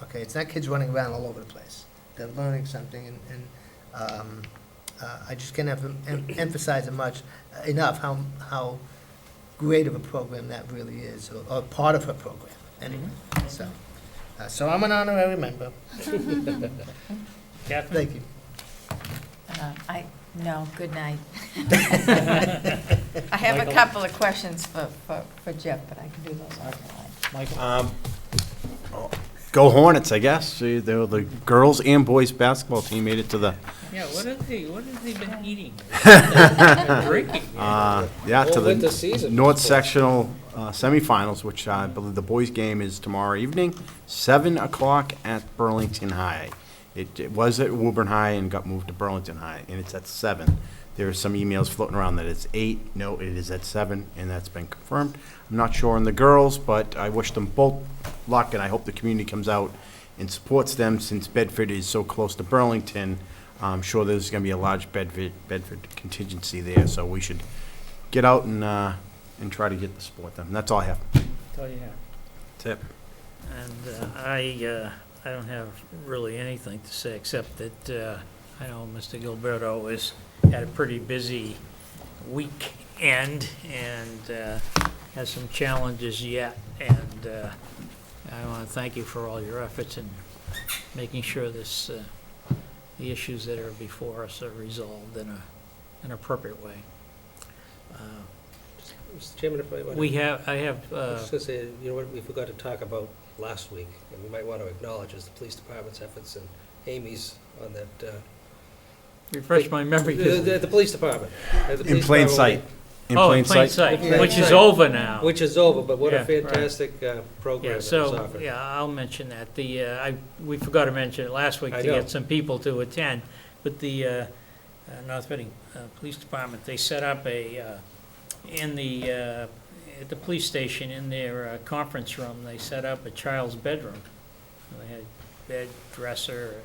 Okay, it's not kids running around all over the place. They're learning something, and I just can't emphasize enough how great of a program that really is, or part of her program, anyway. So I'm an honorary member. Catherine? Thank you. No, good night. I have a Michael? couple of questions for Jeff, but I can do those offline. Michael? Go Hornets, I guess. The girls and boys basketball team made it to the. Yeah, what have they been eating? Drinking? To winter season. the North Sectional semifinals, which I believe the boys' game is tomorrow evening, 7 o'clock at Burlington High. It was at Woburn High and got moved to Burlington High, and it's at 7. There are some emails floating around that it's 8. No, it is at 7, and that's been confirmed. I'm not sure on the girls, but I wish them both luck, and I hope the community comes out and supports them, since Bedford is so close to Burlington. I'm sure there's going to be a large Bedford contingency there, so we should get out and try to get to support them. And that's all I have. That's all you have. That's it. And I don't have really anything to say, except that I know Mr. Gilberto had a pretty busy weekend and has some challenges yet. And I want to thank you for all your efforts in making sure this, the issues that are before us are resolved in an appropriate way. Mr. Chairman, if I might. I have, I was just gonna say, you know what, we forgot to talk about last week, and we might want to acknowledge is the police department's efforts and Amy's on that. refresh my memory. The police department. In plain sight. In plain sight, which is over now. Which is over, but what Yeah, a fantastic program Yeah, that was so, offered. yeah, I'll mention that. We forgot to mention it last week I to know. get some people to attend, but the North Reading Police Department, they set up at the police station, in their conference room, they set up a child's bedroom. They had bed, dresser,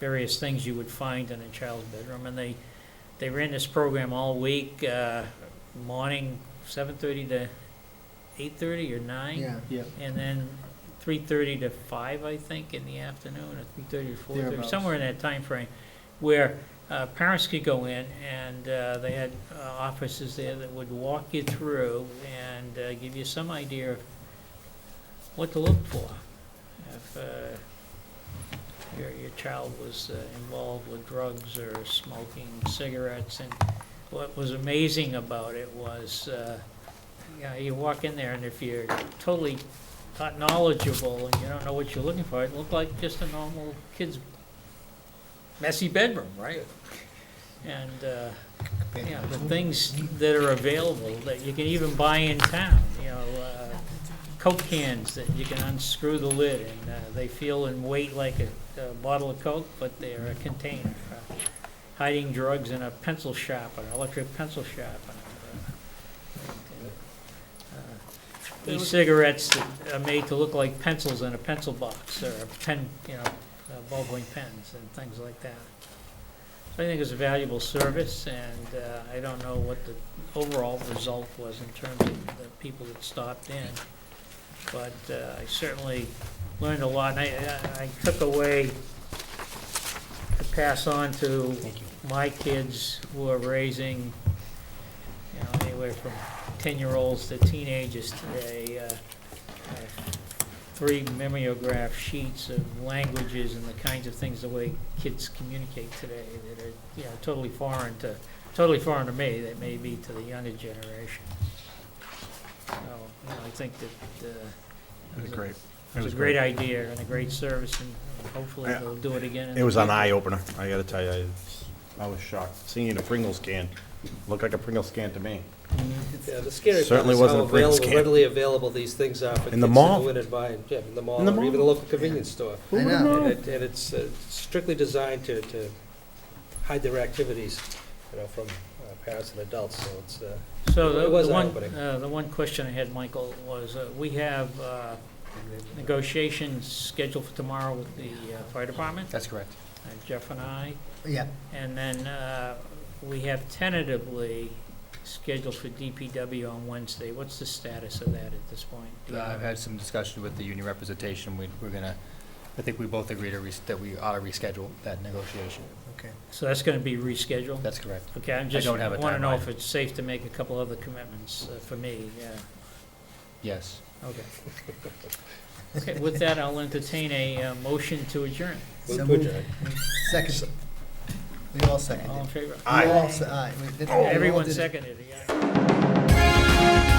various things you would find in a child's bedroom, and they ran this program all week, morning 7:30 to 8:30 or 9. Yeah. And then 3:30 to 5, I think, in the afternoon, or 3:30 to 4:30, Thereabouts. somewhere in that time frame, where parents could go in, and they had officers there that would walk you through and give you some idea of what to look for. If your child was involved with drugs or smoking cigarettes. And what was amazing about it was, you walk in there, and if you're totally not knowledgeable and you don't know what you're looking for, it looked like just a normal kid's messy bedroom, right? And, the things that are available that you can even buy in town, Coke cans that you can unscrew the lid, and they feel and weight like a bottle of Coke, but they're a container. Hiding drugs in a pencil shop, an electric pencil shop. E-cigarettes that are made to look like pencils in a pencil box, or a pen, ballpoint pens and things like that. So I think it's a valuable service, and I don't know what the overall result was in terms of the people that stopped in. But I certainly learned a lot, and I took away to pass on to my kids who are raising, anywhere from 10-year-olds to teenagers today. 3 mimeograph sheets of languages and the kinds of things, the way kids communicate today, that are totally foreign to me, that may be to the younger generation. So, I think that It was great. it was a great idea and a great service, and hopefully Yeah. they'll do it again. in It was the an future. eye-opener, I gotta tell you. I was shocked. Seeing a Pringles can, looked like a Pringles can to me. Yeah, the scary part Certainly is how wasn't a Pringles can. readily available these things are for In the kids mall. to go in and buy, in the mall, In the or even mall. the local convenience store. I know. And it's strictly designed to hide their activities, from parents and adults, so it's, So it was the eye-opening. one question I had, Michael, was we have negotiations scheduled for tomorrow with the fire department, That's correct. Jeff and I, Yeah. and then we have tentatively scheduled for DPW on Wednesday. What's the status of that at this point? Do you I've know? had some discussion with the union representation. We're gonna, I think we both agree that we ought to reschedule that negotiation. Okay. So that's going to be rescheduled? That's correct. Okay, I just don't have a want to know timeline. if it's safe to make a couple other commitments for me, yeah. Yes. Okay. Okay, with that, I'll entertain a motion to adjourn. Move So to adjourn. Second. We all seconded. All in favor? We all se- aye. We did- we all Everyone did it. seconded, yeah.